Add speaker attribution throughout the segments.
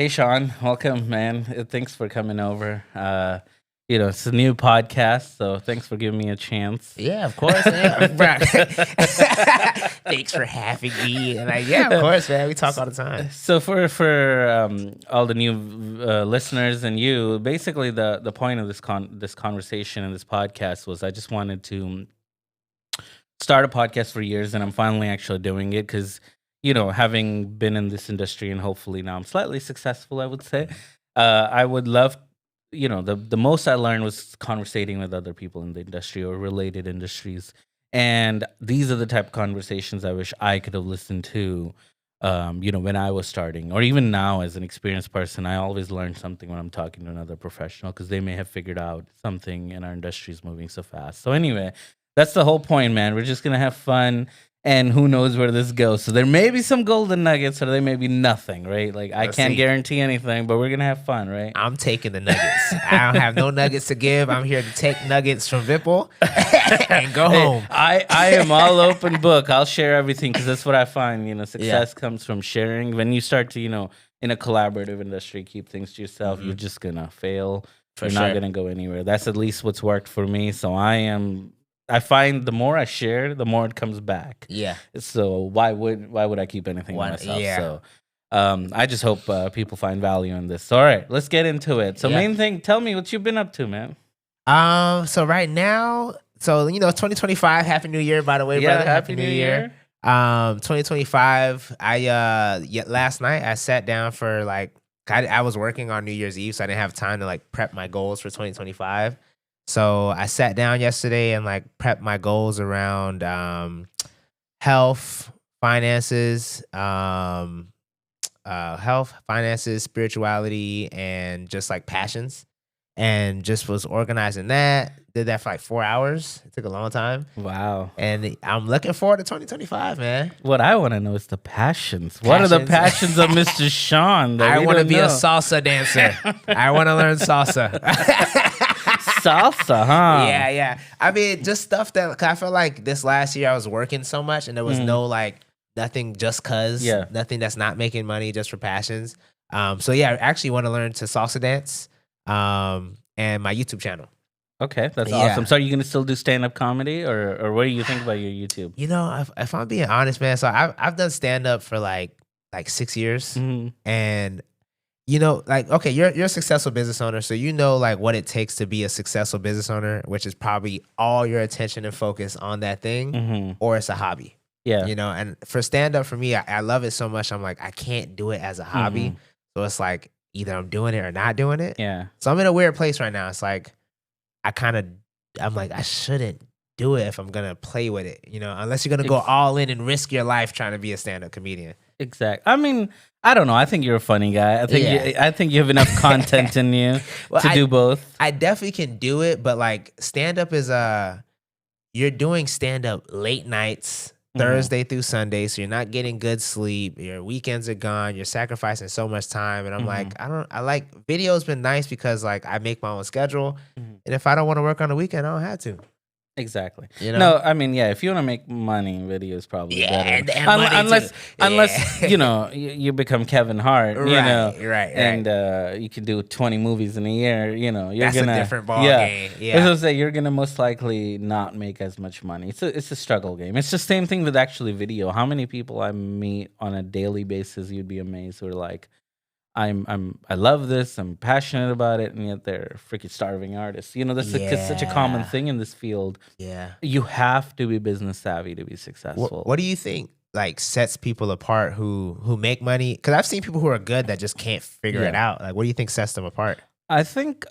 Speaker 1: Hey, Sean, welcome, man. Thanks for coming over. It's a new podcast, so thanks for giving me a chance.
Speaker 2: Yeah, of course, man. Thanks for having me. And of course, man. We talk all the time.
Speaker 1: So for all the new listeners and you, basically the point of this conversation and this podcast was I just wanted to start a podcast for years, and I'm finally actually doing it because having been in this industry and hopefully now I'm slightly successful, I would say. I would love, the most I learned was conversating with other people in the industry or related industries. And these are the type of conversations I wish I could have listened to, when I was starting, or even now as an experienced person. I always learn something when I'm talking to another professional because they may have figured out something and our industry is moving so fast. So anyway, that's the whole point, man. We're just going to have fun. And who knows where this goes. So there may be some golden nuggets or there may be nothing, right? Like, I can't guarantee anything, but we're going to have fun, right?
Speaker 2: I'm taking the nuggets. I don't have no nuggets to give. I'm here to take nuggets from Vipple and go home.
Speaker 1: I am all open book. I'll share everything because that's what I find. Success comes from sharing. When you start to, in a collaborative industry, keep things to yourself, you're just going to fail. You're not going to go anywhere. That's at least what's worked for me. So I find the more I share, the more it comes back.
Speaker 2: Yeah.
Speaker 1: So why would I keep anything to myself?
Speaker 2: Yeah.
Speaker 1: So I just hope people find value in this. So, all right, let's get into it. So main thing, tell me what you've been up to, man.
Speaker 2: So right now, 2025, Happy New Year, by the way, brother.
Speaker 1: Happy New Year.
Speaker 2: 2025, last night I sat down for I was working on New Year's Eve, so I didn't have time to prep my goals for 2025. So I sat down yesterday and prepped my goals around health, finances, spirituality, and just passions. And just was organizing that. Did that for 4 hours. It took a long time.
Speaker 1: Wow.
Speaker 2: And I'm looking forward to 2025, man.
Speaker 1: What I want to know is the passions. What are the passions of Mr. Sean?
Speaker 2: I want to be a salsa dancer. I want to learn salsa.
Speaker 1: Salsa, huh?
Speaker 2: Yeah. I mean, just stuff that I feel like this last year I was working so much and there was no nothing just cause. Yeah. Nothing that's not making money just for passions. So I actually want to learn to salsa dance and my YouTube channel.
Speaker 1: Okay, that's awesome. So are you going to still do stand-up comedy or what do you think about your YouTube?
Speaker 2: If I'm being honest, man, so I've done stand-up for like 6 years. And okay, you're a successful business owner, so what it takes to be a successful business owner, which is probably all your attention and focus on that thing, or it's a hobby.
Speaker 1: Yeah.
Speaker 2: And for stand-up, for me, I love it so much, I'm I can't do it as a hobby. So it's either I'm doing it or not doing it.
Speaker 1: Yeah.
Speaker 2: So I'm in a weird place right now. It's I shouldn't do it if I'm going to play with it, unless you're going to go all in and risk your life trying to be a stand-up comedian.
Speaker 1: Exactly. I mean, I don't know. I think you're a funny guy. I think you have enough content in you to do both.
Speaker 2: I definitely can do it, but stand-up is you're doing stand-up late nights, Thursday through Sunday, so you're not getting good sleep. Your weekends are gone. You're sacrificing so much time, and I'm video's been nice because I make my own schedule, and if I don't want to work on the weekend, I don't have to.
Speaker 1: Exactly. No, I mean, if you want to make money, video is probably better. Unless you become Kevin Hart,
Speaker 2: right,
Speaker 1: and you can do 20 movies in a year.
Speaker 2: That's a different ball game. Yeah,
Speaker 1: as I say, you're gonna most likely not make as much money. It's a struggle game. It's the same thing with actually video. How many people I meet on a daily basis, you'd be amazed, who are I love this, I'm passionate about it, and yet they're freaking starving artists. That's such a common thing in this field.
Speaker 2: Yeah.
Speaker 1: You have to be business savvy to be successful.
Speaker 2: What do you think sets people apart who make money? Because I've seen people who are good that just can't figure it out. What do you think sets them apart?
Speaker 1: I think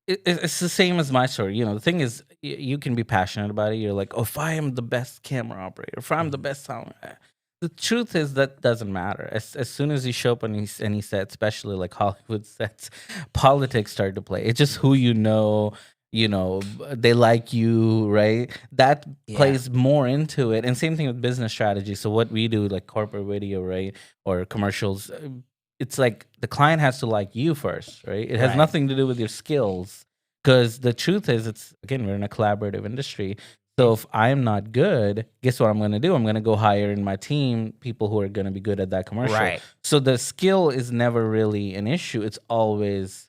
Speaker 1: it's the same as my story. The thing is, you can be passionate about it. You're if I am the best camera operator, if I'm the best sound. The truth is that doesn't matter. As soon as you show up on any set, especially Hollywood sets, politics start to play. It's just who they like you, right? That plays more into it. And same thing with business strategy. So what we do, corporate video, right, or commercials, it's the client has to like you first, right? It has nothing to do with your skills. Because the truth is, we're in a collaborative industry. So if I'm not good, guess what I'm going to do? I'm going to go hire in my team people who are going to be good at that commercial.
Speaker 2: Right.
Speaker 1: So the skill is never really an issue. It's always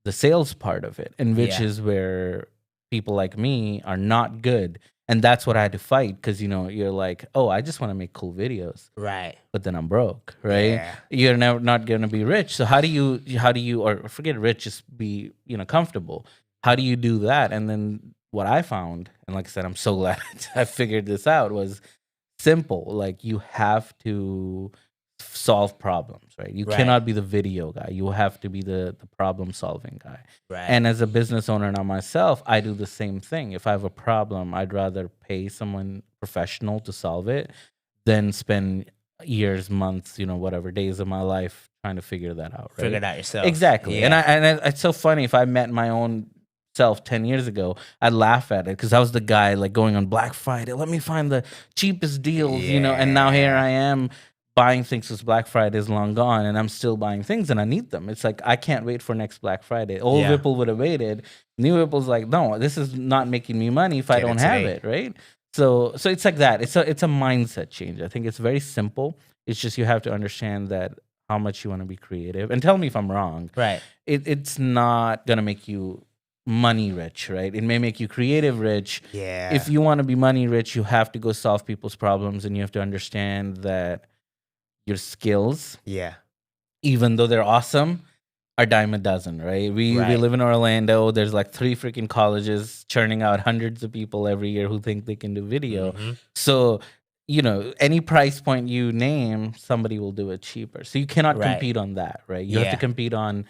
Speaker 1: the sales part of it, and which
Speaker 2: Yeah.
Speaker 1: is where people like me are not good. And that's what I had to fight because, you're like, oh, I just want to make cool videos.
Speaker 2: Right.
Speaker 1: But then I'm broke, right?
Speaker 2: Yeah.
Speaker 1: You're never not going to be rich. So how do you, or forget rich, just be, comfortable. How do you do that? And then what I found, and like I said, I'm so glad I figured this out, was simple. Like you have to solve problems, right? You
Speaker 2: Right.
Speaker 1: cannot be the video guy. You have to be the problem solving guy.
Speaker 2: Right.
Speaker 1: And as a business owner now myself, I do the same thing. If I have a problem, I'd rather pay someone professional to solve it than spend years, months, whatever days of my life trying to figure that out. Right?
Speaker 2: Figure it out yourself.
Speaker 1: Exactly.
Speaker 2: Yeah.
Speaker 1: And it's so funny. If I met my own self 10 years ago, I'd laugh at it because I was the guy like going on Black Friday. Let me find the cheapest deals, and now here I am buying things because Black Friday is long gone and I'm still buying things and I need them. It's like, I can't wait for next Black Friday. Old Whipple would have waited. New Whipple's like, no, this is not making me money if I don't have it, right? So it's like that. It's a mindset change. I think it's very simple. It's just you have to understand that how much you want to be creative. And tell me if I'm wrong.
Speaker 2: Right.
Speaker 1: It's not going to make you money rich, right? It may make you creative rich.
Speaker 2: Yeah.
Speaker 1: If you want to be money rich, you have to go solve people's problems and you have to understand that your skills, even though they're awesome, are dime a dozen, right? We live in Orlando. There's like 3 freaking colleges churning out hundreds of people every year who think they can do video.
Speaker 2: Mm-hmm.
Speaker 1: So, any price point you name, somebody will do it cheaper. So you cannot compete on that, right? You have to compete on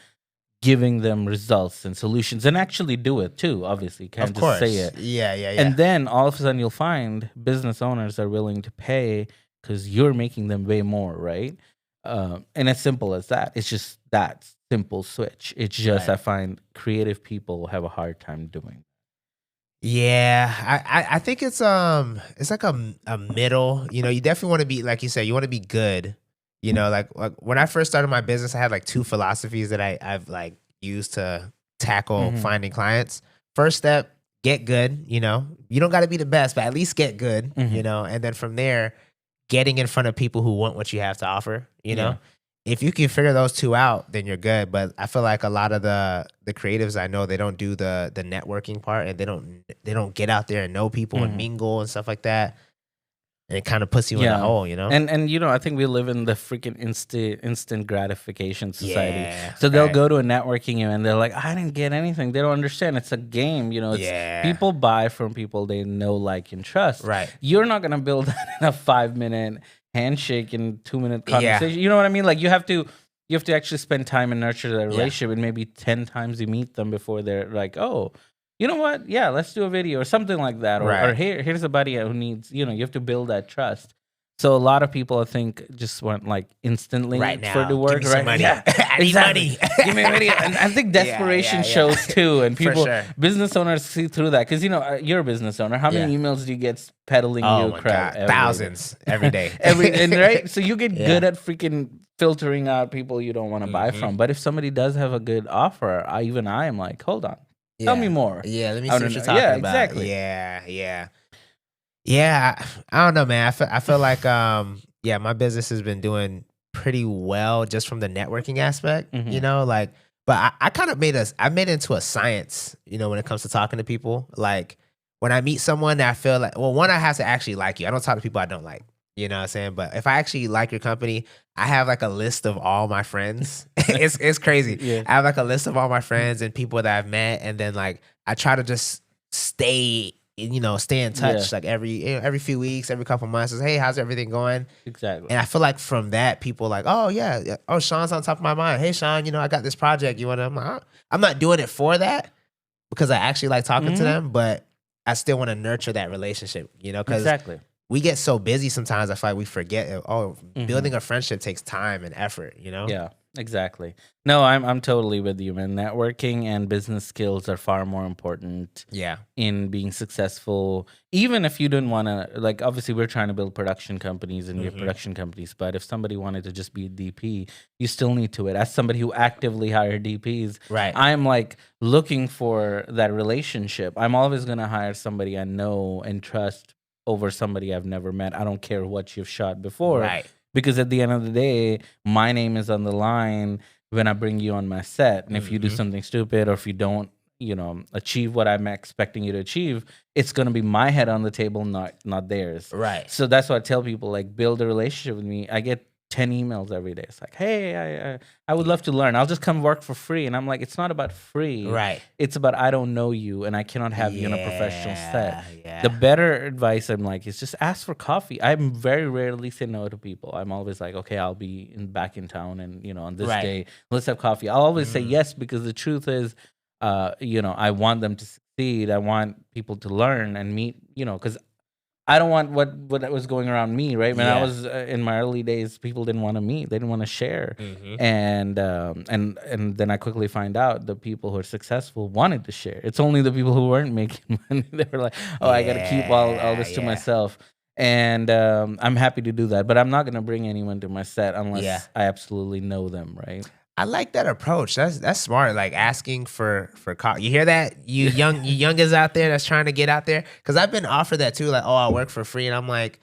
Speaker 1: giving them results and solutions and actually do it too. Obviously, you can't just say it.
Speaker 2: Yeah.
Speaker 1: And then all of a sudden you'll find business owners are willing to pay because you're making them way more, right? And as simple as that. It's just that simple switch. It's just I find creative people have a hard time doing.
Speaker 2: Yeah, I think it's like a middle. You definitely want to be, like you said, you want to be good. Like when I first started my business, I had like 2 philosophies that I've like used to tackle finding clients. First step, get good. You don't got to be the best, but at least get good. And then from there, getting in front of people who want what you have to offer. If you can figure those 2 out, then you're good. But I feel like a lot of the creatives I know, they don't do the networking part, and they don't get out there and know people and mingle and stuff like that. And it kind of puts you in a hole,
Speaker 1: And I think we live in the freaking instant gratification society.
Speaker 2: Yeah,
Speaker 1: so they'll go to a networking event and they're like, I didn't get anything. They don't understand. It's a game. It's people buy from people they know, like, and trust.
Speaker 2: Right.
Speaker 1: You're not gonna build that in a 5-minute handshake and 2-minute conversation. You know what I mean? Like you have to actually spend time and nurture that relationship, and maybe 10 times you meet them before they're like, oh, you know what? Yeah, let's do a video or something like that. Or here's a buddy who needs, you have to build that trust. So a lot of people, I think, just want like instantly for the work.
Speaker 2: Give me some money.
Speaker 1: Yeah,
Speaker 2: I need money.
Speaker 1: Give me money. And I think desperation shows too. And people, business owners see through that. Because, you're a business owner. How many emails do you get peddling you crap?
Speaker 2: Thousands every day.
Speaker 1: Right? So you get good at freaking filtering out people you don't want to buy from. But if somebody does have a good offer, I am like, hold on. Tell me more.
Speaker 2: Yeah, let me see what you're talking about.
Speaker 1: Exactly.
Speaker 2: Yeah. I don't know, man. I feel like my business has been doing pretty well just from the networking aspect. But I kind of made it into a science, when it comes to talking to people. Like when I meet someone, I feel like, well, one, I have to actually like you. I don't talk to people I don't like. You know what I'm saying? But if I actually like your company, I have like a list of all my friends. It's crazy. I have like a list of all my friends and people that I've met, and then like I try to just stay in touch like every few weeks, every couple months. Says, hey, how's everything going?
Speaker 1: Exactly.
Speaker 2: And I feel like from that, people like, oh yeah, oh Sean's on top of my mind. Hey Sean, I got this project. You want to? I'm not doing it for that because I actually like talking to them, but I still want to nurture that relationship. Because we get so busy sometimes. I feel like we forget. Building a friendship takes time and effort.
Speaker 1: Yeah. Exactly. No, I'm totally with you, man. Networking and business skills are far more important
Speaker 2: Yeah.
Speaker 1: in being successful. Even if you didn't want to, like, obviously we're trying to build production companies and we have production companies, but if somebody wanted to just be a DP, you still need to it. As somebody who actively hired DPs,
Speaker 2: Right.
Speaker 1: I'm like looking for that relationship. I'm always going to hire somebody I know and trust over somebody I've never met. I don't care what you've shot before.
Speaker 2: Right.
Speaker 1: Because at the end of the day, my name is on the line when I bring you on my set. And if you do something stupid or if you don't, achieve what I'm expecting you to achieve, it's going to be my head on the table, not theirs.
Speaker 2: Right.
Speaker 1: So that's why I tell people, like, build a relationship with me. I get 10 emails every day. It's like, hey, I would love to learn. I'll just come work for free. And I'm like, it's not about free.
Speaker 2: Right.
Speaker 1: It's about I don't know you and I cannot have you on a professional set.
Speaker 2: Yeah.
Speaker 1: The better advice I'm like is just ask for coffee. I'm very rarely say no to people. I'm always like, okay, I'll be back in town and on this
Speaker 2: Right.
Speaker 1: day, let's have coffee. I'll always say yes because the truth is, I want them to succeed. I want people to learn and meet, because I don't want what was going around me, right? When I was in my early days, people didn't want to meet, they didn't want to share, and then I quickly find out the people who are successful wanted to share. It's only the people who weren't making money they were like, oh, I got to keep all this to myself. And I'm happy to do that, but I'm not going to bring anyone to my set unless I absolutely know them, right?
Speaker 2: I like that approach. That's smart. Like asking for coffee. You hear that? You youngers out there that's trying to get out there. Because I've been offered that too. Like, oh, I'll work for free, and I'm like,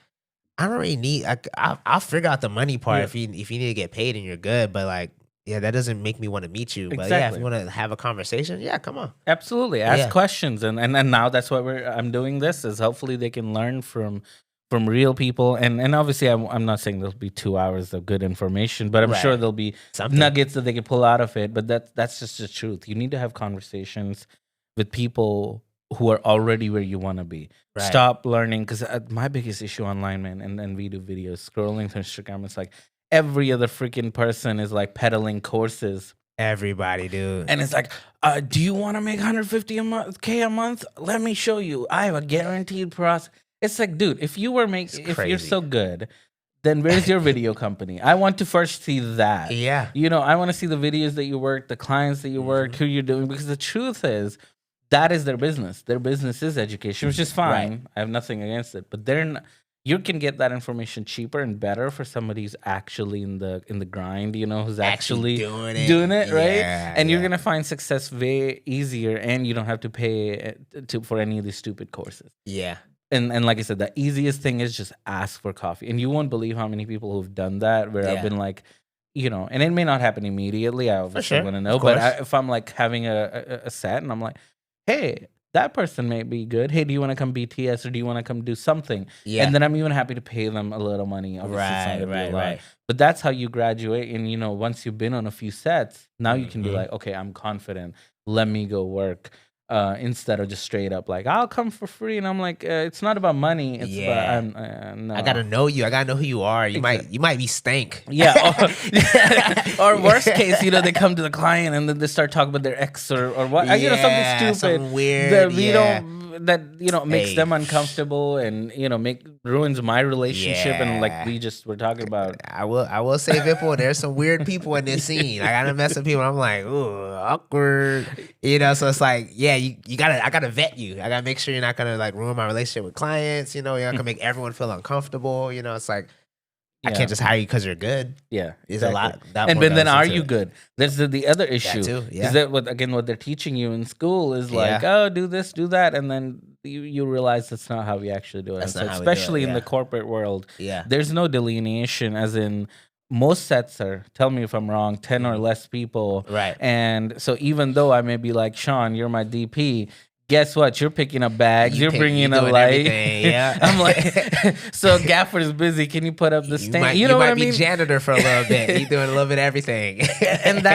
Speaker 2: I don't really need. I'll figure out the money part if you need to get paid and you're good. But like, yeah, that doesn't make me want to meet you. But yeah, if you want to have a conversation, yeah, come on.
Speaker 1: Absolutely, ask questions, and now that's what I'm doing. This is hopefully they can learn from real people, and obviously I'm not saying there'll be 2 hours of good information, but I'm sure there'll be nuggets that they can pull out of it. But that's just the truth. You need to have conversations with people who are already where you want to be. Right. Stop learning, because my biggest issue online, man, and we do videos, scrolling through Instagram, it's like every other freaking person is like peddling courses.
Speaker 2: Everybody, dude.
Speaker 1: And it's like, do you want to make 150 K a month? Let me show you. I have a guaranteed process. It's like, dude, if you're so good, then where's your video company? I want to first see that.
Speaker 2: Yeah.
Speaker 1: I want to see the videos that you work, the clients that you work, who you're doing, because the truth is, that is their business. Their business is education, which is fine. Right. I have nothing against it. But you can get that information cheaper and better for somebody who's actually in the grind, who's actually doing it, right? And you're gonna find success way easier, and you don't have to pay for any of these stupid courses.
Speaker 2: Yeah.
Speaker 1: And like I said, the easiest thing is just ask for coffee. And you won't believe how many people who've done that, where I've been like, and it may not happen immediately. I obviously want to know. But if I'm like having a set and I'm like, hey, that person may be good. Hey, do you want to come BTS or do you want to come do something? Yeah. And then I'm even happy to pay them a little money. Obviously, right. But that's how you graduate. And, once you've been on a few sets, now you can be like, okay, I'm confident. Let me go work. Instead of just straight up like, I'll come for free, and I'm like, it's not about money. It's about, no.
Speaker 2: I gotta know you. I gotta know who you are. You might be stank.
Speaker 1: Yeah. Or worst case, they come to the client and then they start talking about their ex or what, something stupid,
Speaker 2: something weird.
Speaker 1: That makes them uncomfortable and ruins my relationship. And like we just were talking about,
Speaker 2: I will say, Vipul, there's some weird people in this scene. I gotta mess with people. I'm like, ooh, awkward. So it's like, I gotta vet you. I gotta make sure you're not gonna like ruin my relationship with clients. You're not gonna make everyone feel uncomfortable. It's like, I can't just hire you because you're good.
Speaker 1: Yeah,
Speaker 2: it's a lot.
Speaker 1: And then are you good? There's the other issue.
Speaker 2: That too, yeah.
Speaker 1: Is that what they're teaching you in school is like, oh, do this, do that, and then you realize that's not how we actually do it.
Speaker 2: That's not how
Speaker 1: especially
Speaker 2: we do it,
Speaker 1: in the corporate world.
Speaker 2: Yeah,
Speaker 1: there's no delineation, as in most sets are, tell me if I'm wrong, 10 or less people.
Speaker 2: Right.
Speaker 1: And so even though I may be like, Sean, you're my DP, guess what? You're picking up bags. You're bringing a light.
Speaker 2: Yeah.
Speaker 1: I'm like, so Gaffer's busy. Can you put up the stand?
Speaker 2: You might be janitor for a little bit. You're doing a little bit of everything.
Speaker 1: And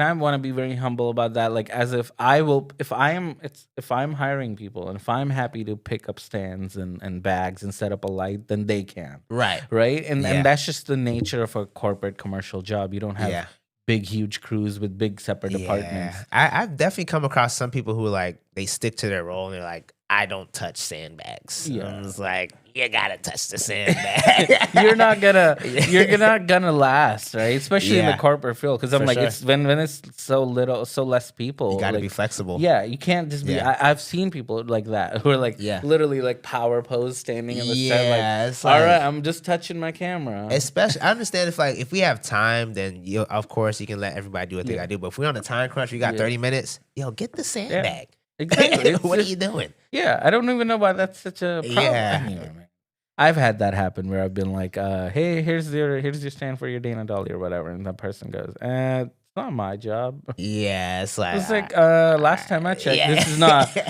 Speaker 1: I want to be very humble about that. Like, as if if I'm hiring people and if I'm happy to pick up stands and bags and set up a light, then they can.
Speaker 2: Right.
Speaker 1: Right. And that's just the nature of a corporate commercial job. You don't have big, huge crews with big separate departments.
Speaker 2: I've definitely come across some people who like, they stick to their role and they're like, I don't touch sandbags.
Speaker 1: Yeah.
Speaker 2: I was like, you gotta touch the sandbag.
Speaker 1: you're not gonna last, right? Especially in the
Speaker 2: Yeah.
Speaker 1: corporate field, because I'm
Speaker 2: For
Speaker 1: like,
Speaker 2: sure.
Speaker 1: it's when it's so less people.
Speaker 2: You gotta
Speaker 1: like,
Speaker 2: be flexible.
Speaker 1: Yeah, you can't just be.
Speaker 2: Yeah.
Speaker 1: I've seen people like that who are like
Speaker 2: Yeah.
Speaker 1: literally like power pose standing in the set.
Speaker 2: Yeah,
Speaker 1: Like,
Speaker 2: it's
Speaker 1: all right,
Speaker 2: like-
Speaker 1: I'm just touching my camera.
Speaker 2: Especially, I understand if we have time, then of course you can let everybody do what they gotta do. But if we're on a time crunch, we got 30 minutes. Yo, get the sandbag.
Speaker 1: Exactly.
Speaker 2: What are you doing?
Speaker 1: Yeah, I don't even know why that's such a problem.
Speaker 2: Yeah.
Speaker 1: Anyway, man. I've had that happen where I've been like, hey, here's your stand for your Dana Dolly or whatever, and that person goes, it's not my job.
Speaker 2: Yeah, it's like
Speaker 1: Last time I checked,
Speaker 2: yeah.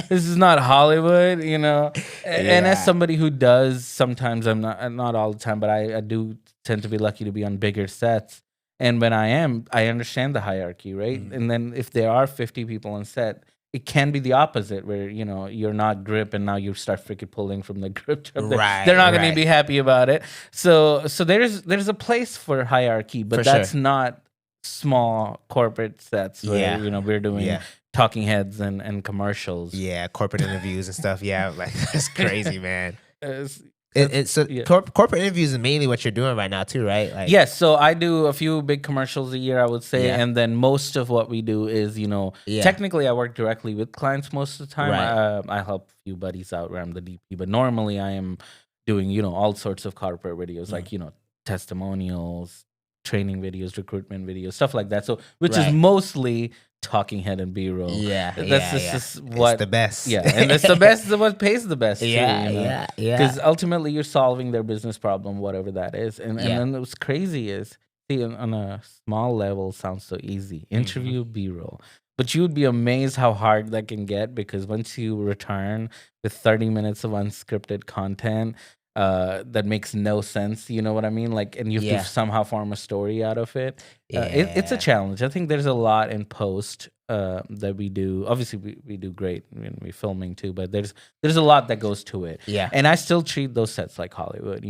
Speaker 1: this is not Hollywood, you know. And
Speaker 2: Yeah.
Speaker 1: as somebody who does, sometimes I'm not all the time, but I do tend to be lucky to be on bigger sets. And when I am, I understand the hierarchy, right?
Speaker 2: Mm-hmm.
Speaker 1: And then if there are 50 people on set, it can be the opposite, where you're not grip, and now you start freaking pulling from the grip job.
Speaker 2: Right,
Speaker 1: They're not going
Speaker 2: right.
Speaker 1: to be happy about it. So there's a place for hierarchy, but
Speaker 2: For
Speaker 1: that's
Speaker 2: sure.
Speaker 1: not small corporate sets where
Speaker 2: Yeah.
Speaker 1: we're doing
Speaker 2: Yeah.
Speaker 1: talking heads and commercials.
Speaker 2: Yeah, corporate interviews and stuff. Yeah, like that's crazy, man.
Speaker 1: It's-
Speaker 2: So
Speaker 1: yeah.
Speaker 2: corporate interviews is mainly what you're doing right now too, right? Like,
Speaker 1: Yes, so I do a few big commercials a year, I would say,
Speaker 2: Yeah.
Speaker 1: and then most of what we do is,
Speaker 2: Yeah.
Speaker 1: technically I work directly with clients most of the time.
Speaker 2: Right.
Speaker 1: I help a few buddies out where I'm the DP, but normally I am doing, all sorts of corporate videos,
Speaker 2: Mm.
Speaker 1: like, testimonials, training videos, recruitment videos, stuff like that. So, which is
Speaker 2: Right.
Speaker 1: mostly talking head and B-roll.
Speaker 2: Yeah,
Speaker 1: That's
Speaker 2: yeah.
Speaker 1: just what
Speaker 2: It's the best.
Speaker 1: Yeah, and it's the best. It's what pays the best.
Speaker 2: Yeah,
Speaker 1: too,
Speaker 2: yeah, yeah.
Speaker 1: Because ultimately, you're solving their business problem, whatever that is. And
Speaker 2: Yeah.
Speaker 1: then what's crazy is, see, on a small level, sounds so easy. Interview, B-roll. But you would be amazed how hard that can get, because once you return with 30 minutes of unscripted content that makes no sense, you know what I mean? Like, and you have
Speaker 2: Yeah.
Speaker 1: to somehow form a story out of it. It's a challenge. I think there's a lot in post that we do. Obviously, we do great when we're filming too, but there's a lot that goes to it.
Speaker 2: Yeah.
Speaker 1: And I still treat those sets like Hollywood.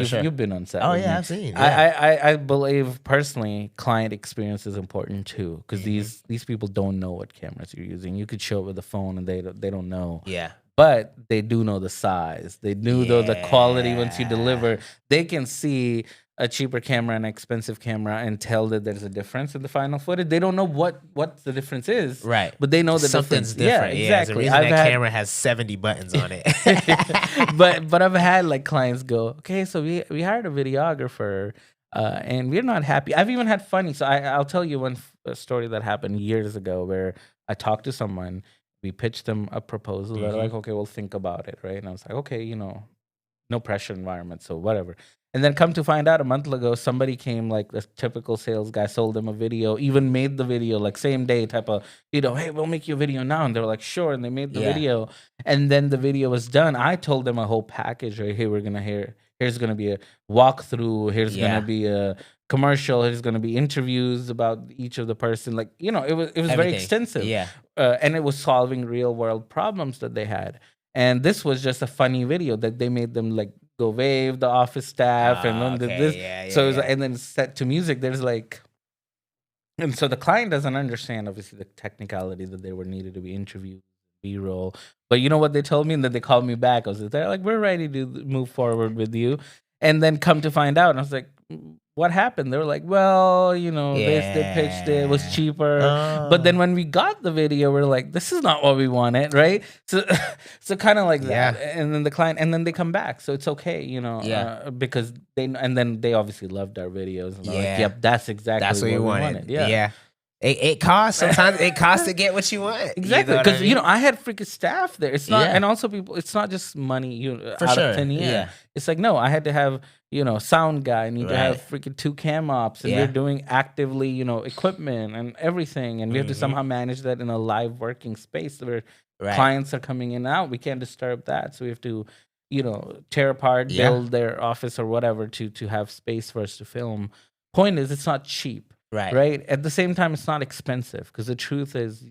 Speaker 2: sure.
Speaker 1: You've been on set.
Speaker 2: Oh
Speaker 1: with
Speaker 2: yeah,
Speaker 1: me.
Speaker 2: I've seen. Yeah.
Speaker 1: I believe personally, client experience is important too, because
Speaker 2: Mm-hmm.
Speaker 1: these people don't know what cameras you're using. You could show up with a phone and they don't know.
Speaker 2: Yeah.
Speaker 1: But they do know the size. They do know the quality once you
Speaker 2: Yeah.
Speaker 1: deliver. They can see a cheaper camera and an expensive camera and tell that there's a difference in the final footage. They don't know what the difference is.
Speaker 2: Right.
Speaker 1: But they know the
Speaker 2: Something's
Speaker 1: difference.
Speaker 2: different.
Speaker 1: Yeah,
Speaker 2: There's a
Speaker 1: exactly.
Speaker 2: reason that camera has 70 buttons on it.
Speaker 1: but I've had like clients go, okay, so we hired a videographer and we're not happy. I've even had funny. So I'll tell you one story that happened years ago where I talked to someone. We pitched them a proposal. They're like, okay, we'll think about it, right? And I was like, okay, no pressure environment, so whatever. And then come to find out, a month ago, somebody came, like a typical sales guy, sold them a video, even made the video like same day type of, hey, we'll make you a video now. And they were like, sure. And they made the video. And then the video was done. I told them a whole package, right? Hey, here's going to be a walkthrough. Here's going to be a commercial. Here's going to be interviews about each of the person. Like, it was very
Speaker 2: Everything.
Speaker 1: extensive.
Speaker 2: Yeah.
Speaker 1: And it was solving real world problems that they had. And this was just a funny video that they made them like go wave the office staff and then
Speaker 2: okay.
Speaker 1: this.
Speaker 2: Yeah,
Speaker 1: So it was,
Speaker 2: yeah.
Speaker 1: and then it's set to music. There's like, and so the client doesn't understand obviously the technicality that they were needed to be interviewed, B-roll. But you know what they told me, and then they called me back. I was they're like, we're ready to move forward with you. And then come to find out, and I was like, what happened? They were like, well, they pitched it was cheaper. But then when we got the video, we're like, this is not what we wanted, right? So kind of like that. And then the client, and then they come back, so it's okay, because and then they obviously loved our videos. And they're like, yep, that's exactly
Speaker 2: what you
Speaker 1: we
Speaker 2: wanted.
Speaker 1: Yeah.
Speaker 2: It costs. Sometimes it costs to get what you want.
Speaker 1: Exactly, because I had freaking staff there. It's not,
Speaker 2: Yeah.
Speaker 1: and also people. It's not just money.
Speaker 2: For
Speaker 1: out
Speaker 2: sure.
Speaker 1: of thin air.
Speaker 2: Yeah.
Speaker 1: It's like no, I had to have sound guy. I need to have
Speaker 2: Right.
Speaker 1: freaking 2 cam ops, and
Speaker 2: Yeah.
Speaker 1: we're doing actively equipment and everything, and we have to somehow manage that in a live working space where clients are coming in and out. We can't disturb that, so we have to tear apart, build their office or whatever to have space for us to film. Point is, it's not cheap. Right. At the same time, it's not expensive, because the truth is,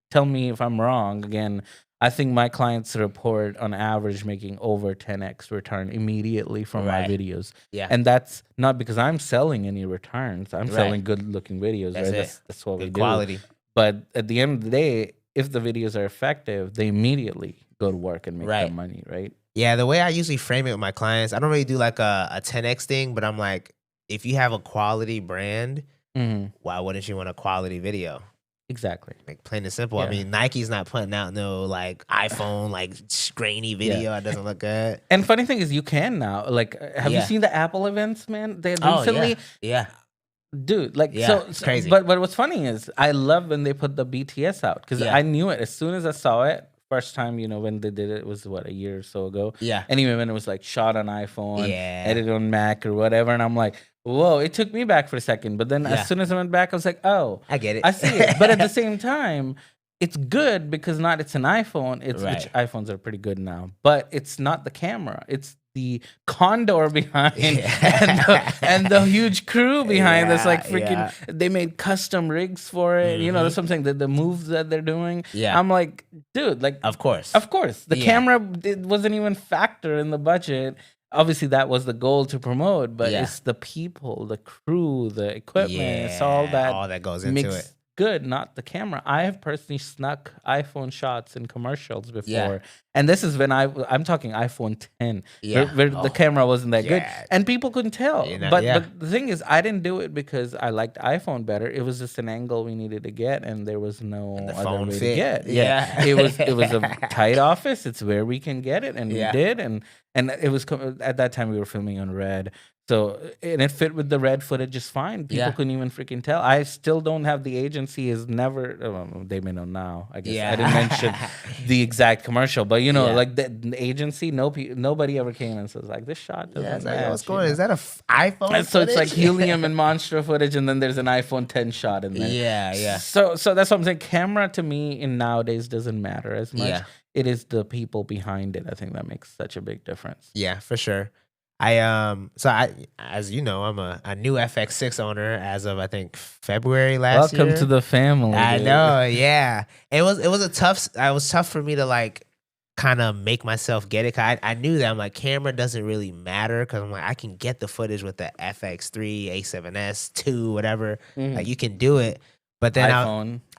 Speaker 1: tell me if I'm wrong. Again, I think my clients report on average making over 10x return immediately from my videos.
Speaker 2: Yeah.
Speaker 1: And that's not because I'm selling any returns. I'm selling good looking videos.
Speaker 2: That's
Speaker 1: right.
Speaker 2: it.
Speaker 1: That's what we
Speaker 2: Good
Speaker 1: do.
Speaker 2: quality.
Speaker 1: But at the end of the day, if the videos are effective, they immediately go to work and make
Speaker 2: Right.
Speaker 1: that money, right?
Speaker 2: Yeah, the way I usually frame it with my clients, I don't really do like a 10x thing, but I'm like, if you have a quality brand, why wouldn't you want a quality video?
Speaker 1: Exactly.
Speaker 2: Like plain and simple. I
Speaker 1: Yeah.
Speaker 2: mean, Nike's not putting out no like iPhone like grainy video. It doesn't look good.
Speaker 1: And funny thing is, you can now. Like, have you seen the Apple events, man? They recently,
Speaker 2: Yeah.
Speaker 1: dude. Like,
Speaker 2: Yeah,
Speaker 1: so
Speaker 2: it's crazy.
Speaker 1: But what's funny is, I love when they put the BTS out because
Speaker 2: Yeah.
Speaker 1: I knew it as soon as I saw it. First time, you know, when they did it, it was what, a year or so ago.
Speaker 2: Yeah.
Speaker 1: And even when it was like shot on iPhone,
Speaker 2: Yeah.
Speaker 1: edited on Mac or whatever, and I'm like, whoa! It took me back for a second, but then as soon as I went back, I was like, oh,
Speaker 2: I get it.
Speaker 1: I see it. But at the same time, it's good because it's an iPhone. It's
Speaker 2: Right.
Speaker 1: which iPhones are pretty good now, but it's not the camera. It's the condor behind and the huge crew behind that's like freaking. They made custom rigs for it. You know, that's something that the moves that they're doing.
Speaker 2: Yeah.
Speaker 1: I'm like, dude, like
Speaker 2: Of course.
Speaker 1: the camera it wasn't even factor in the budget. Obviously, that was the goal to promote, but it's the people, the crew, the equipment. It's all that
Speaker 2: goes into
Speaker 1: makes
Speaker 2: it.
Speaker 1: good, not the camera. I have personally snuck iPhone shots in commercials before, and this is when I'm talking iPhone 10, where the camera wasn't that good, and people couldn't tell. But the thing is, I didn't do it because I liked iPhone better. It was just an angle we needed to get, and there was no other way to get. It was a tight office. It's where we can get it, and we did, and it was at that time we were filming on Red. So, and it fit with the Red footage just fine. People couldn't even freaking tell. I still don't have the agency is never, they may know now. I guess I didn't mention the exact commercial, but you know, like the agency, nobody ever came and says like, this shot doesn't match.
Speaker 2: What's going on? Is that a iPhone
Speaker 1: and so it's like helium and Monstro footage, and then there's an iPhone 10 shot in there.
Speaker 2: Yeah.
Speaker 1: So that's what I'm saying. Camera to me in nowadays doesn't matter as much.
Speaker 2: Yeah.
Speaker 1: It is the people behind it. I think that makes such a big difference.
Speaker 2: Yeah, for sure. As you know, I'm a new FX6 owner as of I think February last year.
Speaker 1: Welcome to the family.
Speaker 2: I
Speaker 1: dude.
Speaker 2: know, yeah. It was tough for me to like kind of make myself get it. 'Cause I knew that I'm like camera doesn't really matter because I'm like I can get the footage with the FX3, A7S, 2, whatever. Like you can do it, but then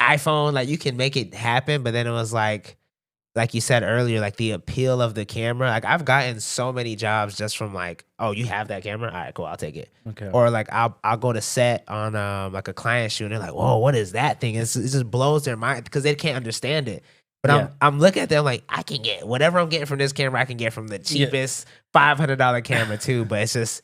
Speaker 2: iPhone, like you can make it happen. But then it was like you said earlier, like the appeal of the camera. Like I've gotten so many jobs just from like, oh, you have that camera? All right, cool, I'll take it.
Speaker 1: Okay.
Speaker 2: Or like I'll go to set on like a client shoot and they're like, whoa, what is that thing? It just blows their mind because they can't understand it. But I'm looking at them like I can get whatever I'm getting from this camera, I can get from the cheapest $500 camera too. But it's just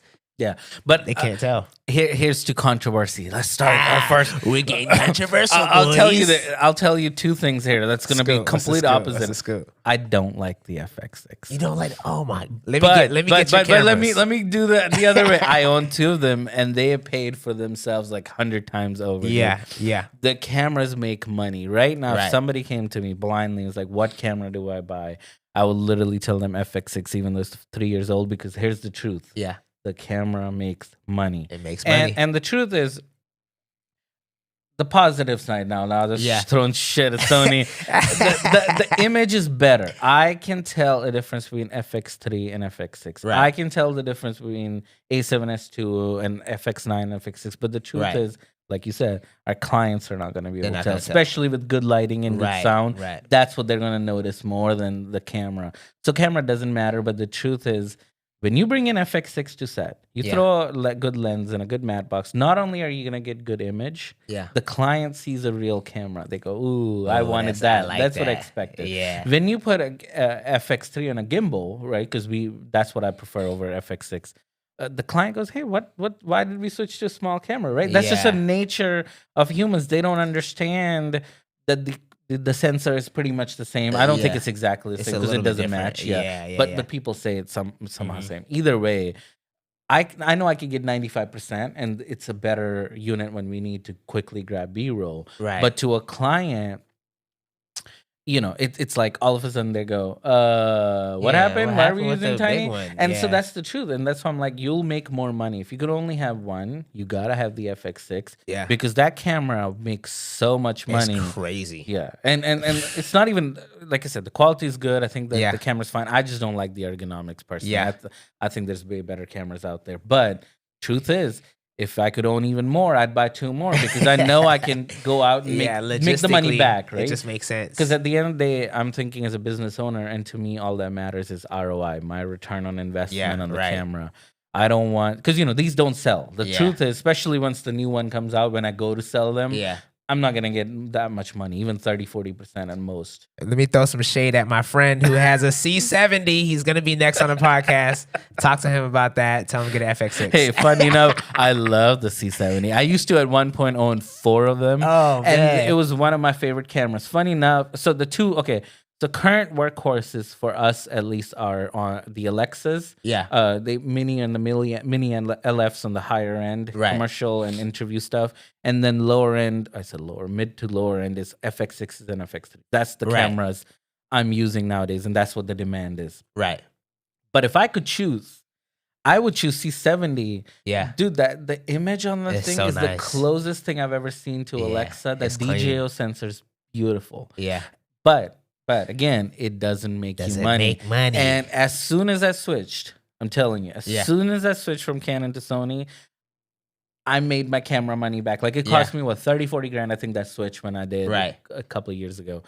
Speaker 1: but
Speaker 2: they can't tell.
Speaker 1: Here's to controversy. Let's start first.
Speaker 2: We're getting controversial.
Speaker 1: I'll tell you two things here. That's going to be complete opposite. I don't like the FX6.
Speaker 2: You don't like? Oh my! Let me get your cameras.
Speaker 1: Let me do the other way. I own two of them, and they have paid for themselves like 100 times over.
Speaker 2: Yeah.
Speaker 1: The cameras make money right now. If somebody came to me blindly and was like, "What camera do I buy?" I would literally tell them FX6, even though it's 3 years old, because here's the truth.
Speaker 2: Yeah.
Speaker 1: The camera makes money.
Speaker 2: It makes money.
Speaker 1: And the truth is, the positive side now they're just throwing shit at Sony. the image is better. I can tell a difference between FX3 and FX6.
Speaker 2: Right.
Speaker 1: I can tell the difference between A7S2 and FX9 and FX6. But the truth is, like you said, our clients are not going to be able to tell, especially with good lighting and good sound.
Speaker 2: Right.
Speaker 1: That's what they're going to notice more than the camera. So camera doesn't matter, but the truth is, when you bring in FX6 to set, you throw a good lens and a good matte box, not only are you going to get good image, the client sees a real camera. They go, ooh, I wanted that. That's what I expected.
Speaker 2: Yeah.
Speaker 1: When you put a FX3 on a gimbal, right, because that's what I prefer over FX6, the client goes, hey, why did we switch to a small camera, right? That's just a nature of humans. They don't understand that the sensor is pretty much the same. I don't think it's exactly the same because it doesn't match. But people say it's somehow same. Either way, I know I could get 95%, and it's a better unit when we need to quickly grab B-roll.
Speaker 2: Right.
Speaker 1: But to a client, you know, it's like all of a sudden they go, what happened? Why are we using tiny? And so that's the truth. And that's why I'm like, you'll make more money. If you could only have one, you got to have the FX6.
Speaker 2: Yeah.
Speaker 1: Because that camera makes so much money.
Speaker 2: It's crazy.
Speaker 1: Yeah. And it's not even, like I said, the quality is good. I think the camera's fine. I just don't like the ergonomics personally.
Speaker 2: Yeah.
Speaker 1: I think there's way better cameras out there. But truth is, If I could own even more, I'd buy 2 more because I know I can go out and make the money back, right?
Speaker 2: It just makes sense.
Speaker 1: Because at the end of the day, I'm thinking as a business owner, and to me, all that matters is ROI, my return on investment on the camera. I don't want, because these don't sell. The truth is, especially once the new one comes out, when I go to sell them, I'm not going to get that much money, even 30-40% at most.
Speaker 2: Let me throw some shade at my friend who has a C70. He's going to be next on the podcast. Talk to him about that. Tell him to get an FX6.
Speaker 1: Hey, funny enough, I love the C70. I used to at one point own 4 of them.
Speaker 2: Oh, man.
Speaker 1: And it was one of my favorite cameras. Funny enough, so the current workhorses for us at least are on the Alexas. The Mini and the Mini and LFs on the higher end, commercial and interview stuff. And then lower end, mid to lower end is FX6s and FX3. That's the cameras I'm using nowadays, and that's what the demand is.
Speaker 2: Right.
Speaker 1: But if I could choose, I would choose C70.
Speaker 2: Yeah.
Speaker 1: Dude, the image on the thing is the closest thing I've ever seen to Alexa. That DJO sensor is beautiful.
Speaker 2: Yeah.
Speaker 1: But again, it doesn't make you money. And as soon as I switched, I'm telling you, as soon as I switched from Canon to Sony, I made my camera money back. Like it cost me 30-40 grand, I think, that switch when I did a couple of years ago.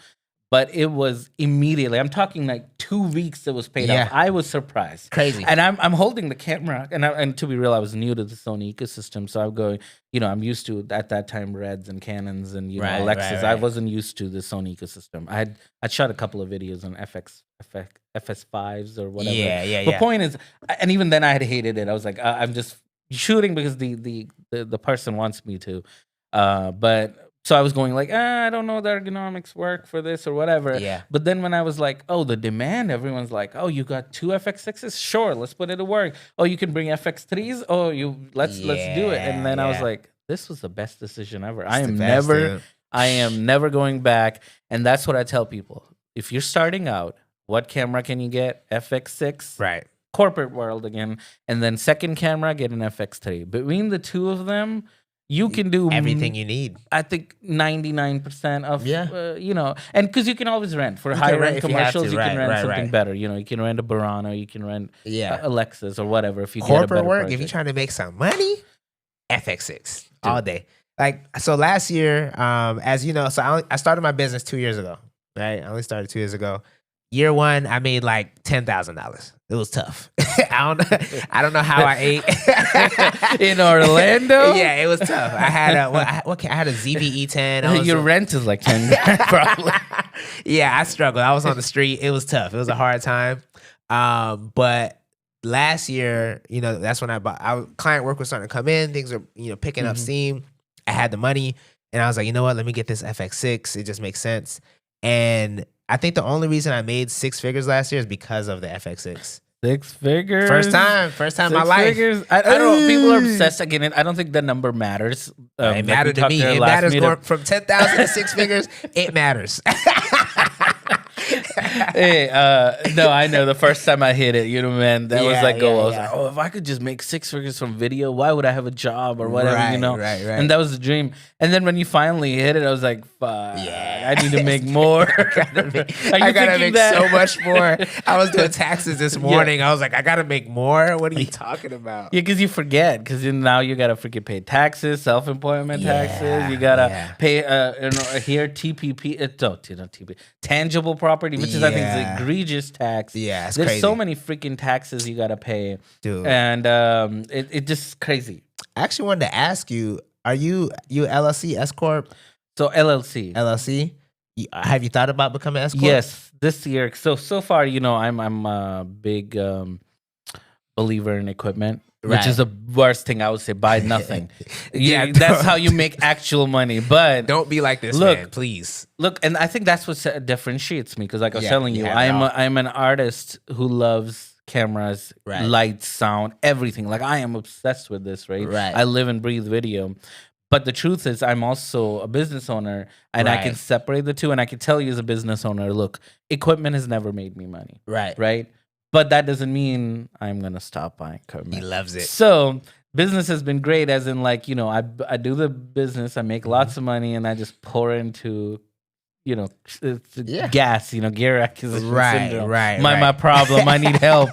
Speaker 1: But it was immediately, I'm talking like 2 weeks it was paid off. I was surprised.
Speaker 2: Crazy.
Speaker 1: And I'm holding the camera, and to be real, I was new to the Sony ecosystem. So I'm going, I'm used to, at that time, Reds and Canons and, Alexas. I wasn't used to the Sony ecosystem. I'd shot a couple of videos on FS5s or whatever. The point is, and even then I had hated it. I was like, I'm just shooting because the person wants me to. So I was going like, I don't know the ergonomics work for this or whatever. But then when I was like, the demand, everyone's like, you got 2 FX6s? Sure, let's put it to work. You can bring FX3s? Let's do it. And then I was like, this was the best decision ever. I am never going back. And that's what I tell people. If you're starting out, what camera can you get? FX6.
Speaker 2: Right.
Speaker 1: Corporate world again. And then second camera, get an FX3. Between the two of them, you can do
Speaker 2: everything you need.
Speaker 1: I think 99% of, and because you can always rent for higher end commercials, you can rent something better. You can rent a Burano, you can rent Alexas or whatever. If you
Speaker 2: corporate
Speaker 1: get a better
Speaker 2: work,
Speaker 1: project.
Speaker 2: if you're trying to make some money, FX6 all day. Like, so last year, as you know, so I started my business 2 years ago, right? I only started 2 years ago. Year one, I made like $10,000. It was tough. I don't know how I ate
Speaker 1: in Orlando.
Speaker 2: Yeah, it was tough. I had a ZV E10.
Speaker 1: Your rent is like 10 grand, probably.
Speaker 2: Yeah, I struggled. I was on the street. It was tough. It was a hard time. But last year, that's when our client work was starting to come in. Things were, picking up steam. I had the money, and I was like, you know what? Let me get this FX6. It just makes sense. And I think the only reason I made 6 figures last year is because of the FX6.
Speaker 1: 6 figures?
Speaker 2: First time in my life.
Speaker 1: Figures? I don't know. People are obsessed again. I don't think the number matters.
Speaker 2: It mattered to me. It matters going from 10,000 to 6 figures. It matters.
Speaker 1: Hey, no, I know the first time I hit it, man, that was like, I was like, if I could just make 6 figures from video, why would I have a job or whatever,
Speaker 2: Right.
Speaker 1: And that was the dream. And then when you finally hit it, I was like, fuck, I need to make more.
Speaker 2: I gotta make so much more. I was doing taxes this morning. I was like, I gotta make more. What are you talking about?
Speaker 1: Yeah, because you forget, because now you gotta freaking pay taxes, self-employment taxes. You gotta pay here TPP, not TP, tangible property, which is I think is egregious tax.
Speaker 2: Yeah, it's
Speaker 1: there's
Speaker 2: crazy.
Speaker 1: So many freaking taxes you gotta pay,
Speaker 2: dude,
Speaker 1: and it just crazy.
Speaker 2: I actually wanted to ask you: are you LLC S corp?
Speaker 1: So LLC.
Speaker 2: Have you thought about becoming S corp?
Speaker 1: Yes, this year. So far, I'm a big believer in equipment. Which is the worst thing I would say. Buy nothing. That's how you make actual money. But
Speaker 2: don't be like this, man, please.
Speaker 1: Look, and I think that's what differentiates me. Because like I was telling you, I'm an artist who loves cameras, lights, sound, everything. Like I am obsessed with this, right? I live and breathe video. But the truth is, I'm also a business owner, and I can separate the two. And I can tell you as a business owner, look, equipment has never made me money. Right? But that doesn't mean I'm going to stop buying equipment.
Speaker 2: He loves it.
Speaker 1: So business has been great, as in like, I do the business, I make lots of money, and I just pour into it's
Speaker 2: Yeah.
Speaker 1: gas, gear acquisition
Speaker 2: Right,
Speaker 1: syndrome.
Speaker 2: right,
Speaker 1: My
Speaker 2: right.
Speaker 1: problem. I need help.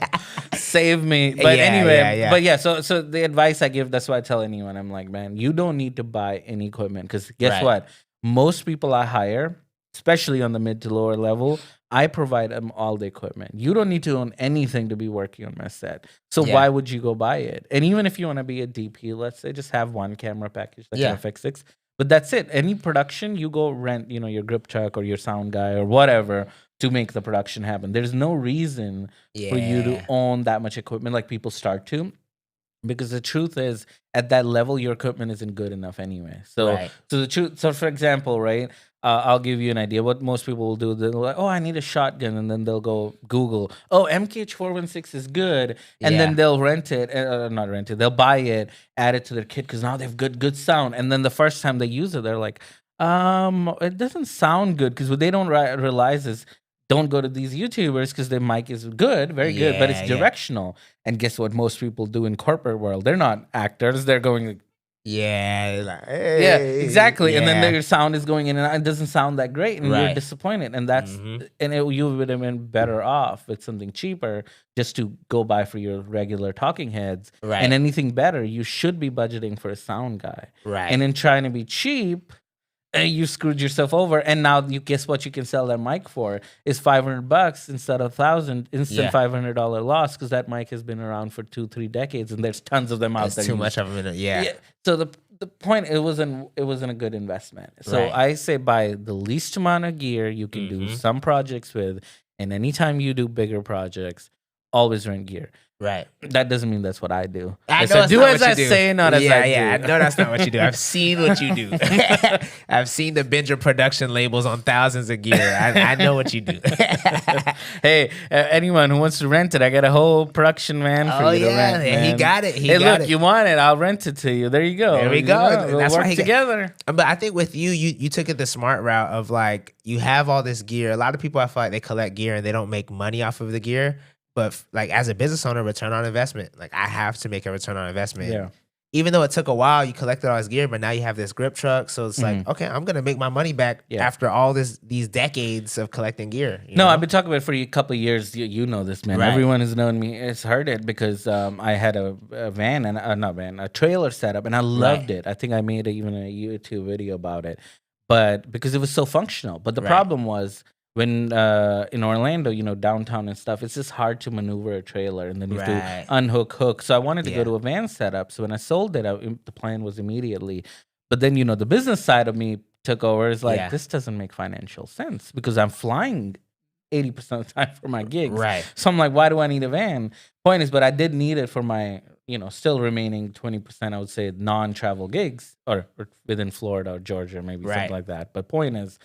Speaker 1: Save me. But
Speaker 2: Yeah,
Speaker 1: anyway,
Speaker 2: yeah.
Speaker 1: but yeah, so the advice I give, that's why I tell anyone, I'm like, man, you don't need to buy any equipment, because guess
Speaker 2: Right.
Speaker 1: what? Most people I hire, especially on the mid to lower level, I provide them all the equipment. You don't need to own anything to be working on my set. So
Speaker 2: Yeah.
Speaker 1: why would you go buy it? And even if you want to be a DP, let's say, just have one camera package like
Speaker 2: Yeah.
Speaker 1: an FX6. But that's it. Any production, you go rent, your grip truck or your sound guy or whatever to make the production happen. There's no reason for you to
Speaker 2: Yeah.
Speaker 1: own that much equipment like people start to. Because the truth is, at that level, your equipment isn't good enough anyway. So,
Speaker 2: Right.
Speaker 1: so the truth. So, for example, right, I'll give you an idea. What most people will do, they're like, "Oh, I need a shotgun," and then they'll go Google, "Oh, MKH416 is good," and
Speaker 2: Yeah.
Speaker 1: then they'll rent it, not rent it. They'll buy it, add it to their kit because now they've good sound. And then the first time they use it, they're like, it doesn't sound good," because what they don't realize is, don't go to these YouTubers because their mic is good, very good, but it's
Speaker 2: Yeah, yeah.
Speaker 1: directional. And guess what most people do in corporate world? They're not actors. They're going like,
Speaker 2: Yeah. Like,
Speaker 1: yeah,
Speaker 2: hey,
Speaker 1: exactly. And then
Speaker 2: yeah.
Speaker 1: their sound is going in and out. It doesn't sound that great, and you're
Speaker 2: Right.
Speaker 1: disappointed. And that's
Speaker 2: Mhm.
Speaker 1: and you would have been better off with something cheaper, just to go buy for your regular talking heads.
Speaker 2: Right.
Speaker 1: And anything better, you should be budgeting for a sound guy.
Speaker 2: Right.
Speaker 1: And in trying to be cheap, you screwed yourself over. And now you guess what you can sell that mic for is $500 instead of $1,000, instant
Speaker 2: Yeah.
Speaker 1: $500 loss, because that mic has been around for 2-3 decades, and there's tons of them out
Speaker 2: That's
Speaker 1: there.
Speaker 2: too much of them. Yeah.
Speaker 1: So the point, it wasn't a good investment. So
Speaker 2: Right.
Speaker 1: I say buy the least amount of gear you can do
Speaker 2: Mhm.
Speaker 1: some projects with, and anytime you do bigger projects, always rent gear.
Speaker 2: Right.
Speaker 1: That doesn't mean that's what I do.
Speaker 2: I know
Speaker 1: said,
Speaker 2: that's
Speaker 1: do
Speaker 2: not
Speaker 1: as
Speaker 2: what
Speaker 1: I
Speaker 2: you do.
Speaker 1: say, not as I do.
Speaker 2: Yeah, I know that's not what you do. I've seen what you do. I've seen the Binger production labels on thousands of gear. I know what you do.
Speaker 1: Hey, anyone who wants to rent it, I got a whole production van for
Speaker 2: Oh,
Speaker 1: you to
Speaker 2: yeah,
Speaker 1: rent.
Speaker 2: yeah, he
Speaker 1: man.
Speaker 2: got it. He
Speaker 1: Hey,
Speaker 2: got
Speaker 1: look,
Speaker 2: it.
Speaker 1: you want it? I'll rent it to you. There you go.
Speaker 2: There we
Speaker 1: You
Speaker 2: go.
Speaker 1: know, we'll
Speaker 2: That's why
Speaker 1: work
Speaker 2: he got-
Speaker 1: together.
Speaker 2: But I think with you took it the smart route of like, you have all this gear. A lot of people, I feel like they collect gear and they don't make money off of the gear. But like, as a business owner, return on investment, like I have to make a return on investment.
Speaker 1: Yeah.
Speaker 2: Even though it took a while, you collected all this gear, but now you have this grip truck. So it's like,
Speaker 1: Mhm.
Speaker 2: okay, I'm gonna make my money back
Speaker 1: Yeah.
Speaker 2: after all these decades of collecting gear. you
Speaker 1: No,
Speaker 2: know?
Speaker 1: I've been talking about it for a couple of years. You know this, man.
Speaker 2: Right.
Speaker 1: Everyone has known me. It's heard it because I had a van and a trailer set up, and I loved it. I think I made even a YouTube video about it, but because it was so functional. But the
Speaker 2: Right.
Speaker 1: problem was when in Orlando, downtown and stuff, it's just hard to maneuver a trailer, and then you have
Speaker 2: Right.
Speaker 1: to unhook, hook. So I wanted to
Speaker 2: Yeah.
Speaker 1: go to a van setup. So when I sold it, the plan was immediately. But then the business side of me took over. It's like,
Speaker 2: Yeah.
Speaker 1: this doesn't make financial sense because I'm flying 80% of the time for my gigs.
Speaker 2: Right.
Speaker 1: So I'm like, why do I need a van? Point is, but I did need it for my, still remaining 20%, I would say, non-travel gigs or within Florida or Georgia, maybe
Speaker 2: Right.
Speaker 1: something like that. But point is,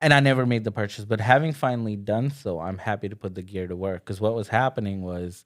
Speaker 1: and I never made the purchase, but having finally done so, I'm happy to put the gear to work. Because what was happening was,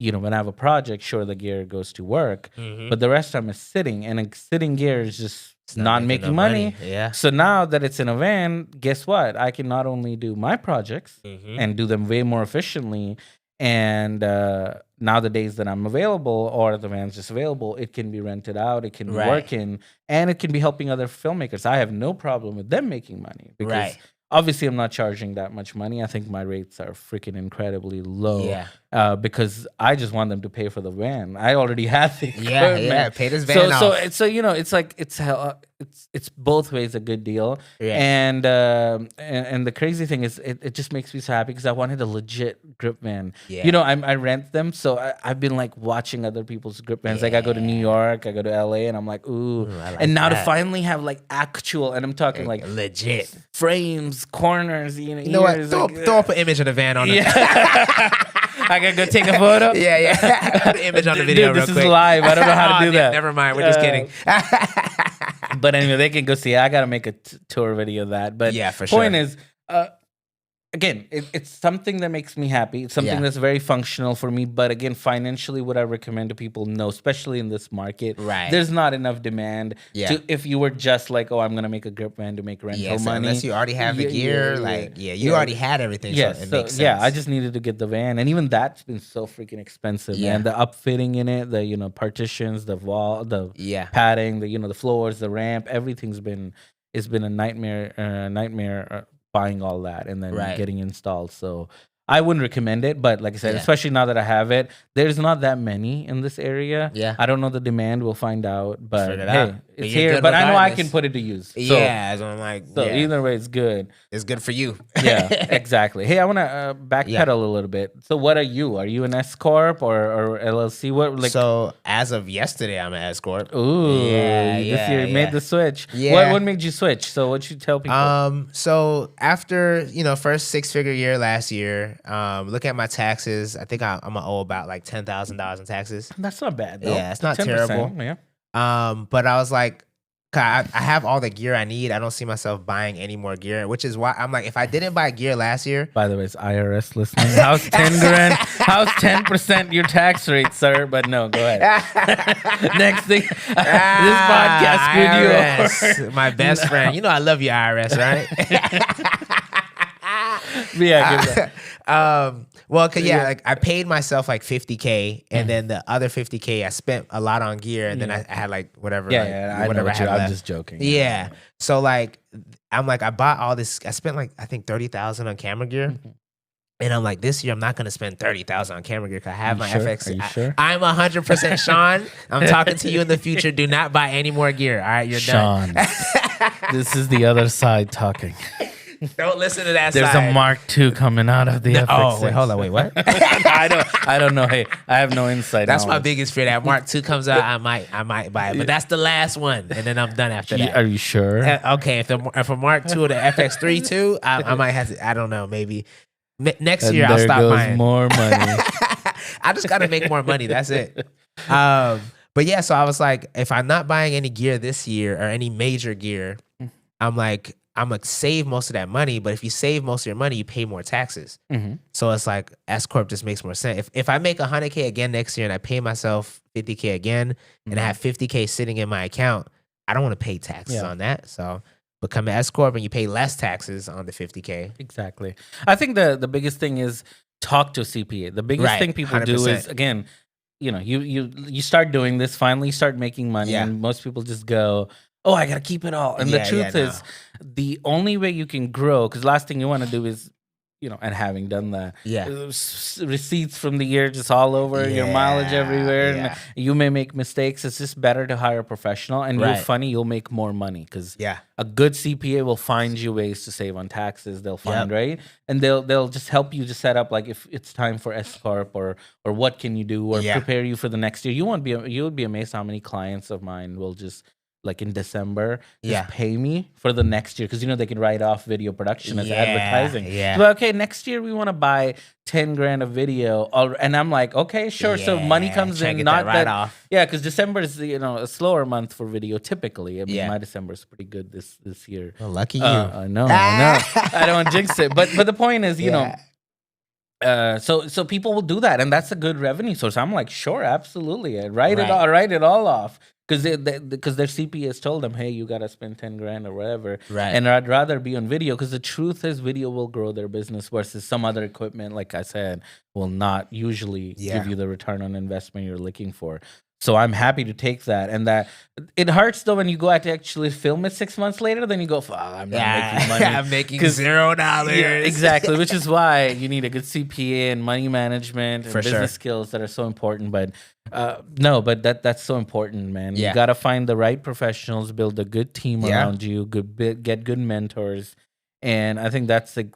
Speaker 1: when I have a project, sure, the gear goes to work,
Speaker 2: Mhm.
Speaker 1: but the rest of time is sitting, and a sitting gear is just
Speaker 2: It's
Speaker 1: not making
Speaker 2: no
Speaker 1: money.
Speaker 2: Yeah.
Speaker 1: So now that it's in a van, guess what? I can not only do my projects
Speaker 2: Mhm.
Speaker 1: and do them way more efficiently, and now the days that I'm available or the van's just available, it can be rented out, it can be
Speaker 2: Right.
Speaker 1: working, and it can be helping other filmmakers. I have no problem with them making money because
Speaker 2: Right.
Speaker 1: obviously I'm not charging that much money. I think my rates are freaking incredibly low.
Speaker 2: Yeah.
Speaker 1: Because I just want them to pay for the van. I already have the
Speaker 2: Yeah.
Speaker 1: equipment.
Speaker 2: Yeah. Pay this van off.
Speaker 1: It's like it's both ways a good deal.
Speaker 2: Yeah.
Speaker 1: And the crazy thing is, it just makes me so happy because I wanted a legit grip van.
Speaker 2: Yeah.
Speaker 1: I rent them, so I've been like watching other people's grip vans. Like I go to New York, I go to LA, and I'm like, ooh.
Speaker 2: I like
Speaker 1: and now to
Speaker 2: that.
Speaker 1: finally have like actual, and I'm talking like
Speaker 2: legit.
Speaker 1: frames, corners,
Speaker 2: You know what?
Speaker 1: ears,
Speaker 2: Throw,
Speaker 1: like,
Speaker 2: throw up an image of the van on
Speaker 1: yeah. I gotta go take a photo.
Speaker 2: Yeah. Put an image on the video
Speaker 1: Dude,
Speaker 2: real
Speaker 1: this
Speaker 2: quick.
Speaker 1: is live. I don't know how to do that.
Speaker 2: Never mind. We're just kidding.
Speaker 1: But anyway, they can go see it. I gotta make a tour video of that. But
Speaker 2: Yeah, for
Speaker 1: point
Speaker 2: sure.
Speaker 1: is, again, it's something that makes me happy. It's something
Speaker 2: Yeah.
Speaker 1: that's very functional for me. But again, financially, what I recommend to people, no, especially in this market,
Speaker 2: Right.
Speaker 1: there's not enough demand.
Speaker 2: Yeah.
Speaker 1: To, if you were just like, oh, I'm gonna make a grip van to make rental
Speaker 2: Yeah, so
Speaker 1: money,
Speaker 2: unless you already have the gear, you already had everything.
Speaker 1: yeah,
Speaker 2: So it
Speaker 1: so,
Speaker 2: makes sense.
Speaker 1: yeah, I just needed to get the van, and even that's been so freaking expensive.
Speaker 2: Yeah.
Speaker 1: Man, the upfitting in it, the partitions, the wall, the
Speaker 2: Yeah.
Speaker 1: padding, the floors, the ramp, everything's been a nightmare buying all that and then
Speaker 2: Right.
Speaker 1: getting installed. So I wouldn't recommend it, but like I said,
Speaker 2: Yeah.
Speaker 1: especially now that I have it, there's not that many in this area.
Speaker 2: Yeah.
Speaker 1: I don't know the demand. We'll find out. But
Speaker 2: Figure it
Speaker 1: hey,
Speaker 2: out. But
Speaker 1: it's
Speaker 2: you're
Speaker 1: here.
Speaker 2: good
Speaker 1: But I know I
Speaker 2: regardless.
Speaker 1: can put it to use. So,
Speaker 2: Yeah, so I'm like,
Speaker 1: so
Speaker 2: yeah,
Speaker 1: either way, it's good.
Speaker 2: it's good for you.
Speaker 1: Yeah, exactly. Hey, I want to backpedal a little bit. So, what are you? Are you an S corp or LLC? What like?
Speaker 2: So as of yesterday, I'm an S corp.
Speaker 1: Ooh,
Speaker 2: Yeah,
Speaker 1: this year you made the switch.
Speaker 2: Yeah.
Speaker 1: What made you switch? So, what you tell people?
Speaker 2: So after first 6-figure year last year, look at my taxes. I think I'm gonna owe about like $10,000 in taxes.
Speaker 1: That's not bad though.
Speaker 2: Yeah, it's not
Speaker 1: 10%,
Speaker 2: terrible.
Speaker 1: Yeah.
Speaker 2: But I was like, I have all the gear I need. I don't see myself buying any more gear, which is why I'm like, if I didn't buy gear last year.
Speaker 1: By the way, it's IRS listening. How's 10 grand? How's 10% your tax rate, sir? But no, go ahead. Next thing, this podcast screwed you over.
Speaker 2: My best friend. You know I love you, IRS, right?
Speaker 1: Yeah, give that.
Speaker 2: Well, cause like I paid myself like $50K, and then the other $50K I spent a lot on gear, and then I had like whatever.
Speaker 1: I know
Speaker 2: whatever
Speaker 1: what
Speaker 2: I had
Speaker 1: I'm
Speaker 2: left.
Speaker 1: just joking.
Speaker 2: Yeah. So like, I'm like, I bought all this. I spent like I think $30,000 on camera gear. And I'm like, this year I'm not gonna spend $30,000 on camera gear because I have my
Speaker 1: sure?
Speaker 2: FX.
Speaker 1: Are you sure?
Speaker 2: I'm 100% Sean. I'm talking to you in the future. Do not buy any more gear. All right, you're
Speaker 1: Sean,
Speaker 2: done.
Speaker 1: this is the other side talking.
Speaker 2: Don't listen to that.
Speaker 1: There's
Speaker 2: side.
Speaker 1: a Mark II coming out of the FX.
Speaker 2: Oh wait, hold on, wait, what?
Speaker 1: I don't know. Hey, I have no insight.
Speaker 2: That's my
Speaker 1: knowledge.
Speaker 2: biggest fear. That Mark II comes out, I might buy it, but that's the last one, and then I'm done after that.
Speaker 1: Are you sure?
Speaker 2: Okay, if a Mark II or the FX3 too, I might have to. I don't know, maybe next year I'll stop buying.
Speaker 1: More money.
Speaker 2: I just got to make more money. That's it. But yeah, so I was like, if I'm not buying any gear this year or any major gear, I'm like, I'm gonna save most of that money. But if you save most of your money, you pay more taxes. So it's like S corp just makes more sense. If I make $100K again next year and I pay myself $50K again, and I have $50K sitting in my account, I don't want to pay taxes on that. So become an S corp and you pay less taxes on the $50K.
Speaker 1: Exactly. I think the biggest thing is talk to a CPA. The biggest thing people 100%. Do is, again, you start doing this, finally start making money, and most people just go, oh, I got to keep it all. And the truth is, the only way you can grow, because last thing you want to do is, and having done that, receipts from the year just all over, your mileage everywhere, and you may make mistakes. It's just better to hire a professional, and you'll make more money, because a good CPA will find you ways to save on taxes. They'll find, right? And they'll just help you to set up, like, if it's time for S corp or what can you do, or prepare you for the next year. You would be amazed how many clients of mine will just, like in December, just pay me for the next year, because they can write off video production as advertising. So, okay, next year we want to buy 10 grand of video, and I'm like, okay, sure. So money comes in, not that off. Because December is a slower month for video typically. I mean, my December is pretty good this year.
Speaker 2: Well, lucky you.
Speaker 1: I know. I don't want to jinx it, but the point is, so people will do that, and that's a good revenue source. I'm like, sure, absolutely, write it all off. Because their CPAs told them, hey, you got to spend 10 grand or whatever. Right. And I'd rather be on video, because the truth is video will grow their business versus some other equipment, like I said, will not usually give you the return on investment you're looking for. So I'm happy to take that. And that it hurts though when you go out to actually film it 6 months later, then you go, I'm not making money.
Speaker 2: I'm making $0.
Speaker 1: Yeah, exactly. Which is why you need a good CPA and money management and business skills that are so important. But that's so important, man. You got to find the right professionals, build a good team around you, get good mentors. And I think that's the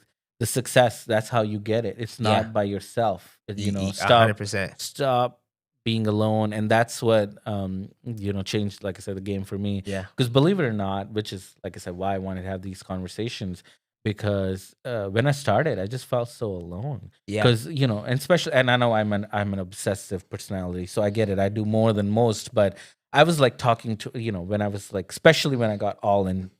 Speaker 1: success. That's how you get it. It's not by yourself. Stop
Speaker 2: 100%.
Speaker 1: Stop being alone, and that's what changed, like I said, the game for me. Because believe it or not, which is, like I said, why I wanted to have these conversations, because when I started, I just felt so alone. Because and especially, and I know I'm an obsessive personality, so I get it. I do more than most, but I was like talking to when I was like, especially when I got all in,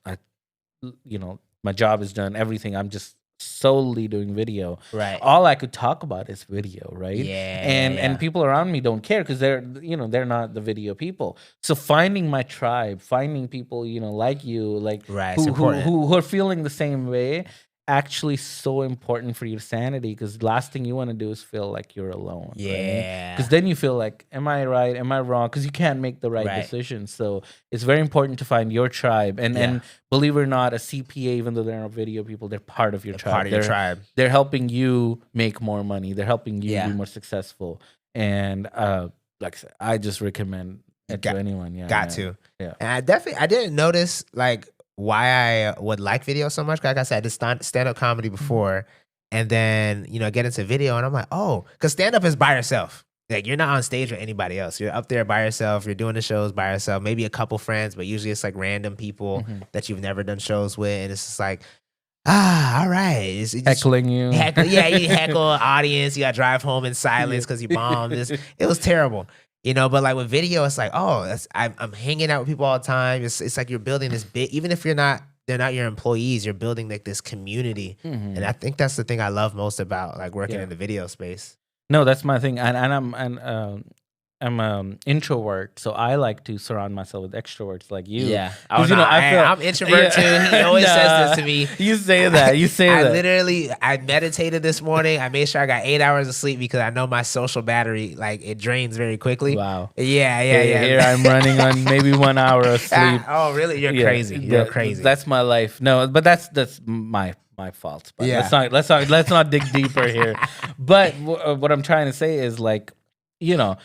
Speaker 1: my job is done, everything. I'm just solely doing video. Right. All I could talk about is video, right? And people around me don't care, because they're not the video people. So finding my tribe, finding people like you, like who are feeling the same way, actually so important for your sanity, because the last thing you want to do is feel like you're alone.
Speaker 2: Yeah.
Speaker 1: Because then you feel like, am I right? Am I wrong? Because you can't make the right decision. So it's very important to find your tribe. And believe it or not, a CPA, even though they're not video people, they're part of your tribe.
Speaker 2: Part of your tribe.
Speaker 1: They're helping you make more money. They're helping you be more successful. And like I said, I just recommend it to anyone. Yeah,
Speaker 2: got to.
Speaker 1: Yeah.
Speaker 2: And I didn't notice like why I would like video so much. Like I said, I did stand-up comedy before, and then, you know, get into video, and I'm like, oh, because stand-up is by yourself. Like, you're not on stage with anybody else. You're up there by yourself. You're doing the shows by yourself. Maybe a couple friends, but usually it's like random people that you've never done shows with, and it's just like, all right. It's
Speaker 1: heckling you.
Speaker 2: You heckle an audience. You got to drive home in silence because you bombed. It was terrible. You know, but like with video, it's like, oh, I'm hanging out with people all the time. It's like you're building this big, even if they're not your employees, you're building like this community. And I think that's the thing I love most about like working in the video space.
Speaker 1: No, that's my thing. And I'm an introvert, so I like to surround myself with extroverts like you.
Speaker 2: Yeah.
Speaker 1: Oh, no,
Speaker 2: I'm introvert too. He always says this to me.
Speaker 1: You say that. You say that.
Speaker 2: I meditated this morning. I made sure I got 8 hours of sleep because I know my social battery, like, it drains very quickly.
Speaker 1: Wow.
Speaker 2: Yeah.
Speaker 1: Here I'm running on maybe 1 hour of sleep.
Speaker 2: Oh, really? You're crazy. You're crazy.
Speaker 1: That's my life. No, but that's my fault. But let's not dig deeper here. But what I'm trying to say is, like, you know,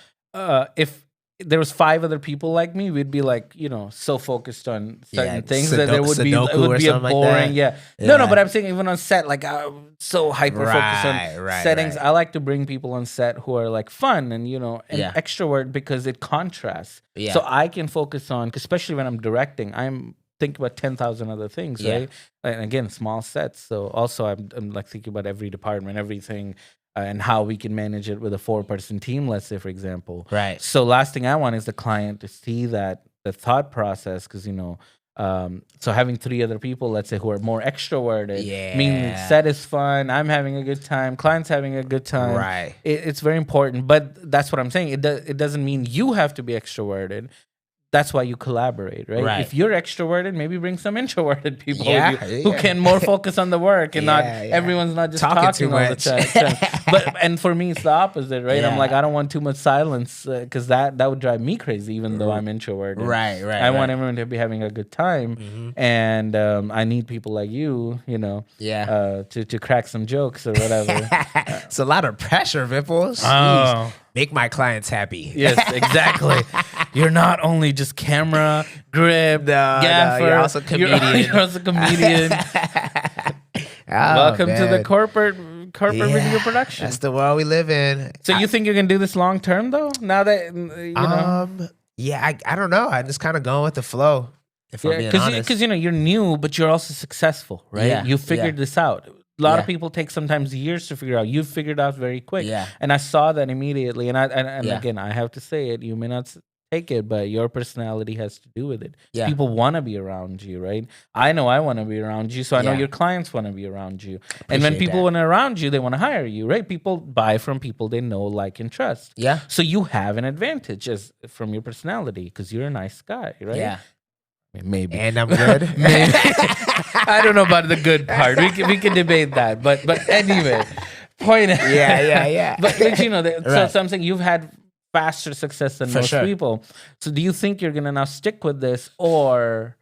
Speaker 1: if there was 5 other people like me, we'd be like, you know, so focused on certain things that it would be a boring.
Speaker 2: Like
Speaker 1: No, but I'm saying even on set, like, I'm so hyper focused on settings.
Speaker 2: Right.
Speaker 1: I like to bring people on set who are like fun and, you know, and extrovert, because it contrasts. So I can focus on, especially when I'm directing, I'm thinking about 10,000 other things, right? And again, small sets. So also I'm like thinking about every department, everything. And how we can manage it with a 4-person team, let's say, for example.
Speaker 2: Right.
Speaker 1: So last thing I want is the client to see the thought process, because, you know, so having 3 other people, let's say, who are more extroverted, meaning set is fun, I'm having a good time, client's having a good time.
Speaker 2: Right.
Speaker 1: It's very important. But that's what I'm saying. It doesn't mean you have to be extroverted. That's why you collaborate, right? If you're extroverted, maybe bring some introverted people with you who can more focus on the work and not everyone's not just talking all the time. And for me, it's the opposite, right? I'm like, I don't want too much silence, because that would drive me crazy, even though I'm introverted.
Speaker 2: Right.
Speaker 1: I want everyone to be having a good time, and I need people like you, you know, to crack some jokes or whatever.
Speaker 2: It's a lot of pressure, Vipples.
Speaker 1: Oh.
Speaker 2: Make my clients happy.
Speaker 1: Yes, exactly. You're not only just camera, grip, gaffer.
Speaker 2: You're also a comedian.
Speaker 1: You're also a comedian. Welcome to the corporate video production.
Speaker 2: That's the world we live in.
Speaker 1: So you think you're going to do this long term, though? Now that, you know?
Speaker 2: I don't know. I'm just kind of going with the flow, if I'm being honest.
Speaker 1: Because, you know, you're new, but you're also successful, right?
Speaker 2: Yeah,
Speaker 1: you figured this out. A lot of people take sometimes years to figure out. You figured out very quick.
Speaker 2: Yeah.
Speaker 1: And I saw that immediately. And again, I have to say it. You may not take it, but your personality has to do with it.
Speaker 2: Yeah.
Speaker 1: People want to be around you, right? I know I want to be around you, so I know your clients want to be around you. And when people want to around you, they want to hire you, right? People buy from people they know, like, and trust.
Speaker 2: Yeah.
Speaker 1: So you have an advantage from your personality, because you're a nice guy, right?
Speaker 2: Yeah.
Speaker 1: Maybe.
Speaker 2: And I'm good.
Speaker 1: Maybe. I don't know about the good part. We can debate that. But anyway, point.
Speaker 2: Yeah.
Speaker 1: But you know, so I'm saying you've had faster success than most people. So do you think you're gonna now stick with this, or,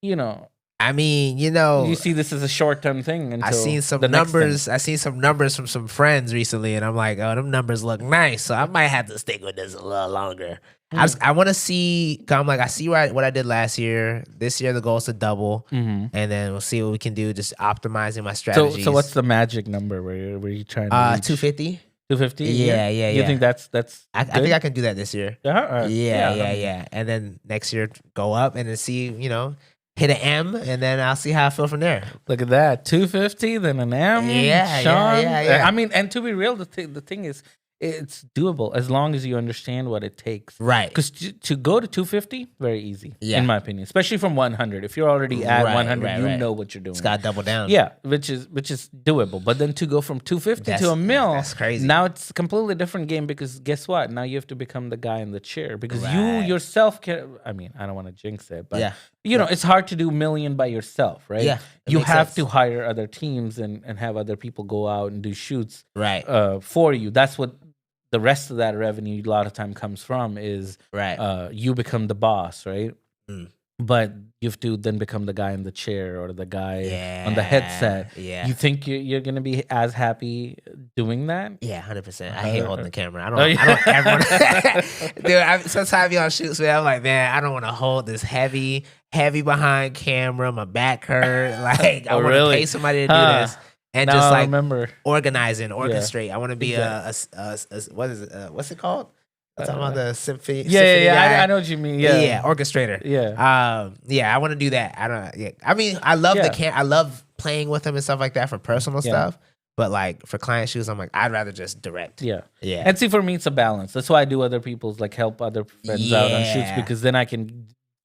Speaker 1: you know?
Speaker 2: I mean, you know,
Speaker 1: you see this as a short-term thing. Until
Speaker 2: I seen some numbers. I seen some numbers from some friends recently, and I'm like, oh, them numbers look nice. So I might have to stick with this a little longer. I want to see. I'm like, I see what I did last year. This year, the goal is to double, and then we'll see what we can do. Just optimizing my strategies.
Speaker 1: So what's the magic number where you trying to reach?
Speaker 2: 250.
Speaker 1: 250?
Speaker 2: Yeah.
Speaker 1: You think that's
Speaker 2: I think I can do that this year. Yeah. And then next year go up and then see, you know, hit an M, and then I'll see how I feel from there.
Speaker 1: Look at that. 250, then an M.
Speaker 2: Yeah,
Speaker 1: Sean.
Speaker 2: yeah.
Speaker 1: I mean, and to be real, the thing is, it's doable as long as you understand what it takes.
Speaker 2: Right.
Speaker 1: Because to go to 250, very easy,
Speaker 2: Yeah.
Speaker 1: in my opinion, especially from 100. If you're already at
Speaker 2: Right,
Speaker 1: 100,
Speaker 2: right,
Speaker 1: you
Speaker 2: right.
Speaker 1: know what you're doing.
Speaker 2: It's got to double down.
Speaker 1: Yeah, which is doable. But then to go from 250 to a mil,
Speaker 2: that's crazy.
Speaker 1: now it's a completely different game because guess what? Now you have to become the guy in the chair because you
Speaker 2: Right.
Speaker 1: yourself can. I mean, I don't want to jinx it, but
Speaker 2: Yeah.
Speaker 1: you know, it's hard to do million by yourself, right?
Speaker 2: Yeah, it
Speaker 1: You
Speaker 2: makes
Speaker 1: have
Speaker 2: sense.
Speaker 1: to hire other teams and have other people go out and do shoots
Speaker 2: Right.
Speaker 1: for you. That's what the rest of that revenue a lot of time comes from is
Speaker 2: Right.
Speaker 1: you become the boss, right?
Speaker 2: Mm.
Speaker 1: But you have to then become the guy in the chair or the guy on the
Speaker 2: Yeah,
Speaker 1: headset.
Speaker 2: yeah.
Speaker 1: You think you're going to be as happy doing that?
Speaker 2: Yeah, 100%. I hate holding the camera. I don't.
Speaker 1: Oh,
Speaker 2: I don't
Speaker 1: yeah.
Speaker 2: ever. Dude, sometimes I be on shoots, man. I'm like, man, I don't want to hold this heavy behind camera. My back hurt. Like, I
Speaker 1: Oh,
Speaker 2: want to
Speaker 1: really?
Speaker 2: pay somebody to do
Speaker 1: Huh.
Speaker 2: this and
Speaker 1: Now
Speaker 2: just
Speaker 1: I
Speaker 2: like
Speaker 1: remember.
Speaker 2: organize and orchestrate. I want to be
Speaker 1: Exactly.
Speaker 2: what is it? What's it called? I'm talking about the symphony.
Speaker 1: Yeah.
Speaker 2: guy.
Speaker 1: I know what you mean. Yeah.
Speaker 2: Yeah, orchestrator.
Speaker 1: Yeah.
Speaker 2: Yeah, I want to do that. I don't. Yeah, I mean, I love
Speaker 1: Yeah.
Speaker 2: I love playing with them and stuff like that for personal
Speaker 1: Yeah.
Speaker 2: stuff. But like for client shoots, I'm like, I'd rather just direct.
Speaker 1: Yeah.
Speaker 2: Yeah.
Speaker 1: And see, for me, it's a balance. That's why I do other people's, like help other friends out on shoots
Speaker 2: Yeah.
Speaker 1: because then I can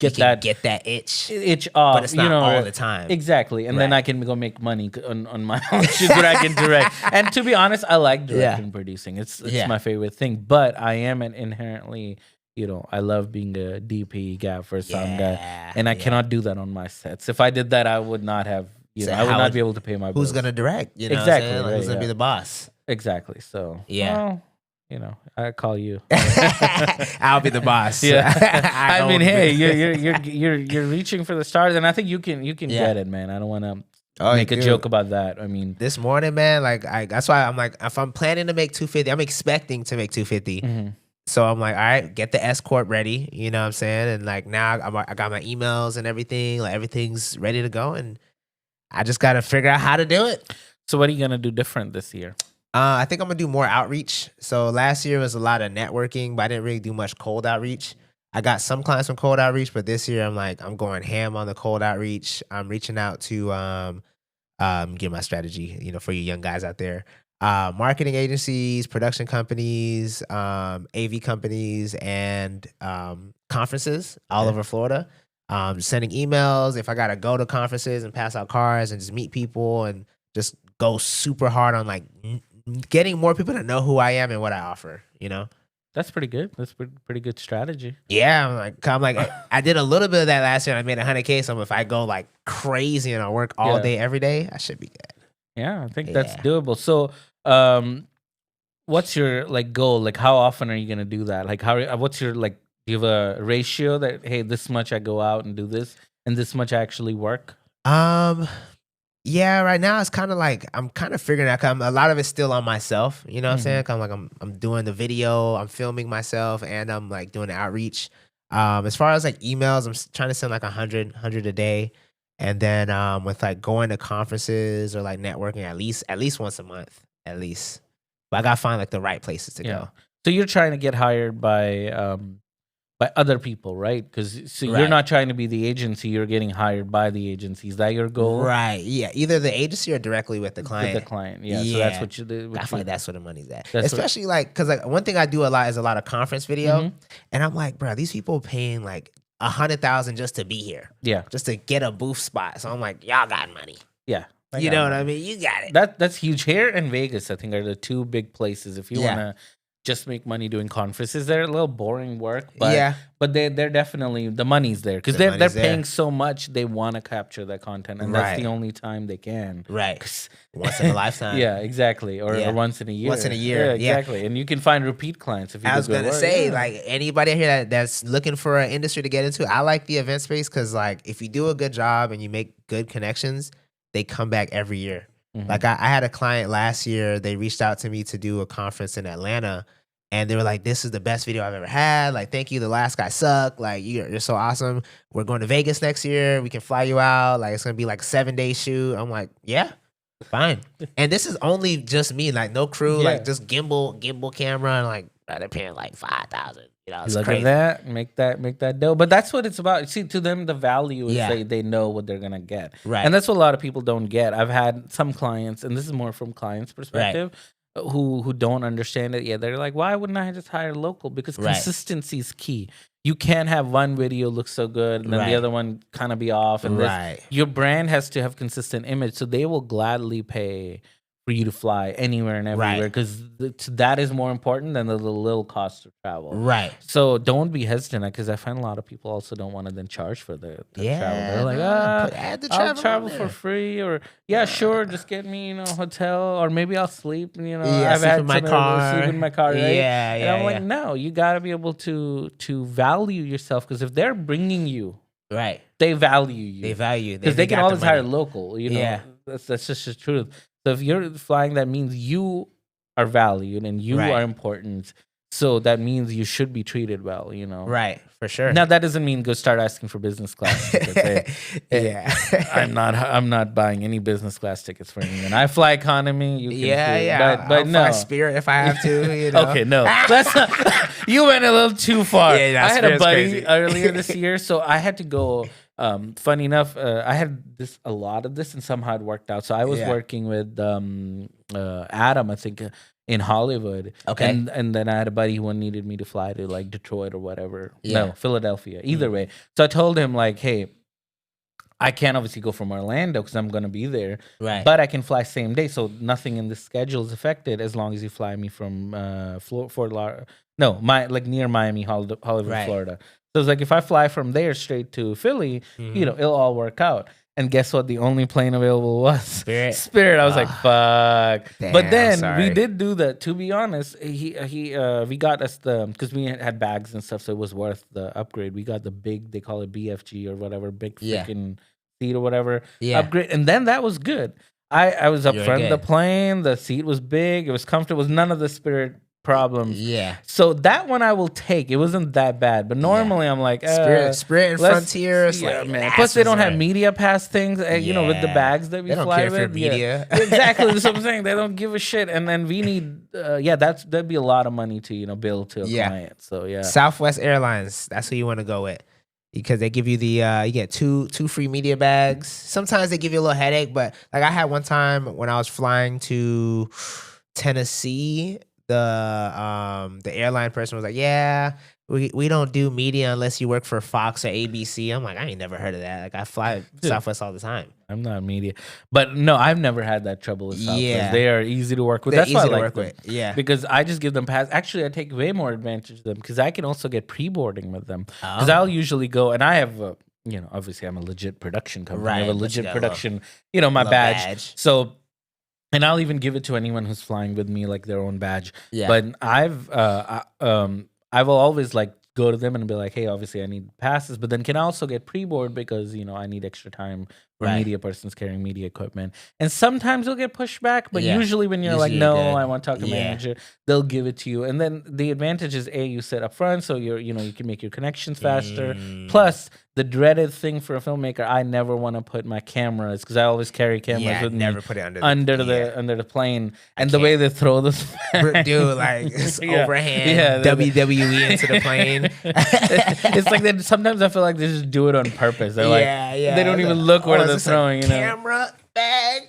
Speaker 2: You
Speaker 1: get
Speaker 2: can get that itch,
Speaker 1: itch off.
Speaker 2: but it's not all the time.
Speaker 1: Exactly. And then
Speaker 2: Right.
Speaker 1: I can go make money on my own shoots where I can direct. And to be honest, I like directing and producing. It's
Speaker 2: Yeah.
Speaker 1: my favorite thing. But I am an inherently, you know, I love being a DP gaffer, sound guy.
Speaker 2: Yeah,
Speaker 1: And I
Speaker 2: yeah.
Speaker 1: cannot do that on my sets. If I did that, I would not have, you
Speaker 2: So
Speaker 1: know, I would
Speaker 2: how
Speaker 1: not
Speaker 2: would-
Speaker 1: be able to pay my bills.
Speaker 2: Who's gonna direct? You know,
Speaker 1: Exactly,
Speaker 2: what I'm saying? Like,
Speaker 1: right,
Speaker 2: who's gonna be
Speaker 1: yeah.
Speaker 2: the boss?
Speaker 1: Exactly. So,
Speaker 2: Yeah.
Speaker 1: well, you know, I call you.
Speaker 2: I'll be the boss.
Speaker 1: Yeah. I
Speaker 2: don't
Speaker 1: mean,
Speaker 2: wanna
Speaker 1: hey,
Speaker 2: be-
Speaker 1: you're reaching for the stars, and I think you can
Speaker 2: Yeah.
Speaker 1: get it, man. I don't want to
Speaker 2: Oh,
Speaker 1: make a
Speaker 2: dude.
Speaker 1: joke about that. I mean,
Speaker 2: This morning, man, like that's why I'm like, if I'm planning to make 250, I'm expecting to make 250.
Speaker 1: mhm.
Speaker 2: So I'm like, all right, get the S corp ready. You know what I'm saying? And like now I got my emails and everything. Like everything's ready to go, and I just got to figure out how to do it.
Speaker 1: So what are you gonna do different this year?
Speaker 2: I think I'm gonna do more outreach. So last year was a lot of networking, but I didn't really do much cold outreach. I got some clients from cold outreach, but this year I'm going ham on the cold outreach. I'm reaching out to get my strategy, you know, for you young guys out there. Marketing agencies, production companies, AV companies, and conferences all over Florida. Sending emails. If I gotta go to conferences and pass out cards and just meet people and just go super hard on like getting more people to know who I am and what I offer. You know.
Speaker 1: That's pretty good. That's pretty good strategy.
Speaker 2: Yeah, I'm like I did a little bit of that last year and I made 100K. So if I go like crazy and I work all
Speaker 1: Yeah.
Speaker 2: day every day, I should be good.
Speaker 1: Yeah, I think that's
Speaker 2: Yeah.
Speaker 1: doable. So, what's your like goal? Like, how often are you gonna do that? Like, what's your like? Do you have a ratio that hey, this much I go out and do this, and this much I actually work?
Speaker 2: Yeah, right now it's kind of like I'm kind of figuring out. A lot of it's still on myself. You know what I'm saying? I'm doing the video, I'm filming myself, and I'm like doing the outreach. As far as like emails, I'm trying to send like 100 a day, and then with like going to conferences or like networking at least once a month at least. But I gotta find like the right places to go.
Speaker 1: So you're trying to get hired by other people, right? Because you're
Speaker 2: Right.
Speaker 1: not trying to be the agency; you're getting hired by the agency. Is that your goal?
Speaker 2: Right? Yeah, either the agency or directly with the client.
Speaker 1: With the client, yeah. So that's what you do.
Speaker 2: I feel like that's where the money's at.
Speaker 1: That's what-
Speaker 2: Especially like, because like one thing I do a lot is a lot of conference video, and I'm like, bro, these people paying like 100,000 just to be here,
Speaker 1: Yeah,
Speaker 2: just to get a booth spot. So I'm like, y'all got money.
Speaker 1: yeah.
Speaker 2: You know what I mean? You got it.
Speaker 1: That's huge. Here and Vegas, I think, are the two big places. If you
Speaker 2: Yeah.
Speaker 1: want to just make money doing conferences, they're a little boring work, but
Speaker 2: Yeah.
Speaker 1: but they're definitely the money's there because
Speaker 2: The
Speaker 1: they're
Speaker 2: money's
Speaker 1: paying
Speaker 2: there.
Speaker 1: so much. They want to capture that content, and that's the
Speaker 2: Right.
Speaker 1: only time they can.
Speaker 2: Right.
Speaker 1: 'Cause-
Speaker 2: Once in a lifetime.
Speaker 1: Yeah, exactly. Or
Speaker 2: Yeah.
Speaker 1: once in a year.
Speaker 2: Once in a year, yeah.
Speaker 1: exactly. And you can find repeat clients if you
Speaker 2: I
Speaker 1: do
Speaker 2: was
Speaker 1: good
Speaker 2: gonna
Speaker 1: work.
Speaker 2: say,
Speaker 1: Yeah.
Speaker 2: like anybody out here that's looking for an industry to get into, I like the event space because like if you do a good job and you make good connections, they come back every year.
Speaker 1: Mhm.
Speaker 2: Like I had a client last year, they reached out to me to do a conference in Atlanta. And they were like, this is the best video I've ever had. Like, thank you. The last guy sucked. Like, you're so awesome. We're going to Vegas next year. We can fly you out. Like, it's going to be like a 7-day shoot. I'm like, yeah, fine. And this is only just me, like no crew,
Speaker 1: Yeah.
Speaker 2: like just gimbal camera. And like, bro, they're paying like 5,000. You know, it's
Speaker 1: Look
Speaker 2: crazy.
Speaker 1: at that, make that dough. But that's what it's about. See, to them, the value is
Speaker 2: Yeah.
Speaker 1: they know what they're gonna get,
Speaker 2: Right.
Speaker 1: and that's what a lot of people don't get. I've had some clients, and this is more from clients' perspective. who don't understand it yet. They're like, why wouldn't I just hire local? Because
Speaker 2: Right.
Speaker 1: consistency is key. You can't have one video look so good and then
Speaker 2: Right.
Speaker 1: the other one kind of be off. And
Speaker 2: Right.
Speaker 1: your brand has to have consistent image, so they will gladly pay for you to fly anywhere and everywhere,
Speaker 2: Right.
Speaker 1: because that is more important than the little cost of travel.
Speaker 2: Right.
Speaker 1: So don't be hesitant, because I find a lot of people also don't want to then charge for the travel. They're like,
Speaker 2: add the
Speaker 1: I'll
Speaker 2: travel
Speaker 1: travel
Speaker 2: on
Speaker 1: for
Speaker 2: there.
Speaker 1: free, or sure, just get me, hotel, or maybe I'll sleep.
Speaker 2: Yeah,
Speaker 1: I've
Speaker 2: sleep
Speaker 1: had
Speaker 2: in my
Speaker 1: some
Speaker 2: car.
Speaker 1: sleep in my car, right?
Speaker 2: Yeah,
Speaker 1: And
Speaker 2: yeah,
Speaker 1: I'm like,
Speaker 2: yeah.
Speaker 1: no, you got to be able to value yourself, because if they're bringing you,
Speaker 2: Right.
Speaker 1: they value you.
Speaker 2: They value you.
Speaker 1: Because they can
Speaker 2: got
Speaker 1: always
Speaker 2: the
Speaker 1: hire
Speaker 2: money.
Speaker 1: local.
Speaker 2: Yeah.
Speaker 1: That's just the truth. So if you're flying, that means you are valued and you
Speaker 2: Right.
Speaker 1: are important. So that means you should be treated well.
Speaker 2: Right. For sure.
Speaker 1: Now that doesn't mean go start asking for business class tickets.
Speaker 2: Yeah.
Speaker 1: I'm not buying any business class tickets for anyone. I fly economy. You can
Speaker 2: Yeah.
Speaker 1: But
Speaker 2: I'll
Speaker 1: no.
Speaker 2: fly Spirit if I have to.
Speaker 1: Okay, no, that's not. You went a little too far.
Speaker 2: Yeah,
Speaker 1: I had a
Speaker 2: Spirit's
Speaker 1: buddy
Speaker 2: crazy.
Speaker 1: earlier this year, so I had to go. Funny enough, I had a lot of this, and somehow it worked out. So I was
Speaker 2: Yeah.
Speaker 1: working with Adam, I think, in Hollywood.
Speaker 2: Okay.
Speaker 1: And then I had a buddy who needed me to fly to like Detroit or whatever.
Speaker 2: Yeah.
Speaker 1: No, Philadelphia. Either way. So I told him like, hey, I can't obviously go from Orlando because I'm going to be there.
Speaker 2: Right.
Speaker 1: But I can fly same day. So nothing in the schedule is affected as long as you fly me from Fort Lauderdale. No, near Miami, Hollywood,
Speaker 2: Right.
Speaker 1: Florida. So it's like if I fly from there straight to Philly, it'll all work out. And guess what? The only plane available was
Speaker 2: Spirit.
Speaker 1: I was like, fuck.
Speaker 2: Damn,
Speaker 1: but then
Speaker 2: sorry.
Speaker 1: we did do that. To be honest, we got us because we had bags and stuff, so it was worth the upgrade. We got the big, they call it BFG or whatever, big
Speaker 2: Yeah.
Speaker 1: freaking seat or whatever
Speaker 2: Yeah.
Speaker 1: upgrade. And then that was good. I was up
Speaker 2: You're
Speaker 1: front of the
Speaker 2: good.
Speaker 1: plane. The seat was big. It was comfortable. It was none of the Spirit problems.
Speaker 2: Yeah.
Speaker 1: So that one I will take. It wasn't that bad. But normally I'm like,
Speaker 2: Spirit and
Speaker 1: let's-
Speaker 2: Frontier. It's
Speaker 1: yeah,
Speaker 2: like,
Speaker 1: man.
Speaker 2: last
Speaker 1: Plus they don't have
Speaker 2: resort.
Speaker 1: media pass things, with the
Speaker 2: Yeah.
Speaker 1: bags that we
Speaker 2: They don't
Speaker 1: fly
Speaker 2: care if you're
Speaker 1: with. Yeah.
Speaker 2: media.
Speaker 1: Exactly. That's what I'm saying. They don't give a shit. And then we need, that'd be a lot of money to, bill to a
Speaker 2: Yeah.
Speaker 1: client. So yeah.
Speaker 2: Southwest Airlines. That's who you want to go with. Because they give you you get two free media bags. Sometimes they give you a little headache, but like I had one time when I was flying to Tennessee, the airline person was like, "Yeah, we don't do media unless you work for Fox or ABC." I'm like, I ain't never heard of that. Like I fly Southwest all the time.
Speaker 1: I'm not media. But no, I've never had that trouble with Southwest.
Speaker 2: Yeah.
Speaker 1: They are easy to work with.
Speaker 2: They're
Speaker 1: That's why I
Speaker 2: easy to
Speaker 1: like
Speaker 2: work
Speaker 1: them.
Speaker 2: with. Yeah.
Speaker 1: Because I just give them pass. Actually, I take way more advantage of them because I can also get pre-boarding with them. Because
Speaker 2: Oh.
Speaker 1: I'll usually go, and I have, obviously I'm a legit production company. I have
Speaker 2: Right,
Speaker 1: a
Speaker 2: but you
Speaker 1: legit
Speaker 2: got a
Speaker 1: production, my
Speaker 2: little
Speaker 1: badge.
Speaker 2: badge.
Speaker 1: So, and I'll even give it to anyone who's flying with me, like their own badge.
Speaker 2: Yeah.
Speaker 1: But I will always like go to them and be like, hey, obviously I need passes, but then can I also get pre-board because, I need extra time for
Speaker 2: Right.
Speaker 1: media persons carrying media equipment. And sometimes you'll get pushed back, but
Speaker 2: Yeah.
Speaker 1: usually when you're
Speaker 2: Usually
Speaker 1: like,
Speaker 2: you're
Speaker 1: no,
Speaker 2: good.
Speaker 1: I want to talk to
Speaker 2: Yeah.
Speaker 1: manager, they'll give it to you. And then the advantage is you sit up front, so you can make your connections faster. Plus, the dreaded thing for a filmmaker, I never want to put my cameras, because I always carry cameras
Speaker 2: Yeah,
Speaker 1: with
Speaker 2: never
Speaker 1: me
Speaker 2: put it under
Speaker 1: under the plane. And the way they throw this
Speaker 2: Dude, like it's
Speaker 1: Yeah.
Speaker 2: overhand
Speaker 1: Yeah,
Speaker 2: WWE into the plane.
Speaker 1: It's like sometimes I feel like they just do it on purpose. They're like, they don't even look where
Speaker 2: is
Speaker 1: they're
Speaker 2: this a
Speaker 1: throwing.
Speaker 2: Camera bag.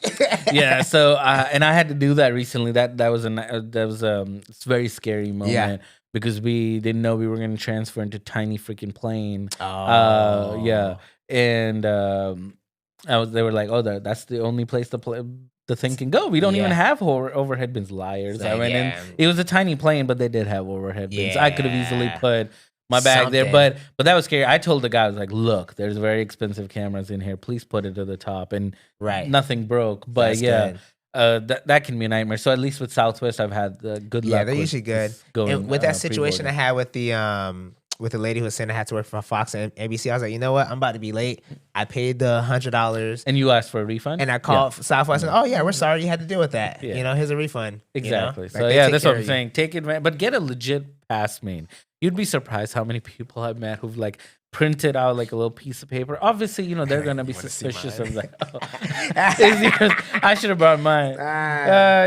Speaker 1: Yeah. So and I had to do that recently. That was it's a very scary moment.
Speaker 2: Yeah.
Speaker 1: Because we didn't know we were going to transfer into tiny freaking plane.
Speaker 2: Oh.
Speaker 1: Yeah. And they were like, oh, that's the only place the thing can go. We don't even
Speaker 2: Yeah.
Speaker 1: have overhead bins. Liars. I
Speaker 2: Like,
Speaker 1: went
Speaker 2: yeah.
Speaker 1: in. It was a tiny plane, but they did have overhead bins. I could have easily
Speaker 2: Yeah.
Speaker 1: put my bag there,
Speaker 2: Something.
Speaker 1: but that was scary. I told the guy, I was like, look, there's very expensive cameras in here. Please put it to the top. And
Speaker 2: Right.
Speaker 1: nothing broke. But
Speaker 2: That's
Speaker 1: yeah.
Speaker 2: good.
Speaker 1: That can be a nightmare. So at least with Southwest, I've had good luck.
Speaker 2: Yeah, they're
Speaker 1: with
Speaker 2: usually good.
Speaker 1: just going,
Speaker 2: And with that situation I
Speaker 1: pre-boarding.
Speaker 2: had with the lady who was saying I had to work for Fox and ABC, I was like, you know what? I'm about to be late. I paid the $100
Speaker 1: And you asked for a refund?
Speaker 2: and I called Southwest and oh yeah, we're sorry you had to deal with that.
Speaker 1: Yeah.
Speaker 2: Here's a refund.
Speaker 1: Exactly.
Speaker 2: Like,
Speaker 1: So
Speaker 2: they
Speaker 1: yeah,
Speaker 2: take
Speaker 1: that's
Speaker 2: care
Speaker 1: what I'm
Speaker 2: of you.
Speaker 1: saying. Take advantage, but get a legit pass, man. You'd be surprised how many people I've met who've like printed out like a little piece of paper. Obviously, they're gonna be
Speaker 2: Wanna see
Speaker 1: suspicious
Speaker 2: mine?
Speaker 1: of like, oh, is yours? I should have brought mine.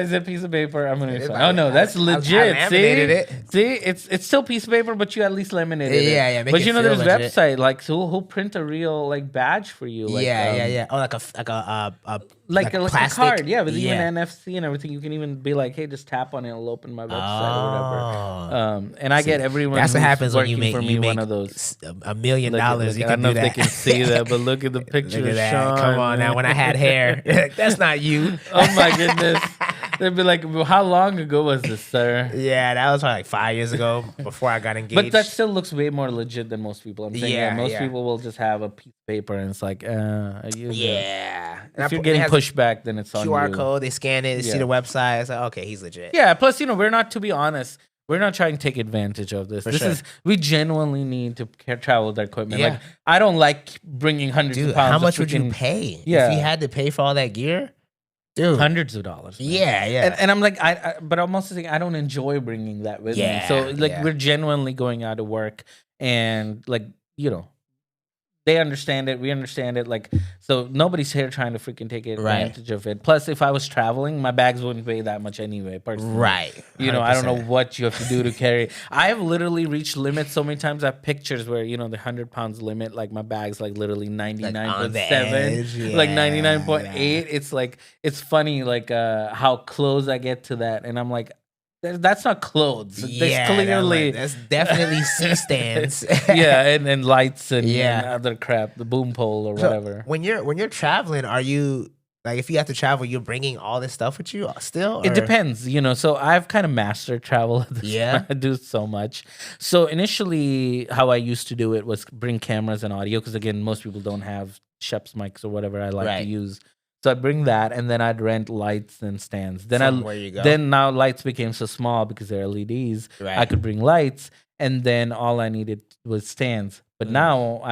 Speaker 1: Is it a piece of paper? I'm gonna be fine. Oh no, that's legit.
Speaker 2: I
Speaker 1: See,
Speaker 2: laminated it.
Speaker 1: see, it's still piece of paper, but you at least laminated it.
Speaker 2: Yeah, make
Speaker 1: But
Speaker 2: it
Speaker 1: there's
Speaker 2: feel legit.
Speaker 1: website like who'll print a real like badge for you. Like,
Speaker 2: yeah. Oh, like a
Speaker 1: like a
Speaker 2: plastic?
Speaker 1: card, yeah, with
Speaker 2: Yeah.
Speaker 1: even NFC and everything. You can even be like, hey, just tap on it, it'll open my website or whatever. And I get everyone.
Speaker 2: That's what
Speaker 1: who's
Speaker 2: happens when
Speaker 1: working
Speaker 2: you make
Speaker 1: for me one of those.
Speaker 2: $1 million.
Speaker 1: Look at-
Speaker 2: You
Speaker 1: I
Speaker 2: can
Speaker 1: don't know
Speaker 2: do
Speaker 1: if they
Speaker 2: that.
Speaker 1: can see that, but look at the picture
Speaker 2: Look at
Speaker 1: of
Speaker 2: that.
Speaker 1: Sean.
Speaker 2: Come on now. When I had hair, that's not you.
Speaker 1: Oh my goodness. They'd be like, well, how long ago was this, sir?
Speaker 2: Yeah, that was probably like 5 years ago before I got engaged.
Speaker 1: But that still looks way more legit than most people. I'm saying
Speaker 2: Yeah,
Speaker 1: most
Speaker 2: yeah.
Speaker 1: people will just have a piece of paper and it's like,
Speaker 2: Yeah.
Speaker 1: If you're getting pushback, then it's on
Speaker 2: QR
Speaker 1: you.
Speaker 2: code, they scan it, they see
Speaker 1: Yeah.
Speaker 2: the website. It's like, okay, he's legit.
Speaker 1: Yeah. Plus, we're not, to be honest, we're not trying to take advantage of this.
Speaker 2: For sure.
Speaker 1: We genuinely need to travel with our equipment.
Speaker 2: Yeah.
Speaker 1: Like, I don't like bringing hundreds
Speaker 2: Dude,
Speaker 1: of pounds.
Speaker 2: how
Speaker 1: of
Speaker 2: much would you
Speaker 1: freaking-
Speaker 2: pay
Speaker 1: Yeah.
Speaker 2: if you had to pay for all that gear? Dude.
Speaker 1: Hundreds of dollars. Man.
Speaker 2: Yeah, yeah.
Speaker 1: And I'm like, but I'm also saying I don't enjoy bringing that with me.
Speaker 2: Yeah,
Speaker 1: So like,
Speaker 2: yeah.
Speaker 1: we're genuinely going out to work, and like, they understand it. We understand it. Like, so nobody's here trying to freaking take advantage of it. Plus, if I was traveling, my bags wouldn't weigh that much anyway. Personally,
Speaker 2: Right.
Speaker 1: I don't know
Speaker 2: 100%.
Speaker 1: what you have to do to carry. I have literally reached limits so many times. I have pictures where the 100 pounds limit, like my bag's like literally 99.7, like 99.8. It's like, it's funny, like how close I get to that, and I'm like, that's not clothes. There's clearly
Speaker 2: that's definitely C-stands.
Speaker 1: yeah, and lights and,
Speaker 2: Yeah.
Speaker 1: and other crap, the boom pole or
Speaker 2: So,
Speaker 1: whatever.
Speaker 2: when you're traveling, are you like, if you have to travel, you're bringing all this stuff with you still?
Speaker 1: It
Speaker 2: or-
Speaker 1: depends, So I've kind of mastered travel. At this
Speaker 2: Yeah?
Speaker 1: point. I do so much. So initially, how I used to do it was bring cameras and audio, because again, most people don't have Shep's mics or whatever I like
Speaker 2: Right.
Speaker 1: to use. So I'd bring that, and then I'd rent lights and stands. Then
Speaker 2: From where you go.
Speaker 1: Then now lights became so small because they're LEDs.
Speaker 2: Right.
Speaker 1: I could bring lights, and then all I needed was stands. But now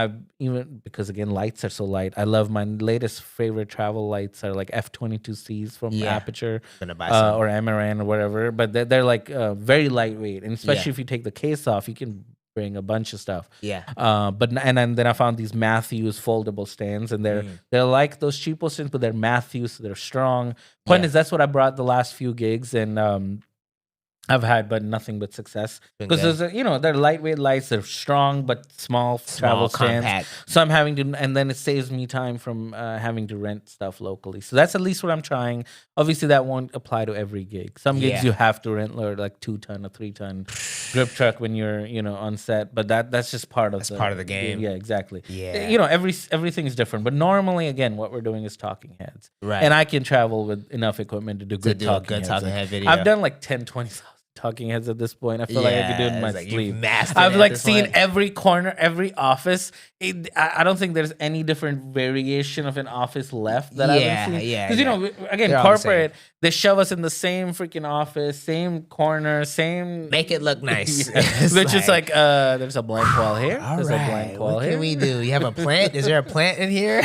Speaker 1: because again, lights are so light. I love my latest favorite travel lights are like F22Cs from
Speaker 2: Yeah.
Speaker 1: Aperture
Speaker 2: Gonna buy some.
Speaker 1: or Amaran or whatever. But they're like very lightweight, and especially if you take the case off, you can bring a bunch of stuff.
Speaker 2: Yeah.
Speaker 1: Then I found these Matthews foldable stands, and they're like those cheapo stands, but they're Matthews, so they're strong. Point is, that's what I brought the last few gigs, and I've had nothing but success,
Speaker 2: Been
Speaker 1: because they're lightweight lights, they're strong but small travel stands.
Speaker 2: compact.
Speaker 1: So I'm having to, and then it saves me time from having to rent stuff locally. So that's at least what I'm trying. Obviously, that won't apply to every gig. Some gigs you have to rent like 2-ton or 3-ton grip truck when you're on set, but that's just part of
Speaker 2: the game.
Speaker 1: Yeah, exactly.
Speaker 2: Yeah.
Speaker 1: Everything's different. But normally, again, what we're doing is talking heads,
Speaker 2: Right.
Speaker 1: and I can travel with enough equipment to do good talking heads.
Speaker 2: head video.
Speaker 1: I've done like 10-20 talking heads at this point. I feel like I could do it in my
Speaker 2: it's
Speaker 1: sleep.
Speaker 2: you've mastered
Speaker 1: I've
Speaker 2: it at
Speaker 1: like
Speaker 2: this
Speaker 1: seen
Speaker 2: point.
Speaker 1: every corner, every office. I don't think there's any different variation of an office left that I haven't seen.
Speaker 2: yeah,
Speaker 1: Because again,
Speaker 2: They're all the same.
Speaker 1: corporate, they shove us in the same freaking office, same corner, same.
Speaker 2: Make it look nice.
Speaker 1: Yeah.
Speaker 2: It's
Speaker 1: Which is like, there's a blank wall here.
Speaker 2: all
Speaker 1: There's a blank
Speaker 2: right,
Speaker 1: wall
Speaker 2: what
Speaker 1: here.
Speaker 2: can we do? You have a plant? Is there a plant in here?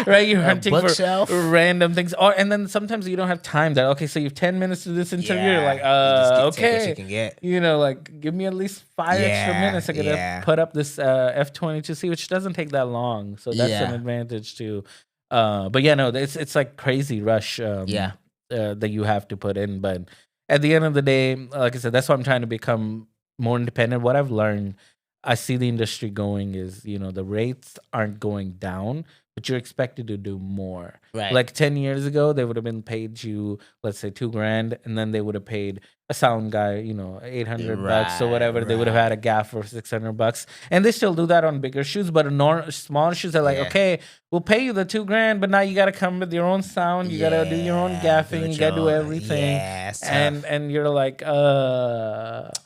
Speaker 1: Right, you're hunting
Speaker 2: bookshelf?
Speaker 1: for random things, and then sometimes you don't have time. That okay, so you have 10 minutes to this interview. You're like,
Speaker 2: You just take what
Speaker 1: okay,
Speaker 2: you can get.
Speaker 1: like give me at least 5 extra minutes. I could put up this F22C, which doesn't take that long, so that's an advantage too. But yeah, no, it's like crazy rush. That you have to put in, but at the end of the day, like I said, that's why I'm trying to become more independent. What I've learned, I see the industry going is, the rates aren't going down, but you're expected to do more.
Speaker 2: Right.
Speaker 1: Like 10 years ago, they would have been paid you, let's say $2,000, and then they would have paid a sound guy, $800 or whatever. They would have had a gaff for $600, and they still do that on bigger shoots. But smaller shoots, they're like, okay, we'll pay you the $2,000, but now you got to come with your own sound. You got to do your own gaffing. You got to do everything. And you're like,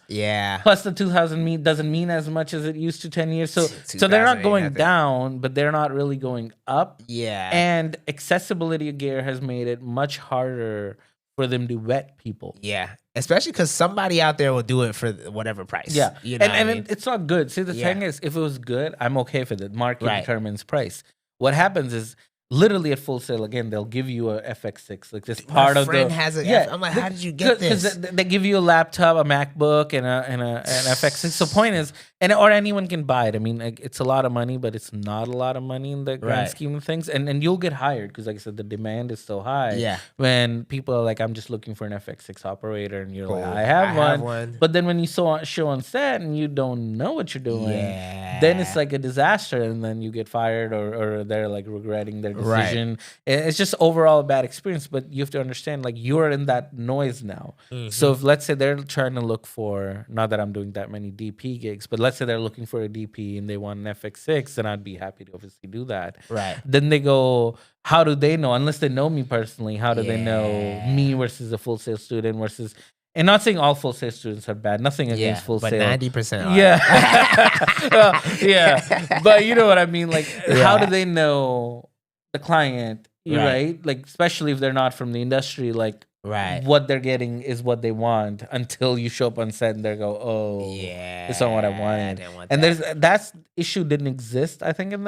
Speaker 2: yeah.
Speaker 1: Plus, the 2000 doesn't mean as much as it used to 10 years. So they're not going down, but they're not really going up.
Speaker 2: Yeah.
Speaker 1: And accessibility of gear has made it much harder for them to vet people.
Speaker 2: Yeah. Especially because somebody out there will do it for whatever price.
Speaker 1: Yeah.
Speaker 2: You know
Speaker 1: And it's not good. See, the thing is, if it was good, I'm okay for it. Market determines price. What happens is, literally at Full Sail, again, they'll give you a FX6, like this part of the.
Speaker 2: My friend has it. I'm like, how did you get this?
Speaker 1: Because they give you a laptop, a MacBook, and an FX6. So point is, or anyone can buy it. I mean, like, it's a lot of money, but it's not a lot of money in the grand scheme of things. And you'll get hired because, like I said, the demand is so high.
Speaker 2: Yeah.
Speaker 1: When people are like, I'm just looking for an FX6 operator, and you're like, I have one. But then when you show on set and you don't know what you're doing, then it's like a disaster, and then you get fired, or they're like regretting their decision. It's just overall a bad experience. But you have to understand, like, you're in that noise now. So if, let's say, they're trying to look for, not that I'm doing that many DP gigs, but let's say they're looking for a DP and they want an FX6, then I'd be happy to obviously do that.
Speaker 2: Right.
Speaker 1: Then they go, how do they know? Unless they know me personally, how do they know me versus a full sale student versus... And not saying all full sale students are bad. Nothing against full sale.
Speaker 2: But 90% are.
Speaker 1: Yeah. Yeah. But you know what I mean? Like, how do they know the client, right? Like, especially if they're not from the industry, like, what they're getting is what they want until you show up on set and they go, oh, it's not what I wanted. And that's issue didn't exist, I think, in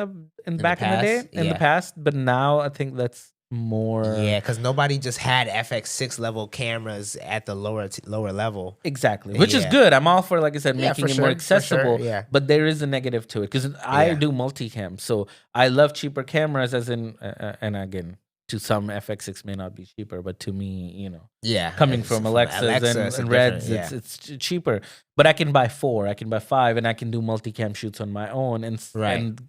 Speaker 1: back in the day, in the past. But now I think that's more.
Speaker 2: Yeah, because nobody just had FX6 level cameras at the lower level.
Speaker 1: Exactly, which is good. I'm all for, like I said, making it more accessible. But there is a negative to it because I do multicam, so I love cheaper cameras. As in, and again, to some FX6 may not be cheaper, but to me, you know, coming from Alexas and Reds, it's cheaper. But I can buy 4, I can buy 5, and I can do multicam shoots on my own and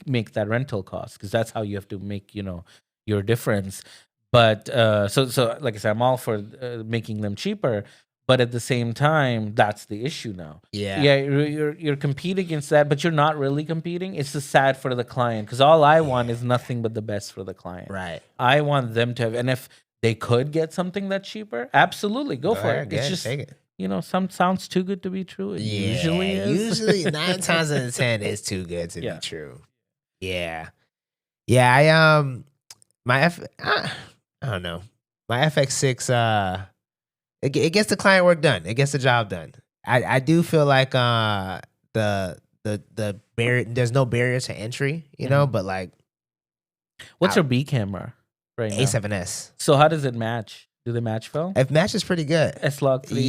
Speaker 1: make that rental cost, because that's how you have to make, you know, your difference. But so like I said, I'm all for making them cheaper, but at the same time, that's the issue now. You're competing against that, but you're not really competing. It's just sad for the client, because all I want is nothing but the best for the client. I want them to have, and if they could get something that's cheaper, absolutely go for it. It's just, take it. You know, some sounds too good to be true. It usually is.
Speaker 2: Usually 9 times out of 10 is too good to be true. I don't know. My FX6, it gets the client work done. It gets the job done. I do feel like the barrier, there's no barrier to entry, you know, but like,
Speaker 1: what's your B camera right now?
Speaker 2: A7S.
Speaker 1: So how does it match? Do they match well?
Speaker 2: It matches pretty good.
Speaker 1: S-Log 3.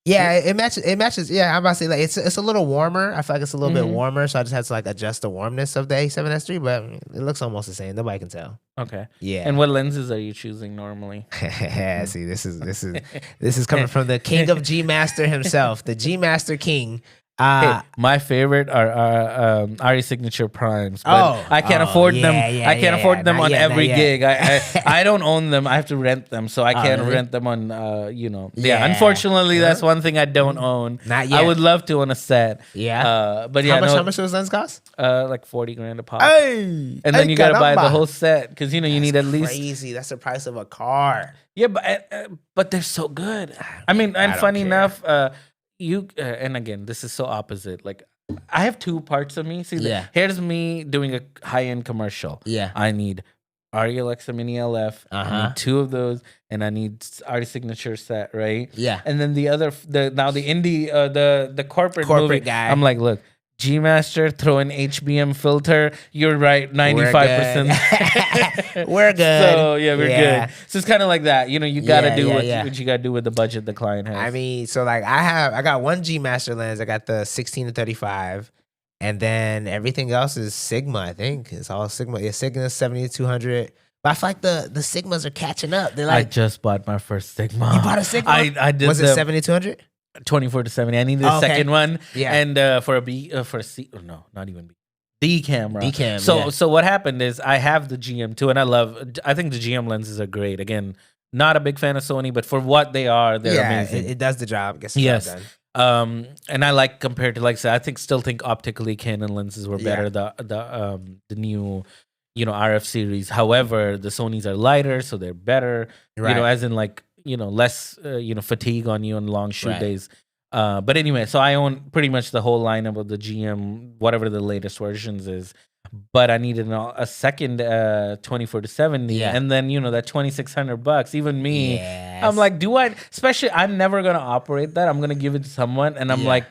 Speaker 2: Yeah, it matches. It matches. Yeah, I'm about to say, like, it's a little warmer. I feel like it's a little bit warmer, so I just have to like adjust the warmness of the A7S III, but it looks almost the same. Nobody can tell.
Speaker 1: Okay. Yeah. And what lenses are you choosing normally?
Speaker 2: See, this is coming from the king of G Master himself, the G Master King.
Speaker 1: My favorite are RE Signature Primes, but I can't afford them. I can't afford them on every gig. I don't own them. I have to rent them, so I can't rent them on. You know, unfortunately, that's one thing I don't own.
Speaker 2: Not yet.
Speaker 1: I would love to on a set. But yeah,
Speaker 2: how much those lenses cost?
Speaker 1: Like $40,000 a pop. And then you gotta buy the whole set, because you know you need at least.
Speaker 2: Crazy. That's the price of a car.
Speaker 1: Yeah, but they're so good. I mean, and funny enough. And again, this is so opposite. Like, I have 2 parts of me. See, here's me doing a high-end commercial. I need RE Alexa Mini LF. I need 2 of those, and I need RE Signature set, right? And then the indie, the corporate movie,
Speaker 2: guy.
Speaker 1: I'm like, look, G Master, throw an HBM filter. You're right, 95%.
Speaker 2: We're good.
Speaker 1: So we're good. So it's kind of like that. You know, you gotta do what you gotta do with the budget the client has.
Speaker 2: I mean, so like I got one G Master lens. I got the 16 to 35, and then everything else is Sigma. I think it's all Sigma. Yeah, Sigma 70 to 200. But I feel like the Sigmas are catching up. They're like,
Speaker 1: I just bought my first Sigma.
Speaker 2: You bought a Sigma?
Speaker 1: I did.
Speaker 2: Was it 70 to 200?
Speaker 1: 24 to 70. I needed a second one. And for a B, for a C, no, not even B. D camera. So what happened is I have the GM2, and I think the GM lenses are great. Again, not a big fan of Sony, but for what they are, they're amazing.
Speaker 2: It does the job. Gets the job
Speaker 1: done. And I like, compared to, like I said, still think optically Canon lenses were better. The new, you know, RF series. However, the Sonys are lighter, so they're better. You know, as in like, you know, less fatigue on you on long shoot days. But anyway, so I own pretty much the whole lineup of the GM, whatever the latest versions is. But I needed a second 24 to 70, and then that $2,600. Even me, I'm like, especially I'm never gonna operate that. I'm gonna give it to someone, and I'm like,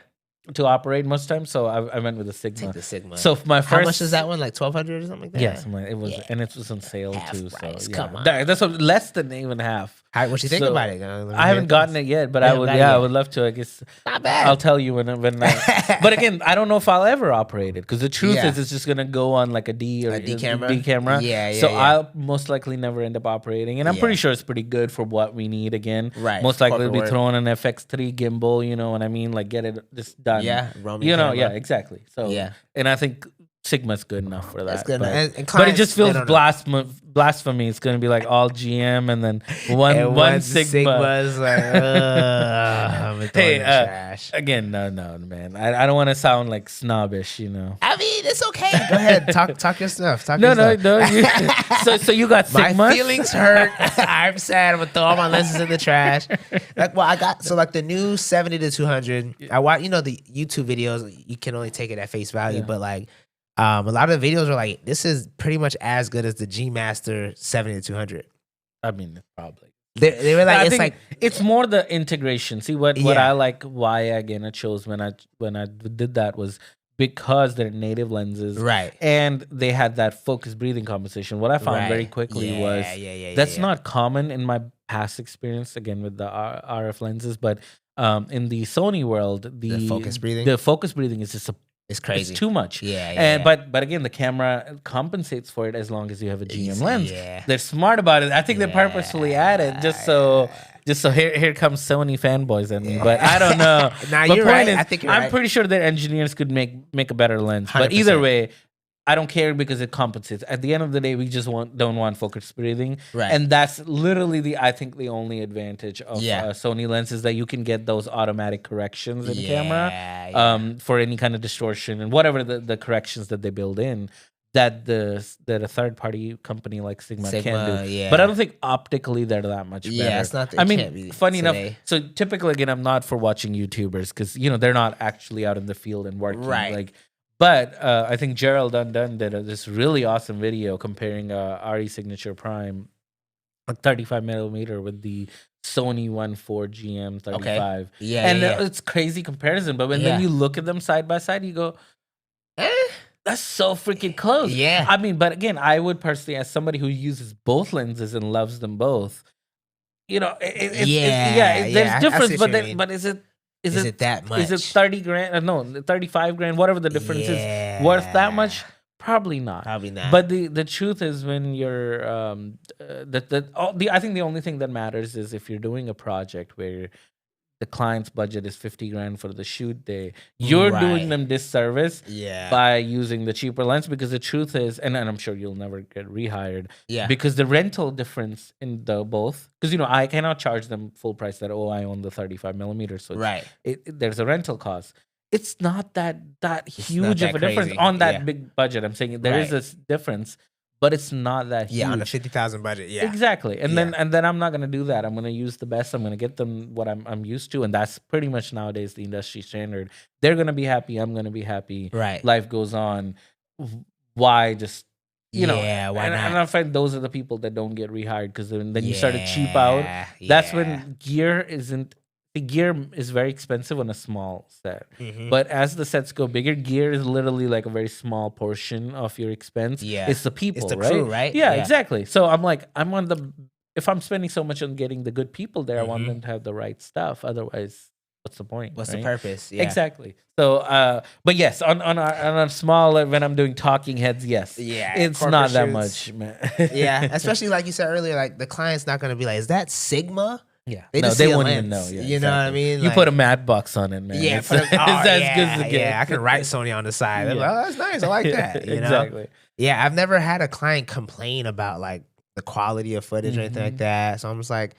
Speaker 1: to operate most times, so I went with the Sigma.
Speaker 2: Take the Sigma.
Speaker 1: So my first,
Speaker 2: how much is that one? Like $1,200 or something like that?
Speaker 1: Yes, it was, and it was on sale too.
Speaker 2: Price.
Speaker 1: So
Speaker 2: come on,
Speaker 1: that's less than even half.
Speaker 2: What you think about it?
Speaker 1: I haven't gotten it yet, but I would. I would love to. I guess
Speaker 2: not bad.
Speaker 1: I'll tell you when. But again, I don't know if I'll ever operate it, because the truth is, it's just gonna go on like a D or a D camera. So I'll most likely never end up operating, and I'm pretty sure it's pretty good for what we need. Again, most likely we'll be throwing an FX3 gimbal. You know what I mean? Like, get it just done.
Speaker 2: Roaming camera.
Speaker 1: Exactly. So and I think Sigma's good enough for that.
Speaker 2: That's good.
Speaker 1: But,
Speaker 2: And
Speaker 1: but it just
Speaker 2: clients,
Speaker 1: feels
Speaker 2: they don't know.
Speaker 1: blasphemy. It's going to be like all GM and then one
Speaker 2: And
Speaker 1: one Sigma.
Speaker 2: Sigma's like, I'm gonna throw it in the trash.
Speaker 1: Again, no, man. I don't want to sound like snobbish, you know.
Speaker 2: I mean, it's okay. Go ahead, talk your stuff.
Speaker 1: No. So you got Sigma.
Speaker 2: My feelings hurt. I'm sad. I'm gonna throw all my lenses in the trash. Like, well, I got like the new 70 to 200. I watch, the YouTube videos. You can only take it at face value, but like, a lot of the videos are like, this is pretty much as good as the G Master 70 to 200.
Speaker 1: I mean, probably.
Speaker 2: They were like,
Speaker 1: I
Speaker 2: it's
Speaker 1: think
Speaker 2: like
Speaker 1: it's more the integration. See what I like. Why again I chose when I did that was because they're native lenses,
Speaker 2: right?
Speaker 1: And they had that focused breathing composition. What I found very quickly was that's not common in my past experience. Again with the RF lenses, but in the Sony world, the focus breathing is just
Speaker 2: it's crazy.
Speaker 1: It's too much. But again, the camera compensates for it as long as you have a GM lens. Yeah. They're smart about it. I think they purposefully added just so here comes Sony fanboys at me. But I don't know.
Speaker 2: Nah,
Speaker 1: you're
Speaker 2: right.
Speaker 1: Is,
Speaker 2: I think
Speaker 1: I'm pretty sure their engineers could make a better lens. 100%. But either way, I don't care because it compensates. At the end of the day, we just don't want focus breathing,
Speaker 2: right?
Speaker 1: And that's literally I think the only advantage of Sony lenses that you can get those automatic corrections in camera, for any kind of distortion and whatever the corrections that they build in that a third party company like Sigma can do. Yeah. But I don't think optically they're that much better.
Speaker 2: Yeah, it's not.
Speaker 1: I mean, funny enough. So typically, again, I'm not for watching YouTubers because they're not actually out in the field and working,
Speaker 2: right?
Speaker 1: But I think Gerald Undone did this really awesome video comparing RE Signature Prime, a 35 millimeter with the Sony 1.4 GM 35.
Speaker 2: Okay.
Speaker 1: It's crazy comparison. But when then you look at them side by side, you go, that's so freaking close.
Speaker 2: Yeah.
Speaker 1: I mean, but again, I would personally, as somebody who uses both lenses and loves them both, there's difference. But is it that much? Is it 30 grand? No, 35 grand, whatever the difference is, worth that much? Probably not. But the truth is when you're, I think the only thing that matters is if you're doing a project where the client's budget is 50 grand for the shoot day, you're doing them disservice by using the cheaper lens, because the truth is, and I'm sure you'll never get rehired, because the rental difference in the both, because I cannot charge them full price that I own the 35 millimeters, so there's a rental cost. It's not that huge of a difference on that big budget. I'm saying there is this difference, but it's not that huge.
Speaker 2: Yeah, on a 50,000 budget. Yeah,
Speaker 1: exactly. And then I'm not gonna do that. I'm gonna use the best. I'm gonna get them what I'm used to, and that's pretty much nowadays the industry standard. They're gonna be happy. I'm gonna be happy.
Speaker 2: Right.
Speaker 1: Life goes on. Why just why not? And I find those are the people that don't get rehired, because then you start to cheap out. That's when gear isn't. The gear is very expensive on a small set. Mm-hmm. But as the sets go bigger, gear is literally like a very small portion of your expense. Yeah. It's the people,
Speaker 2: it's the crew, right?
Speaker 1: Yeah, exactly. So I'm like, if I'm spending so much on getting the good people there, I want them to have the right stuff. Otherwise, what's the point?
Speaker 2: What's the purpose? Yeah.
Speaker 1: Exactly. So, but yes, on a small, when I'm doing talking heads, yes.
Speaker 2: Yeah.
Speaker 1: It's not that much, man.
Speaker 2: Yeah. Especially like you said earlier, like the client's not going to be like, is that Sigma?
Speaker 1: Yeah,
Speaker 2: they
Speaker 1: won't even know. Yeah,
Speaker 2: you know what I mean?
Speaker 1: You put a matte box on it, man.
Speaker 2: Yeah,
Speaker 1: it's as good as it gets.
Speaker 2: Yeah, I can write Sony on the side. Like, oh, that's nice. I like that. You know?
Speaker 1: Exactly.
Speaker 2: Yeah, I've never had a client complain about like the quality of footage or anything like that. So I'm just like,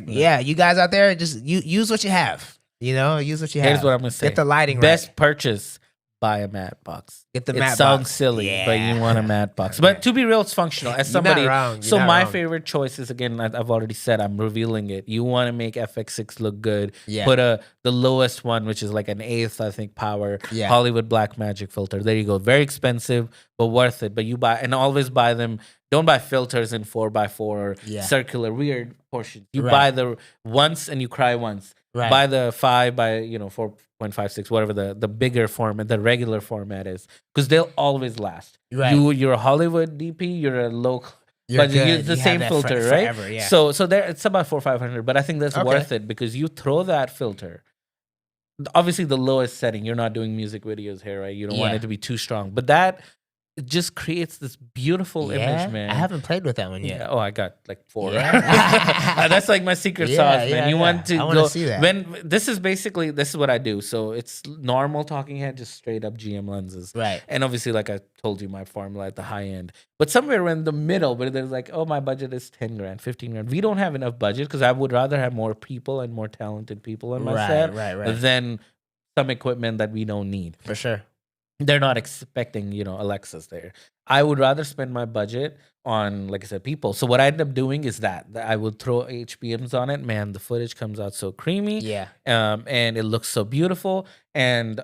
Speaker 2: you guys out there, just use what you have. Use what you have.
Speaker 1: Here's what I'm gonna say:
Speaker 2: get the lighting
Speaker 1: best
Speaker 2: right.
Speaker 1: purchase. Buy a matte box.
Speaker 2: Get the matte box.
Speaker 1: It sounds silly, but you want a matte box. But to be real, it's functional. As somebody, my favorite choice is, again, I've already said, I'm revealing it. You want to make FX6 look good. Yeah. Put the lowest one, which is like an 1/8, I think, power Hollywood Blackmagic filter. There you go. Very expensive, but worth it. But you buy, and always buy them. Don't buy filters in 4x4 or circular weird portions. You buy the once and you cry once. Right. Buy the 5 by 4.56, whatever the bigger format, the regular format is, because they'll always last. Right. You're a Hollywood DP, you're a local, but you use the same filter, right?
Speaker 2: Forever, yeah.
Speaker 1: So there it's about 400-500, but I think that's worth it, because you throw that filter. Obviously, the lowest setting. You're not doing music videos here, right? You don't want it to be too strong, but that it just creates this beautiful image, man.
Speaker 2: I haven't played with that one yet.
Speaker 1: Yeah. Oh, I got like 4.
Speaker 2: Yeah.
Speaker 1: That's like my secret sauce, man. You want to
Speaker 2: I wanna
Speaker 1: go
Speaker 2: see that.
Speaker 1: when this is what I do. So it's normal talking head, just straight up GM lenses.
Speaker 2: Right.
Speaker 1: And obviously, like I told you, my formula at the high end. But somewhere in the middle, where there's like, oh, my budget is 10 grand, 15 grand. We don't have enough budget because I would rather have more people and more talented people on my set than some equipment that we don't need.
Speaker 2: For sure.
Speaker 1: They're not expecting, Alexa's there. I would rather spend my budget on, like I said, people. So what I end up doing is that I would throw HBMs on it. Man, the footage comes out so creamy.
Speaker 2: Yeah.
Speaker 1: And it looks so beautiful. And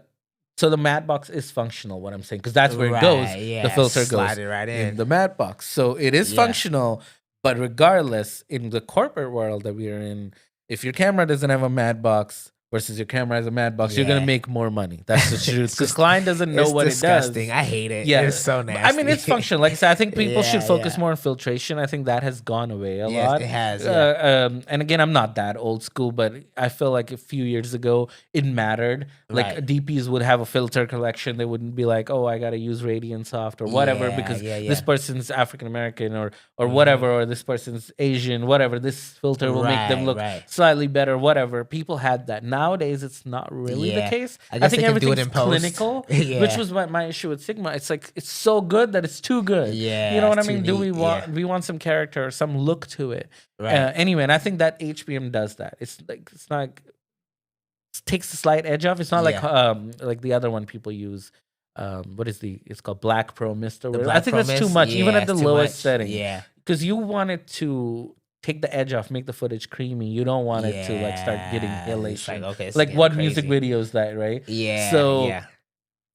Speaker 1: so the matte box is functional, what I'm saying, because that's where it goes.
Speaker 2: Yeah.
Speaker 1: The filter
Speaker 2: Slide
Speaker 1: goes
Speaker 2: it right in
Speaker 1: the matte box. So it is functional. But regardless, in the corporate world that we are in, if your camera doesn't have a matte box versus your camera has a matte box, you're going to make more money. That's the truth. Because client doesn't know what
Speaker 2: disgusting.
Speaker 1: It does.
Speaker 2: I hate it.
Speaker 1: Yeah.
Speaker 2: It's so nasty.
Speaker 1: I mean, it's functional. Like I said, I think people should focus more on filtration. I think that has gone away a lot.
Speaker 2: It has.
Speaker 1: And again, I'm not that old school, but I feel like a few years ago, it mattered. Like DPs would have a filter collection. They wouldn't be like, oh, I got to use Radiant Soft or whatever because this person's African-American or whatever, or this person's Asian, whatever. This filter will make them look slightly better, whatever. People had that. Nowadays, it's not really the case. I think everything's clinical, which was my issue with Sigma. It's like it's so good that it's too good.
Speaker 2: Yeah,
Speaker 1: you know what I mean? Do we want some character or some look to it? Right. Anyway, and I think that HBM does that. It's not it takes the slight edge off. It's not like the other one people use. It's called Black Pro Mist. I think that's too much, even at the lowest setting. Yeah, because you want it to take the edge off, make the footage creamy. You don't want it to like start getting halation. Like what crazy. Music video is that, right?
Speaker 2: Yeah.
Speaker 1: So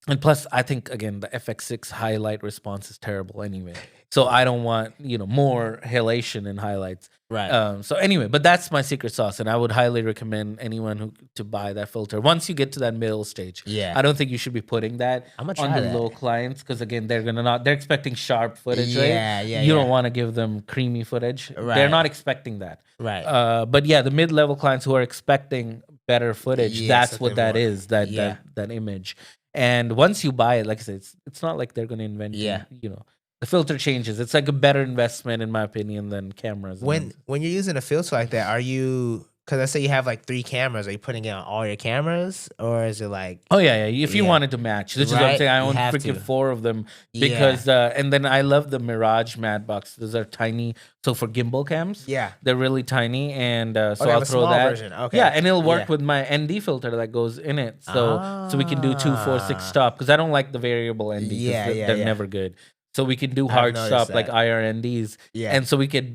Speaker 1: and plus, I think again the FX6 highlight response is terrible anyway. So I don't want more halation in highlights.
Speaker 2: Right.
Speaker 1: So anyway, but that's my secret sauce, and I would highly recommend anyone to buy that filter. Once you get to that middle stage, I don't think you should be putting that on the low clients because again, they're expecting sharp footage, right? You don't want to give them creamy footage. Right. They're not expecting that.
Speaker 2: Right.
Speaker 1: But yeah, the mid-level clients who are expecting better footage, that's what that is. That image. And once you buy it, like I said, it's not like they're going to invent. The filter changes. It's like a better investment, in my opinion, than cameras.
Speaker 2: When you're using a filter like that, are you? Because I say you have like 3 cameras. Are you putting it on all your cameras, or is it like?
Speaker 1: Oh yeah. If you wanted to match, this is what I'm saying. I own freaking 4 of them because, and then I love the Mirage matte box. Those are tiny. So for gimbal cams, they're really tiny, and so I'll throw that. Version. Okay. Yeah, and it'll work with my ND filter that goes in it. So we can do 2, 4, 6 stop because I don't like the variable ND. They're never good. So we can do hard stop like IRNDs. And so we get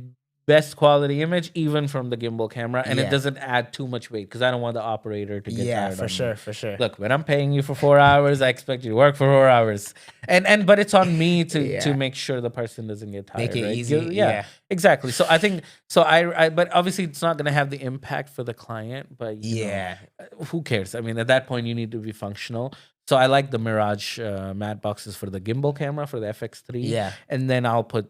Speaker 1: best quality image even from the gimbal camera, and it doesn't add too much weight because I don't want the operator to get tired.
Speaker 2: For sure.
Speaker 1: Look, when I'm paying you for 4 hours, I expect you to work for 4 hours, but it's on me to make sure the person doesn't get tired.
Speaker 2: Make it easy.
Speaker 1: Exactly. So I think but obviously it's not going to have the impact for the client. But who cares? I mean, at that point you need to be functional. So I like the Mirage matte boxes for the gimbal camera for the FX3. Yeah, and then I'll put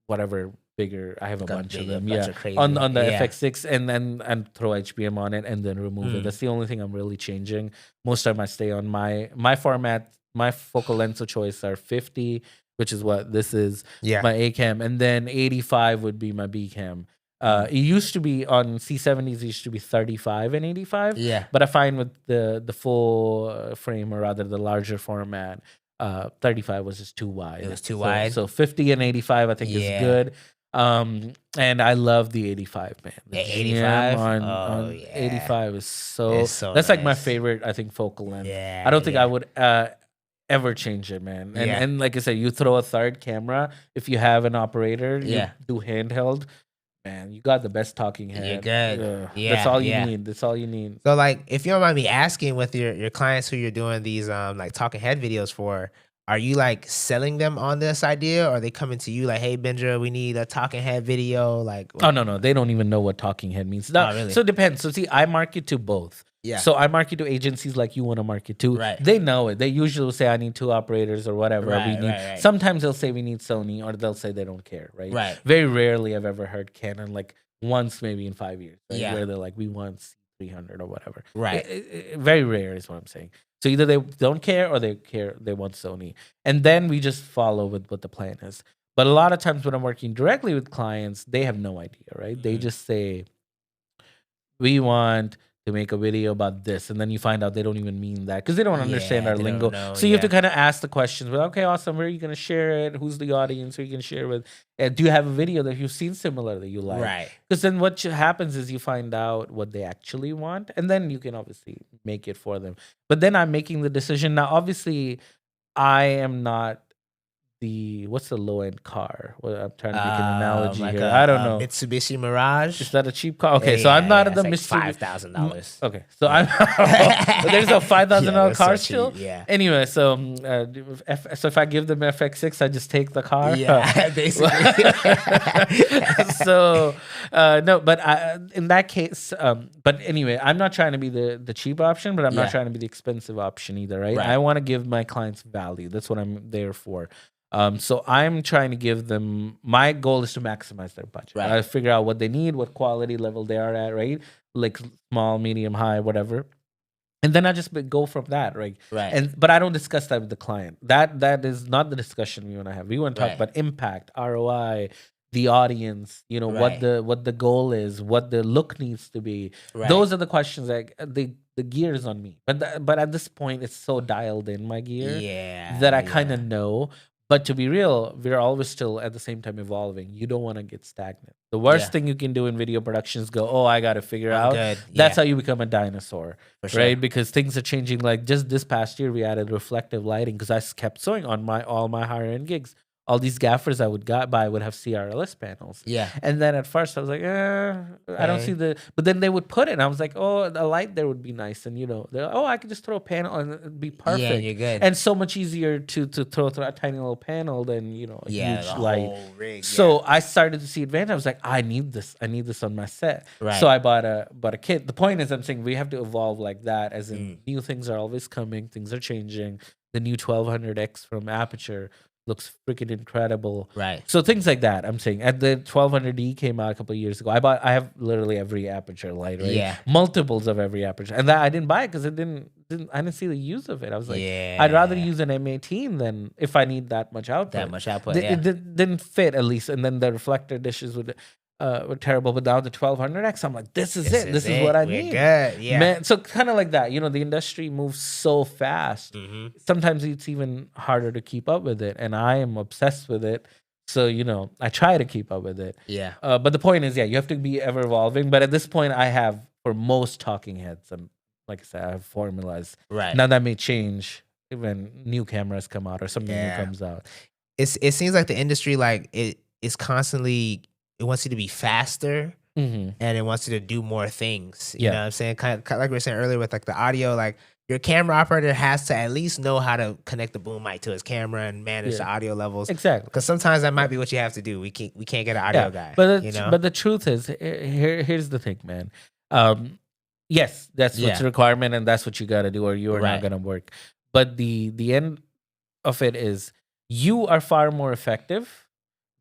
Speaker 1: whatever bigger. I have a bunch of them. On the FX6, and throw HBM on it, and then remove it. That's the only thing I'm really changing. Most of the time I stay on my format. My focal lengths of choice are 50, which is what this is. My A cam, and then 85 would be my B cam. It used to be on C70s. It used to be 35 and 85. Yeah, but I find with the full frame, or rather the larger format, 35 was just too wide.
Speaker 2: It was too wide.
Speaker 1: So 50 and 85, I think is good. And I love the 85, man. The
Speaker 2: 85
Speaker 1: on 85 is so that's
Speaker 2: nice.
Speaker 1: like my favorite, I think, focal length. Yeah, I don't think I would ever change it, man. And like I said, you throw a third camera if you have an operator. You do handheld. Man, you got the best talking head.
Speaker 2: You're good.
Speaker 1: That's all you need. That's all you need.
Speaker 2: So, like, if you don't mind me asking, with your clients who you're doing these like talking head videos for, are you like selling them on this idea, or are they coming to you like, "Hey, Benja, we need a talking head video"? Like,
Speaker 1: oh no, they don't even know what talking head means. No, really? So it depends. So see, I market to both. Yeah. So I market to agencies like you want to market to. Right. They know it. They usually will say, I need 2 operators or whatever. Right. Sometimes they'll say we need Sony, or they'll say they don't care. Right. Very rarely I've ever heard Canon, like once maybe in 5 years. Right? Where they're like, we want 300 or whatever.
Speaker 2: Right.
Speaker 1: Very rare is what I'm saying. So either they don't care or they care. They want Sony, and then we just follow with what the plan is. But a lot of times when I'm working directly with clients, they have no idea, right? They just say, we want to make a video about this, and then you find out they don't even mean that because they don't understand our
Speaker 2: they don't
Speaker 1: lingo.
Speaker 2: know,
Speaker 1: So you have to kind of ask the questions. Well, okay, awesome. Where are you going to share it? Who's the audience? Who you can share with? Do you have a video that you've seen similar that you like?
Speaker 2: Right.
Speaker 1: Because then what happens is you find out what they actually want, and then you can obviously make it for them. But then I'm making the decision now. Obviously, I am not what's the low end car? Well, I'm trying to make an analogy
Speaker 2: like
Speaker 1: here. I don't know.
Speaker 2: Mitsubishi Mirage.
Speaker 1: Is that a cheap car? Okay, so I'm not in the
Speaker 2: like
Speaker 1: Mitsubishi.
Speaker 2: $5,000.
Speaker 1: Okay, so I'm. There's a $5,000 car still.
Speaker 2: Yeah.
Speaker 1: Anyway, so if I give them FX6, I just take the car.
Speaker 2: Yeah, basically.
Speaker 1: So no, but in that case, but anyway, I'm not trying to be the cheap option, but I'm not trying to be the expensive option either, right? I want to give my clients value. That's what I'm there for. So I'm trying to give them. My goal is to maximize their budget.
Speaker 2: Right.
Speaker 1: I figure out what they need, what quality level they are at, right? Like small, medium, high, whatever. And then I just go from that, right?
Speaker 2: Right.
Speaker 1: But I don't discuss that with the client. That is not the discussion we want to have. We want to talk about impact, ROI, the audience. You know what the goal is, what the look needs to be.
Speaker 2: Right.
Speaker 1: Those are the questions that the gear is on me. But at this point, it's so dialed in my gear that I kind of know. But to be real, we're always still at the same time evolving. You don't want to get stagnant. The worst thing you can do in video production is go, oh, I got to figure out. That's how you become a dinosaur, right? Because things are changing. Like just this past year, we added reflective lighting because I kept sewing on all my higher end gigs. All these gaffers I would buy would have CRLS panels. Yeah. And then at first I was like, I don't see but then they would put it and I was like, oh, the light there would be nice. And I could just throw a panel and it'd be perfect.
Speaker 2: Yeah, you're good.
Speaker 1: And so much easier to throw a tiny little panel than, a huge light.
Speaker 2: Whole rig,
Speaker 1: so I started to see advantage. I was like, I need this on my set.
Speaker 2: Right.
Speaker 1: So I bought a kit. The point is I'm saying we have to evolve like that, as in new things are always coming, things are changing. The new 1200X from Aperture looks freaking incredible.
Speaker 2: Right.
Speaker 1: So things like that. I'm saying at the 1200D came out a couple of years ago. I have literally every Aperture light, right? Yeah. Multiples of every Aperture. And that I didn't buy it because I didn't see the use of it. I was like, I'd rather use an M18 than if I need that much output. It didn't fit at least. And then the reflector dishes were terrible, but now the 1200X, I'm like, this is it. This is what I need.
Speaker 2: Good. Yeah.
Speaker 1: Man, so kind of like that. The industry moves so fast. Sometimes it's even harder to keep up with it, and I am obsessed with it. So I try to keep up with it. Yeah. But the point is, you have to be ever evolving. But at this point, I have for most talking heads, like I said, I have formulas. Right. Now that may change when new cameras come out or something new comes out.
Speaker 2: It seems like the industry, like it is constantly. It wants you to be faster and it wants you to do more things. You know what I'm saying? Kind of like we were saying earlier with like the audio, like your camera operator has to at least know how to connect the boom mic to his camera and manage the audio levels. Exactly. Because sometimes that might be what you have to do. We can't get an audio guy.
Speaker 1: But the truth is, here's the thing, man. Yes, that's what's a requirement and that's what you got to do or you are not going to work. But the end of it is you are far more effective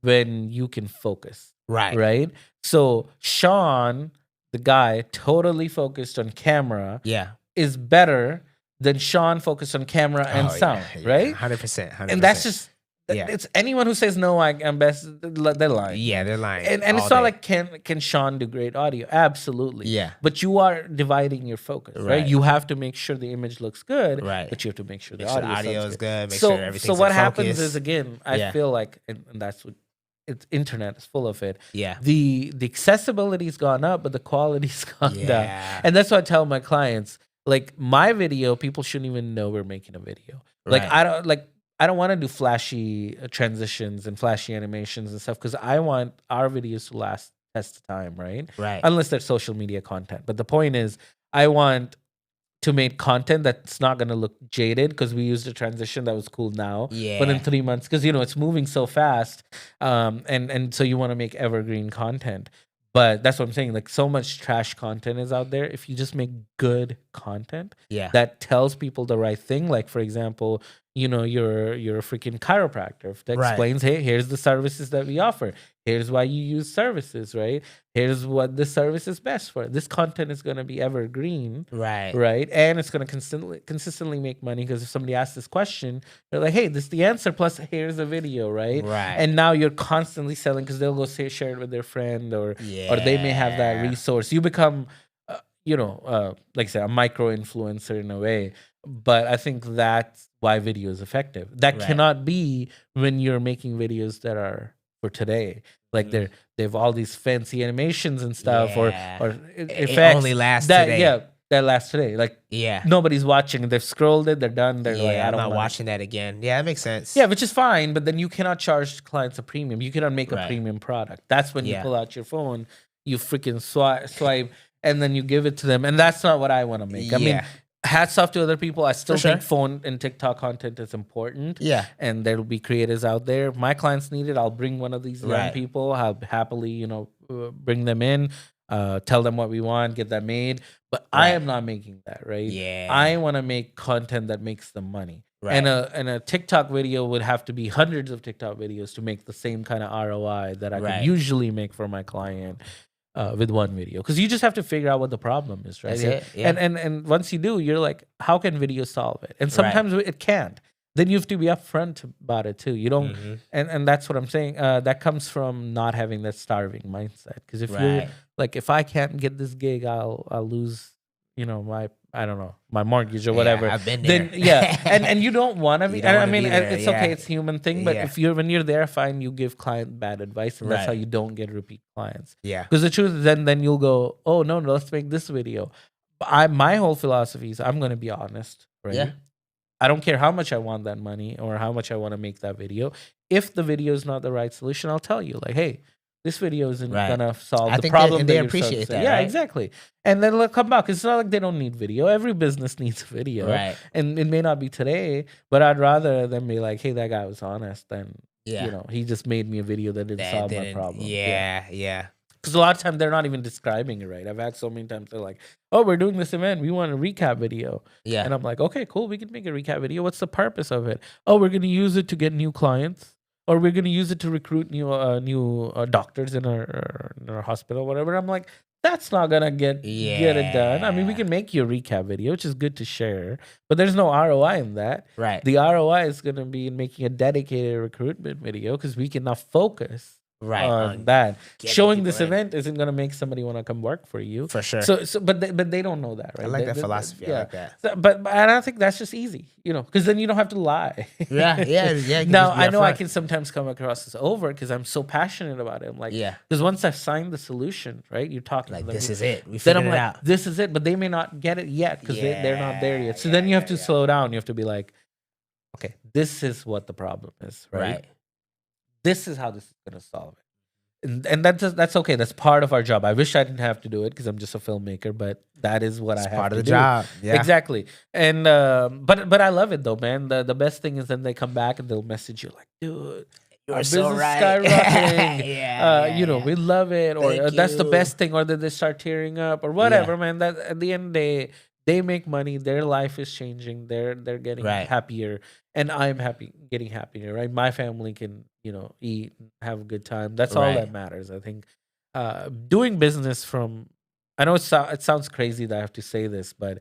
Speaker 1: when you can focus. Right. So Sean, the guy totally focused on camera, is better than Sean focused on camera and sound, right?
Speaker 2: 100%.
Speaker 1: And that's just it's anyone who says no, I'm best. They're lying.
Speaker 2: Yeah, they're lying.
Speaker 1: And it's not like can Sean do great audio? Absolutely. Yeah. But you are dividing your focus, right? You have to make sure the image looks good, right? But you have to make sure the audio is good.
Speaker 2: Make sure everything's
Speaker 1: so what happens is again, I feel like, and that's what. It's internet is full of it. Yeah. The accessibility's gone up, but the quality's gone down. And that's what I tell my clients. Like my video, people shouldn't even know we're making a video. Like I don't want to do flashy transitions and flashy animations and stuff because I want our videos to last test of time, right? Right. Unless they're social media content. But the point is, I want to make content that's not going to look jaded because we used a transition that was cool now. Yeah. But in 3 months, because it's moving so fast, and so you want to make evergreen content. But that's what I'm saying. Like so much trash content is out there. If you just make good content that tells people the right thing, like for example, you're a freaking chiropractor that
Speaker 2: Right.
Speaker 1: explains, hey, here's the services that we offer. Here's why you use services, right? Here's what this service is best for. This content is going to be evergreen,
Speaker 2: Right.
Speaker 1: right? And it's going to consistently make money, because if somebody asks this question, they're like, hey, this is the answer, plus here's a video, right?
Speaker 2: Right.
Speaker 1: And now you're constantly selling, because they'll go share it with their friend, or they may have that
Speaker 2: Yeah.
Speaker 1: resource. You become, like I said, a micro influencer in a way. But I think that's why video is effective. That
Speaker 2: Right.
Speaker 1: cannot be when you're making videos that are for today. Like
Speaker 2: Mhm.
Speaker 1: they've all these fancy animations and stuff,
Speaker 2: Yeah.
Speaker 1: or
Speaker 2: It
Speaker 1: effects
Speaker 2: only lasts
Speaker 1: that
Speaker 2: today.
Speaker 1: yeah that lasts today. Like
Speaker 2: Yeah.
Speaker 1: nobody's watching. They've scrolled it. They're done. They're like, I
Speaker 2: I'm
Speaker 1: don't
Speaker 2: not
Speaker 1: wanna-
Speaker 2: watching that again. Yeah, that makes sense.
Speaker 1: Yeah, which is fine, but then you cannot charge clients a premium. You cannot make a
Speaker 2: Right.
Speaker 1: premium product. That's when you
Speaker 2: Yeah.
Speaker 1: pull out your phone, you freaking swipe, and then you give it to them. And that's not what I want to make. I mean,
Speaker 2: Yeah.
Speaker 1: hats off to other people. I still
Speaker 2: For sure.
Speaker 1: think phone and TikTok content is important.
Speaker 2: Yeah.
Speaker 1: And there'll be creators out there. If my clients need it, I'll bring one of these young
Speaker 2: Right.
Speaker 1: people. I'll happily, bring them in, tell them what we want, get that made. But I
Speaker 2: Right.
Speaker 1: am not making that, right?
Speaker 2: Yeah.
Speaker 1: I want to make content that makes them money.
Speaker 2: Right.
Speaker 1: And a TikTok video would have to be hundreds of TikTok videos to make the same kind of ROI that I
Speaker 2: Right.
Speaker 1: could usually make for my client with one video. Because you just have to figure out what the problem is, right?
Speaker 2: That's it, yeah.
Speaker 1: And once you do, you're like, how can video solve it? And sometimes it can't. Then you have to be upfront about it too. You don't,
Speaker 2: Mhm.
Speaker 1: and that's what I'm saying. That comes from not having that starving mindset. Because if you're
Speaker 2: Right.
Speaker 1: like, if I can't get this gig, I'll lose, my I don't know, my mortgage or
Speaker 2: Yeah,
Speaker 1: whatever.
Speaker 2: I've been there.
Speaker 1: Then and you don't want to be.
Speaker 2: You don't
Speaker 1: And I
Speaker 2: wanna
Speaker 1: mean,
Speaker 2: be there,
Speaker 1: it's
Speaker 2: yeah.
Speaker 1: okay, it's a human thing. But
Speaker 2: Yeah.
Speaker 1: when you're there, fine, you give client bad advice, and that's how
Speaker 2: Right.
Speaker 1: you don't get repeat clients.
Speaker 2: Yeah.
Speaker 1: Because the truth is, then you'll go, oh no, let's make this video. My whole philosophy is I'm going to be honest, right?
Speaker 2: Yeah.
Speaker 1: I don't care how much I want that money or how much I want to make that video. If the video is not the right solution, I'll tell you, like, hey, this video isn't
Speaker 2: Right.
Speaker 1: gonna solve
Speaker 2: I
Speaker 1: the
Speaker 2: think
Speaker 1: problem.
Speaker 2: they
Speaker 1: that you're
Speaker 2: appreciate
Speaker 1: solving.
Speaker 2: that,
Speaker 1: Yeah,
Speaker 2: right?
Speaker 1: exactly. And then they'll come back. It's not like they don't need video. Every business needs video,
Speaker 2: Right.
Speaker 1: and it may not be today, but I'd rather them be like, hey, that guy was honest, than
Speaker 2: Yeah.
Speaker 1: he just made me a video that didn't
Speaker 2: That
Speaker 1: solve my
Speaker 2: didn't-
Speaker 1: problem.
Speaker 2: Yeah.
Speaker 1: Because a lot of times they're not even describing it right. I've had so many times they're like, "Oh, we're doing this event. We want a recap video."
Speaker 2: Yeah.
Speaker 1: And I'm like, "Okay, cool. We can make a recap video. What's the purpose of it? Oh, we're going to use it to get new clients, or we're going to use it to recruit new doctors in our hospital, whatever." I'm like, that's not gonna get it done. I mean, we
Speaker 2: Yeah.
Speaker 1: can make you a recap video, which is good to share, but there's no ROI in that.
Speaker 2: Right.
Speaker 1: The ROI is gonna be in making a dedicated recruitment video, because we can now focus
Speaker 2: Right.
Speaker 1: on that.
Speaker 2: getting
Speaker 1: Showing this
Speaker 2: people in.
Speaker 1: event isn't gonna make somebody want to come work for you.
Speaker 2: For sure.
Speaker 1: But they don't know that, right?
Speaker 2: I like
Speaker 1: They-
Speaker 2: that
Speaker 1: they-
Speaker 2: philosophy. I like that.
Speaker 1: But and I think that's just easy, because then you don't have to lie.
Speaker 2: Yeah. Yeah. You can
Speaker 1: Now
Speaker 2: just be
Speaker 1: I know I
Speaker 2: upfront.
Speaker 1: can sometimes come across as over because I'm so passionate about it. I'm like,
Speaker 2: Yeah.
Speaker 1: because once I've signed the solution, right? You're talking
Speaker 2: Like,
Speaker 1: to them,
Speaker 2: this is it. We
Speaker 1: then
Speaker 2: figured
Speaker 1: I'm
Speaker 2: it
Speaker 1: like,
Speaker 2: out.
Speaker 1: this is it, but they may not get it yet because they're not there yet. So then you have to slow down. You have to be like, okay, this is what the problem is, right?
Speaker 2: Right.
Speaker 1: This is how this is gonna solve it. And that's okay. That's part of our job. I wish I didn't have to do it because I'm just a filmmaker, but that is what
Speaker 2: It's
Speaker 1: I have
Speaker 2: part
Speaker 1: to
Speaker 2: of the
Speaker 1: do.
Speaker 2: job. Yeah.
Speaker 1: Exactly. And but I love it though, man. The best thing is then they come back and they'll message you like, dude,
Speaker 2: You
Speaker 1: our
Speaker 2: are so
Speaker 1: business
Speaker 2: right.
Speaker 1: skyrocketing.
Speaker 2: Yeah.
Speaker 1: We love it, or
Speaker 2: Thank
Speaker 1: that's the
Speaker 2: you.
Speaker 1: best thing, or that they start tearing up, or whatever, man. That at the end of the day, they make money. Their life is changing. They're getting
Speaker 2: Right.
Speaker 1: happier, and I'm getting happier. Right, my family can eat, and have a good time. That's all
Speaker 2: Right.
Speaker 1: that matters. I think doing business from. I know it sounds crazy that I have to say this, but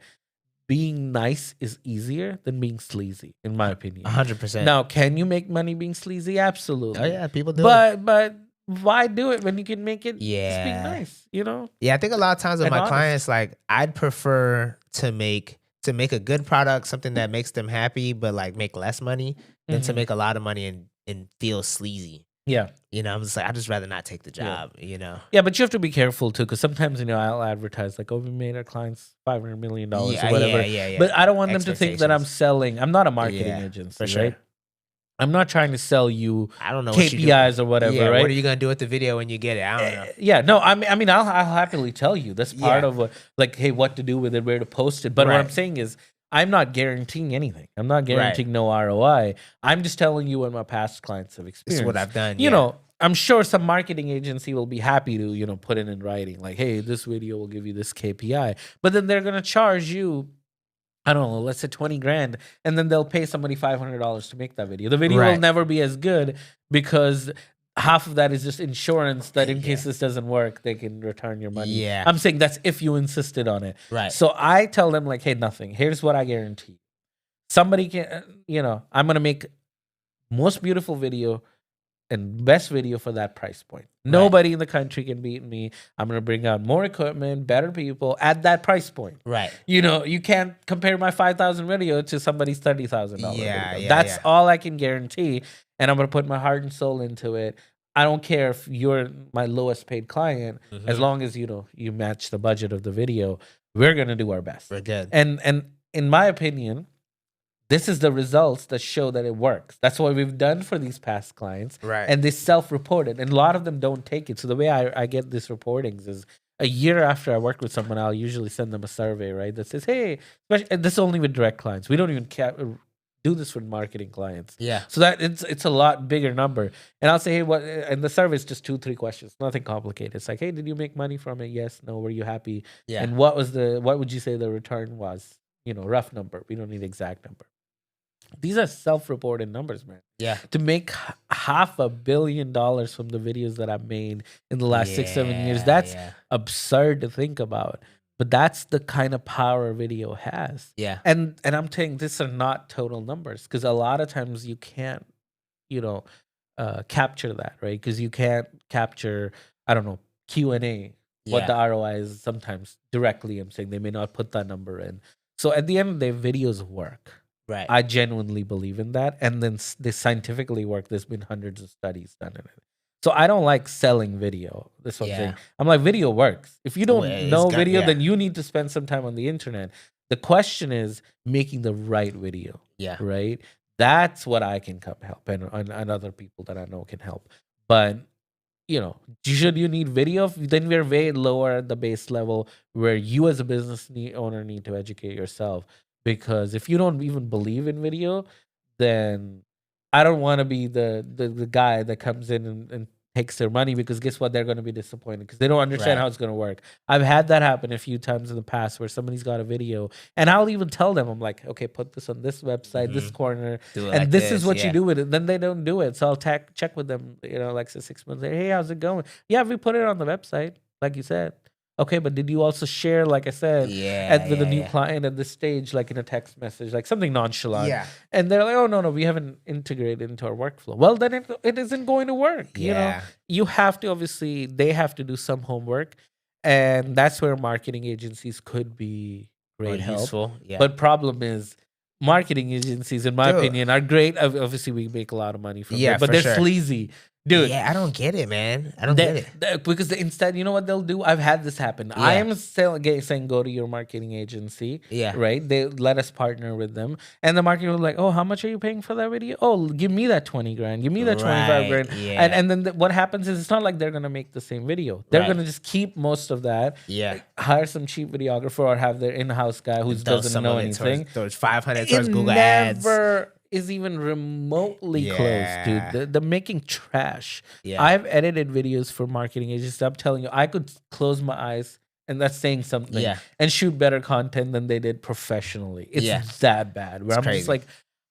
Speaker 1: being nice is easier than being sleazy, in my opinion.
Speaker 2: 100%.
Speaker 1: Now, can you make money being sleazy? Absolutely.
Speaker 2: Oh yeah, people do it.
Speaker 1: But why do it when you can make it just being
Speaker 2: Yeah.
Speaker 1: nice?
Speaker 2: Yeah, I think a lot of times with
Speaker 1: And
Speaker 2: my
Speaker 1: honest.
Speaker 2: clients, like I'd prefer to make a good product, something that makes them happy, but like make less money than to
Speaker 1: Mhm.
Speaker 2: make a lot of money and feel sleazy.
Speaker 1: Yeah.
Speaker 2: I'm just like, I'd just rather not take the
Speaker 1: Yeah.
Speaker 2: job,
Speaker 1: Yeah, but you have to be careful too, because sometimes I'll advertise like, "Oh, we made our clients $500 million or whatever."
Speaker 2: Yeah.
Speaker 1: But I don't want them to think that I'm
Speaker 2: Expectations.
Speaker 1: selling. I'm not a marketing
Speaker 2: Yeah,
Speaker 1: agency,
Speaker 2: for sure.
Speaker 1: right? I'm not trying to sell you
Speaker 2: I don't know what you do.
Speaker 1: KPIs or whatever,
Speaker 2: Yeah,
Speaker 1: right?
Speaker 2: what are you gonna do with the video when you get it? I don't know.
Speaker 1: Yeah, no, I mean, I'll happily tell you. That's part
Speaker 2: Yeah.
Speaker 1: of hey, what to do with it, where to post it. But what I'm
Speaker 2: Right.
Speaker 1: saying is, I'm not guaranteeing anything. I'm not
Speaker 2: Right.
Speaker 1: guaranteeing no ROI. I'm just telling you what my past clients have
Speaker 2: This
Speaker 1: experienced.
Speaker 2: is what I've done.
Speaker 1: You know, I'm sure some marketing agency will be happy to, put it in writing, like, hey, this video will give you this KPI. But then they're gonna charge you I don't know, let's say 20 grand, and then they'll pay somebody $500 to make that video. The video will
Speaker 2: Right.
Speaker 1: never be as good because half of that is just insurance that in
Speaker 2: Yeah.
Speaker 1: case this doesn't work, they can return your money.
Speaker 2: Yeah.
Speaker 1: I'm saying that's if you insisted on it.
Speaker 2: Right.
Speaker 1: So I tell them like, hey, nothing. Here's what I guarantee. Somebody can, I'm going to make most beautiful video and best video for that price point. Nobody in the country can beat me. I'm going to bring out more equipment, better people at that price point.
Speaker 2: Right.
Speaker 1: You can't compare my 5,000 video to somebody's $30,000 video.
Speaker 2: Yeah,
Speaker 1: That's all I can guarantee. And I'm going to put my heart and soul into it. I don't care if you're my lowest paid client, as long as, you match the budget of the video, we're going to do our best.
Speaker 2: We're good.
Speaker 1: And in my opinion, this is the results that show that it works. That's what we've done for these past clients.
Speaker 2: Right.
Speaker 1: And they self-reported. And a lot of them don't take it. So the way I get these reportings is a year after I work with someone, I'll usually send them a survey, right? That says, hey, and this is only with direct clients. We don't even do this for marketing clients.
Speaker 2: Yeah.
Speaker 1: So that it's a lot bigger number. And I'll say, hey, what? And the survey is just 2-3 questions, nothing complicated. It's like, hey, did you make money from it? Yes. No. Were you happy?
Speaker 2: Yeah.
Speaker 1: And what would you say the return was? Rough number. We don't need exact number. These are self-reported numbers, man.
Speaker 2: Yeah.
Speaker 1: To make $500 million from the videos that I've made in the last 6-7 years, that's absurd to think about. But that's the kind of power video has.
Speaker 2: Yeah.
Speaker 1: And I'm saying these are not total numbers because a lot of times you can't, capture that, right? Because you can't capture, I don't know, Q&A, what the ROI is sometimes directly. I'm saying they may not put that number in. So at the end of the day, videos work.
Speaker 2: Right.
Speaker 1: I genuinely believe in that. And then they scientifically work. There's been hundreds of studies done in it. So I don't like selling video. That's what I'm saying. I'm like, video works. If you don't know video, then you need to spend some time on the internet. The question is making the right video.
Speaker 2: Yeah.
Speaker 1: Right? That's what I can help and other people that I know can help. But, should you need video? Then we're way lower at the base level where you as a business owner need to educate yourself. Because if you don't even believe in video, then I don't want to be the guy that comes in and takes their money because guess what? They're going to be disappointed because they don't understand how it's going to work. I've had that happen a few times in the past where somebody's got a video and I'll even tell them, I'm like, okay, put this on this website, this corner, and like this is what you do with it. Then they don't do it. So I'll check with them, like 6 months later, hey, how's it going? Yeah, we put it on the website, like you said. Okay, but did you also share, like I said, with a new client at this stage, like in a text message, like something nonchalant?
Speaker 2: Yeah.
Speaker 1: And they're like, oh, no, we haven't integrated into our workflow. Well, then it isn't going to work.
Speaker 2: Yeah.
Speaker 1: You have to, obviously, they have to do some homework. And that's where marketing agencies could be great help.
Speaker 2: Useful. Yeah.
Speaker 1: But problem is, marketing agencies, in my opinion, are great. Obviously, we make a lot of money from it, but they're sleazy. Dude,
Speaker 2: I don't get it, man. I don't get it.
Speaker 1: Because instead, you know what they'll do? I've had this happen. I am still saying go to your marketing agency. Yeah. Right? They let us partner with them. And the marketing will be like, oh, how much are you paying for that video? Oh, give me that 20 grand. Give me that 25 grand. Yeah. And then what happens is it's not like they're going to make the same video. They're going to just keep most of that. Yeah. Like, hire some cheap videographer or have their in-house guy who doesn't know anything.
Speaker 2: Towards 500 towards Google ads.
Speaker 1: Never is even remotely close, dude. They're making trash. Yeah. I've edited videos for marketing agencies. I'm telling you, I could close my eyes, and that's saying something, and shoot better content than they did professionally. It's that bad. Where I'm crazy. Just like,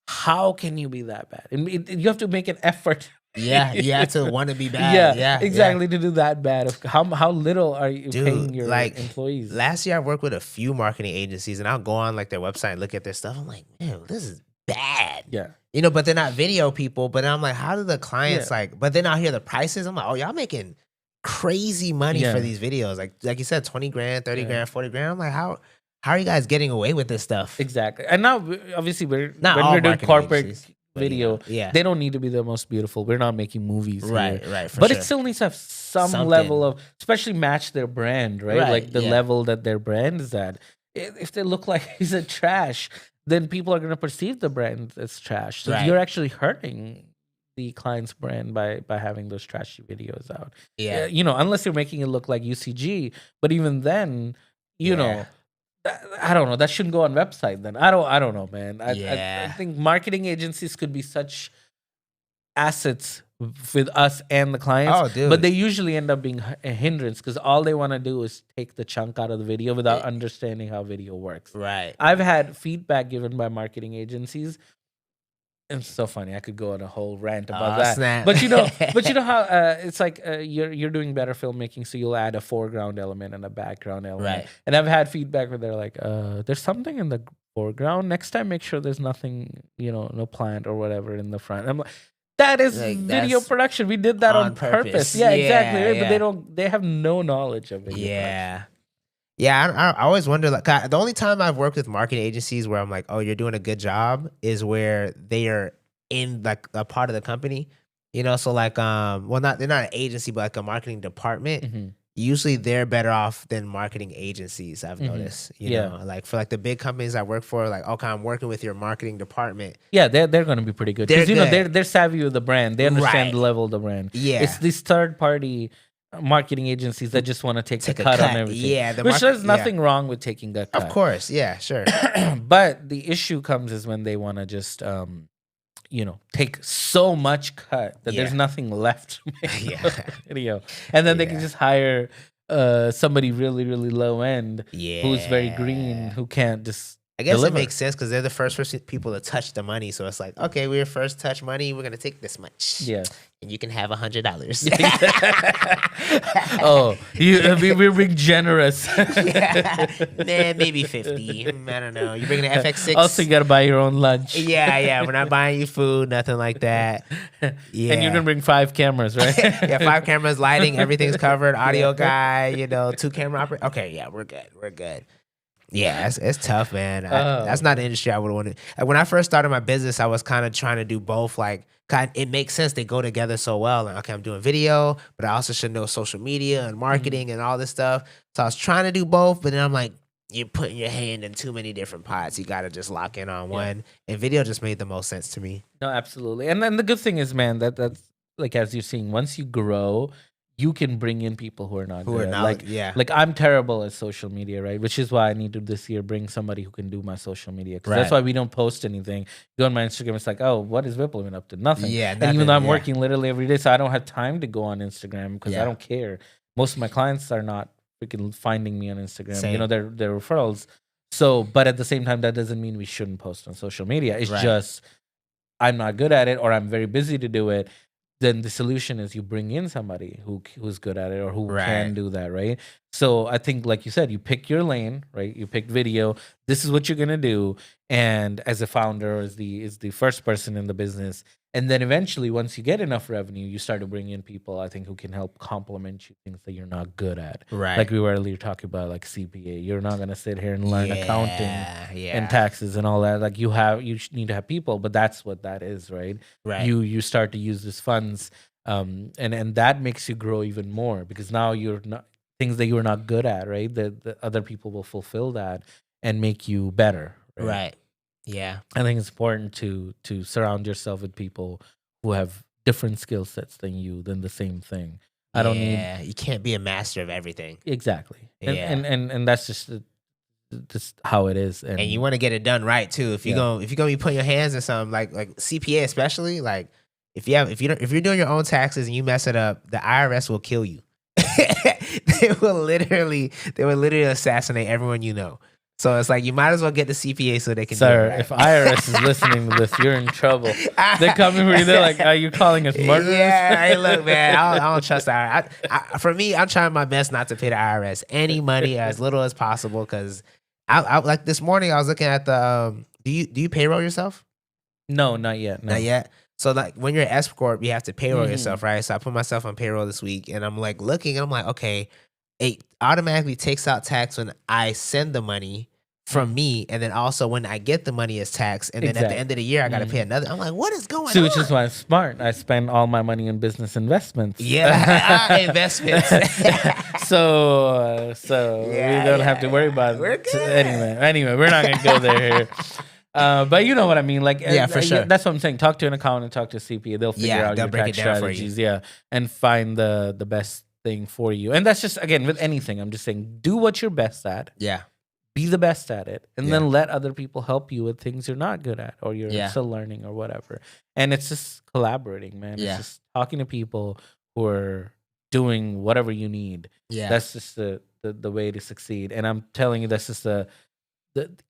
Speaker 1: how can you be that bad? And you have to make an effort.
Speaker 2: Yeah, you have to want to be bad.
Speaker 1: Yeah, exactly. To do that bad. How little are you paying your employees?
Speaker 2: Last year, I worked with a few marketing agencies, and I'll go on like their website and look at their stuff. I'm like, man, this is bad. Yeah. But they're not video people. But I'm like, how do the clients but then I'll hear the prices. I'm like, oh, y'all making crazy money for these videos. Like you said, 20 grand, 30 grand, 40 grand. I'm like, how are you guys getting away with this stuff?
Speaker 1: Exactly. And now obviously when we're doing corporate video, they don't need to be the most beautiful. We're not making movies. Right. But it still needs to have some level of, especially match their brand, right? Like the level that their brand is at. If they look like he's a trash, then people are going to perceive the brand as trash. So you're actually hurting the client's brand by having those trashy videos out. Yeah. Unless you're making it look like UCG. But even then, I don't know. That shouldn't go on website then. I don't know, man. I think marketing agencies could be such assets with us and the clients.
Speaker 2: Oh, dude.
Speaker 1: But they usually end up being a hindrance because all they want to do is take the chunk out of the video without understanding how video works.
Speaker 2: Right.
Speaker 1: I've had feedback given by marketing agencies. It's so funny. I could go on a whole rant about that.
Speaker 2: Snap.
Speaker 1: But you know how it's like you're doing better filmmaking, so you'll add a foreground element and a background element.
Speaker 2: Right.
Speaker 1: And I've had feedback where they're like, "There's something in the foreground. Next time, make sure there's nothing, no plant or whatever in the front." I'm like, that is
Speaker 2: Like,
Speaker 1: video
Speaker 2: that's
Speaker 1: production. We did that on purpose. Yeah, exactly. Right?
Speaker 2: Yeah.
Speaker 1: But they have no knowledge of video production.
Speaker 2: Yeah. Yeah, I always wonder, like, the only time I've worked with marketing agencies where I'm like, oh, you're doing a good job is where they are in like a part of the company, so like, they're not an agency, but like a marketing department.
Speaker 1: Mm-hmm.
Speaker 2: Usually they're better off than marketing agencies. I've noticed,
Speaker 1: Yeah.
Speaker 2: like for like the big companies I work for, like, okay, I'm working with your marketing department.
Speaker 1: Yeah, they're going to be pretty good
Speaker 2: They're
Speaker 1: because
Speaker 2: good.
Speaker 1: they're savvy with the brand. They understand
Speaker 2: Right.
Speaker 1: the level of the brand.
Speaker 2: Yeah.
Speaker 1: It's these third party marketing agencies that just want to take
Speaker 2: Take
Speaker 1: the
Speaker 2: a
Speaker 1: cut on
Speaker 2: cut.
Speaker 1: everything.
Speaker 2: Yeah,
Speaker 1: which there's nothing wrong with taking that cut.
Speaker 2: Of course, yeah, sure.
Speaker 1: But the issue comes is when they want to just take so much cut that there's
Speaker 2: Yeah.
Speaker 1: nothing left to make
Speaker 2: Yeah.
Speaker 1: a video, and then they can
Speaker 2: Yeah.
Speaker 1: just hire somebody really really low end
Speaker 2: Yeah,
Speaker 1: who's very green who can't just
Speaker 2: I guess
Speaker 1: deliver.
Speaker 2: it makes sense because they're the first people to touch the money. So it's like, okay, we're first touch money. We're gonna take this much.
Speaker 1: Yeah.
Speaker 2: And you can have $100.
Speaker 1: Oh, we're being generous.
Speaker 2: Yeah. Nah, maybe 50. I don't know. You bring an FX6.
Speaker 1: Also, you gotta buy your own lunch.
Speaker 2: Yeah. We're not buying you food, nothing like that. Yeah.
Speaker 1: And you're gonna bring 5 cameras, right?
Speaker 2: Yeah, 5 cameras, lighting, everything's covered. Audio guy, 2 camera operator. Okay, yeah, we're good. Yeah, it's tough, man. That's not the industry I would want to. When I first started my business, I was kind of trying to do both. Like, it makes sense; they go together so well. Like, okay, I'm doing video, but I also should know social media and marketing and all this stuff. So I was trying to do both, but then I'm like, you're putting your hand in too many different pots. You got to just lock in on one. And video just made the most sense to me.
Speaker 1: No, absolutely. And then the good thing is, man, that's like as you're seeing, once you grow, you can bring in people who are not good. Like I'm terrible at social media, right? Which is why I need to this year bring somebody who can do my social media. Because that's why we don't post anything. You go on my Instagram, it's like, oh, what is Whipple been up to? Nothing.
Speaker 2: Yeah,
Speaker 1: and even though I'm working literally every day, so I don't have time to go on Instagram because I don't care. Most of my clients are not freaking finding me on Instagram.
Speaker 2: Same.
Speaker 1: They're referrals. So, but at the same time, that doesn't mean we shouldn't post on social media. It's just I'm not good at it or I'm very busy to do it. Then the solution is you bring in somebody who's good at it or who can do that, right? So I think, like you said, you pick your lane, right? You pick video. This is what you're gonna do, and as a founder, as the first person in the business, and then eventually, once you get enough revenue, you start to bring in people, I think, who can help complement you things that you're not good at,
Speaker 2: Right.
Speaker 1: Like we were earlier talking about, like CPA. You're not gonna sit here and learn accounting
Speaker 2: Yeah.
Speaker 1: and taxes and all that. Like you need to have people, but that's what that is, right?
Speaker 2: Right.
Speaker 1: You start to use these funds, and that makes you grow even more because now you're not things that you're not good at, right? The other people will fulfill that and make you better,
Speaker 2: Right. Yeah.
Speaker 1: I think it's important to surround yourself with people who have different skill sets than you, than the same thing. I don't need.
Speaker 2: Yeah, you can't be a master of everything.
Speaker 1: Exactly.
Speaker 2: Yeah.
Speaker 1: And that's just how it is.
Speaker 2: And you want to get it done right too. If you're gonna be putting your hands in something like CPA, especially, like if you're doing your own taxes and you mess it up, the IRS will kill you. They will literally assassinate everyone you know. So it's like you might as well get the CPA so they can.
Speaker 1: Sir,
Speaker 2: do it right.
Speaker 1: if IRS is listening to this, you're in trouble. They're coming for you. They're like, "Are you calling us murderers?"
Speaker 2: Yeah, hey, look, man, I don't trust the IRS. For me, I'm trying my best not to pay the IRS any money as little as possible because I like this morning I was looking at the. Do you payroll yourself?
Speaker 1: No, not yet. No.
Speaker 2: Not yet. So like when you're an S corp, you have to payroll yourself, right? So I put myself on payroll this week, and I'm like looking, and I'm like, okay, it automatically takes out tax when I send the money from me, and then also when I get the money as tax, and then at the end of the year I got to pay another. I'm like, what is going on?
Speaker 1: Which is why I'm smart. I spend all my money in business investments.
Speaker 2: Yeah, investments.
Speaker 1: So we don't have to worry about
Speaker 2: We're
Speaker 1: it.
Speaker 2: good.
Speaker 1: Anyway, we're not gonna go there here. But you know what I mean. Like,
Speaker 2: for sure.
Speaker 1: That's what I'm saying. Talk to an accountant, talk to a CPA. They'll figure out
Speaker 2: they'll
Speaker 1: your
Speaker 2: break
Speaker 1: tax
Speaker 2: it down for you.
Speaker 1: strategies. Yeah, and find the best thing for you. And that's just again with anything. I'm just saying, do what you're best at.
Speaker 2: Yeah.
Speaker 1: be the best at it, and then let other people help you with things you're not good at or you're still learning or whatever. And it's just collaborating, man. It's just talking to people who are doing whatever you need. That's just the way to succeed. And I'm telling you, that's just the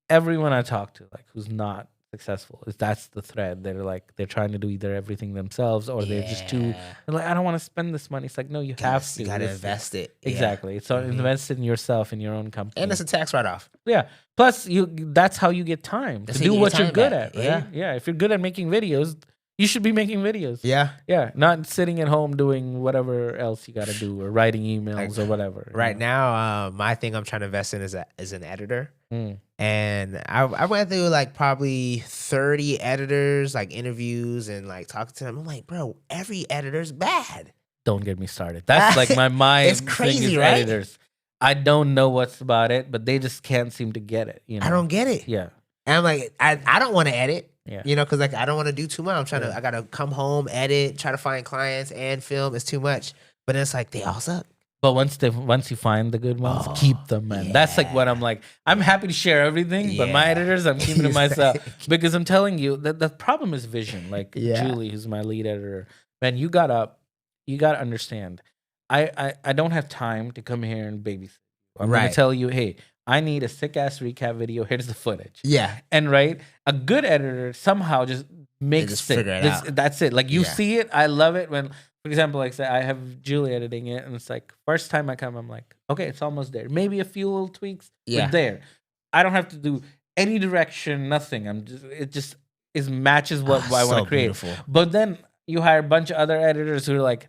Speaker 1: everyone I talk to, like, who's not successful, that's the thread. They're trying to do either everything themselves or they're just they're like, I don't want to spend this money. It's like, no, you have to.
Speaker 2: You gotta invest it.
Speaker 1: Exactly. So invest in yourself, in your own company.
Speaker 2: And it's a tax write-off.
Speaker 1: Yeah. Plus, that's how you get time to do what you're good at, right? Yeah. If you're good at making videos, you should be making videos. Yeah. Not sitting at home doing whatever else you got to do or writing emails or whatever.
Speaker 2: Right now, my thing I'm trying to invest in is an editor. And I went through like probably 30 editors, like interviews and like talking to them. I'm like, bro, every editor's bad.
Speaker 1: Don't get me started. That's like my mind.
Speaker 2: It's crazy,
Speaker 1: thing is
Speaker 2: right?
Speaker 1: Editors. I don't know what's about it, but they just can't seem to get it. You know?
Speaker 2: I don't get it.
Speaker 1: Yeah.
Speaker 2: And I'm like, I don't want to edit.
Speaker 1: Yeah.
Speaker 2: You know, because like I don't want to do too much. I'm trying to. I gotta come home, edit, try to find clients and film. It's too much. But then it's like they all suck.
Speaker 1: But once you find the good ones, keep them, man. That's like what I'm like. I'm happy to share everything, but my editors, I'm keeping to myself because I'm telling you that the problem is vision. Like Julie, who's my lead editor, man, you gotta understand. I don't have time to come here and babysit. I'm gonna tell you, hey, I need a sick ass recap video. Here's the footage. And a good editor somehow just makes
Speaker 2: figure it out.
Speaker 1: That's it. Like you see it. I love it when. For example, like say I have Julie editing it, and it's like first time I come, I'm like, okay, it's almost there. Maybe a few little tweaks, but there. I don't have to do any direction, nothing. It just matches what I want to create. Beautiful. But then you hire a bunch of other editors who are like,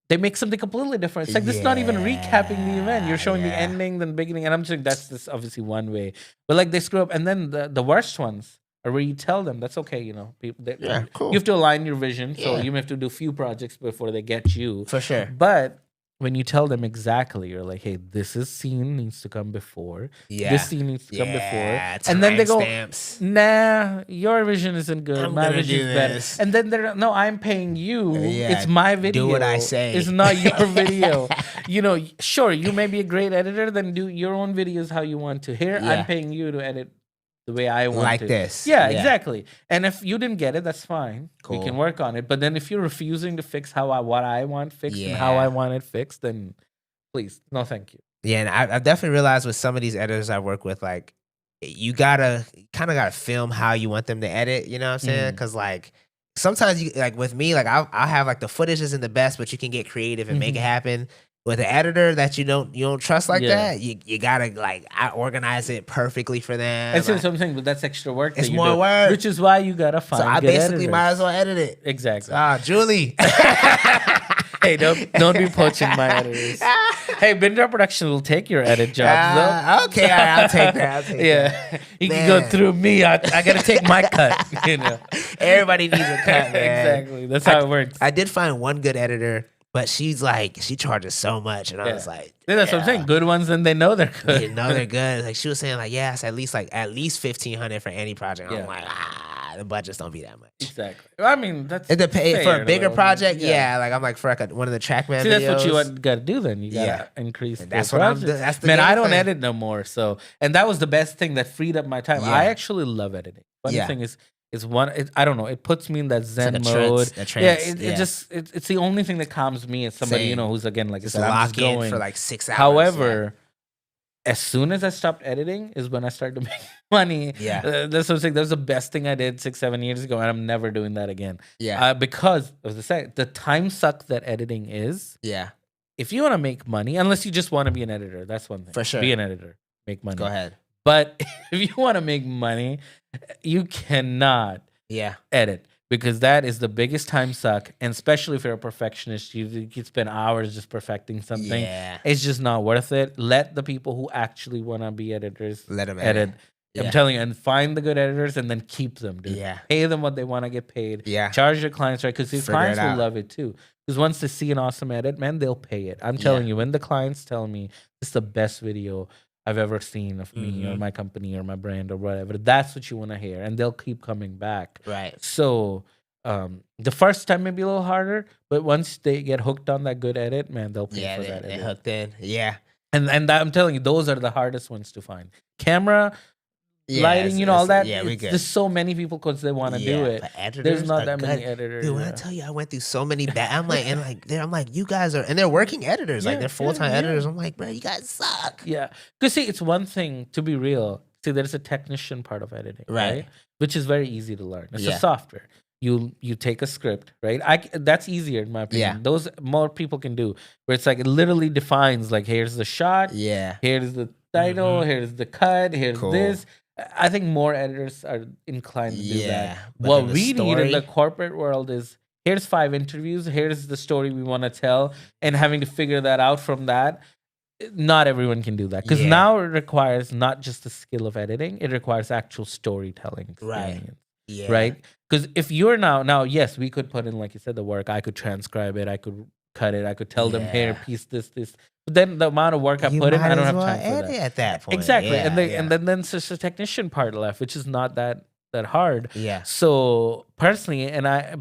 Speaker 1: they make something completely different. It's like this is not even recapping the event. You're showing the ending, then the beginning, and I'm saying that's just obviously one way. But like they screw up, and then the worst ones. Or where you tell them that's okay, you know. Cool. You have to align your vision, so you may have to do a few projects before they get you.
Speaker 2: For sure.
Speaker 1: But when you tell them exactly, you're like, hey, this scene needs to come before. This scene needs to come before. And then they go, nah, your vision isn't good. My vision is better. And then I'm paying you. It's my video.
Speaker 2: Do what I say.
Speaker 1: It's not your video. You know, sure, you may be a great editor, then do your own videos how you want to. Here, I'm paying you to edit the way I want
Speaker 2: like
Speaker 1: to.
Speaker 2: this.
Speaker 1: Yeah, exactly. And if you didn't get it, that's fine. Cool. We can work on it. But then if you're refusing to fix what I want fixed and how I want it fixed, then please, no thank you.
Speaker 2: Yeah, and I've definitely realized with some of these editors I work with, like, you kind of gotta film how you want them to edit, you know what I'm saying? Because like sometimes you like with me, like I'll have like the footage isn't the best, but you can get creative and make it happen. With an editor that you don't trust like that, you gotta like organize it perfectly for them.
Speaker 1: That's something, but that's extra work.
Speaker 2: It's more work,
Speaker 1: which is why you gotta find.
Speaker 2: So I basically might as well edit it.
Speaker 1: Exactly.
Speaker 2: Julie.
Speaker 1: Hey, don't be poaching my editors. Hey, Binder Production will take your edit jobs though.
Speaker 2: Okay, I'll take that.
Speaker 1: You can go through me. I gotta take my cut. You know,
Speaker 2: everybody needs a cut. Man.
Speaker 1: Exactly. That's how it works.
Speaker 2: I did find one good editor. But she's like, she charges so much. And I was like,
Speaker 1: that's what I'm saying. Good ones, then they know they're good.
Speaker 2: They know they're good. Like she was saying, like, it's at least $1,500 for any project. I'm like, the budgets don't be that much.
Speaker 1: Exactly. I mean, that's
Speaker 2: it for a bigger project. Like I'm like for like one of the Trackman videos.
Speaker 1: That's what you got to do. Then you got to increase.
Speaker 2: And that's what I'm doing. That's the
Speaker 1: I don't edit no more. So, and that was the best thing that freed up my time. I actually love editing. Funny thing is. I don't know. It puts me in that Zen mode. It's the only thing that calms me as somebody who's again like
Speaker 2: just lock in for like 6 hours.
Speaker 1: However, as soon as I stopped editing is when I started to make money. That's what I'm saying. That was the best thing I did 6-7 years ago, and I'm never doing that again. Because of the time suck that editing is. If you want to make money, unless you just want to be an editor, that's one thing.
Speaker 2: For sure,
Speaker 1: be an editor, make money.
Speaker 2: Go ahead.
Speaker 1: But if you want to make money, you cannot edit because that is the biggest time suck. And especially if you're a perfectionist, you could spend hours just perfecting something. It's just not worth it. Let the people who actually want to be editors
Speaker 2: let them edit.
Speaker 1: I'm telling you, and find the good editors and then keep them, dude. Pay them what they want to get paid. Charge your clients right because these clients will love it too. Because once they see an awesome edit, man, they'll pay it. I'm telling you, when the clients tell me this is the best video I've ever seen of me or my company or my brand or whatever. That's what you want to hear. And they'll keep coming back.
Speaker 2: Right.
Speaker 1: So the first time may be a little harder, but once they get hooked on that good edit, man, they'll pay for that edit.
Speaker 2: They're hooked in. Yeah.
Speaker 1: And I'm telling you, those are the hardest ones to find. Camera, lighting, all that.
Speaker 2: Yeah, we
Speaker 1: It's
Speaker 2: good.
Speaker 1: just so many people because they want to do it.
Speaker 2: But editors
Speaker 1: There's not
Speaker 2: are
Speaker 1: that many
Speaker 2: good.
Speaker 1: editors.
Speaker 2: Dude, when I tell you, I went through so many I'm like, you guys are, and they're working editors, like they're full-time editors. I'm like, bro, you guys suck.
Speaker 1: Yeah, because see, it's one thing to be real. See, there's a technician part of editing, right? Which is very easy to learn. It's a software. You take a script, right? That's easier in my opinion. Those more people can do. Where it's like it literally defines like here's the shot, here's the title, here's the cut, here's this. I think more editors are inclined to do that. What we need in the corporate world is here's 5 interviews, here's the story we want to tell, and having to figure that out from that. Not everyone can do that because now it requires not just the skill of editing; it requires actual storytelling experience. Right? Because if you're now, yes, we could put in, like you said, the work. I could transcribe it. I could cut it. I could tell them here, piece this. But then the amount of work I put in, I don't have time for that.
Speaker 2: At that point,
Speaker 1: exactly. And then there's just a technician part left, which is not that hard. So personally,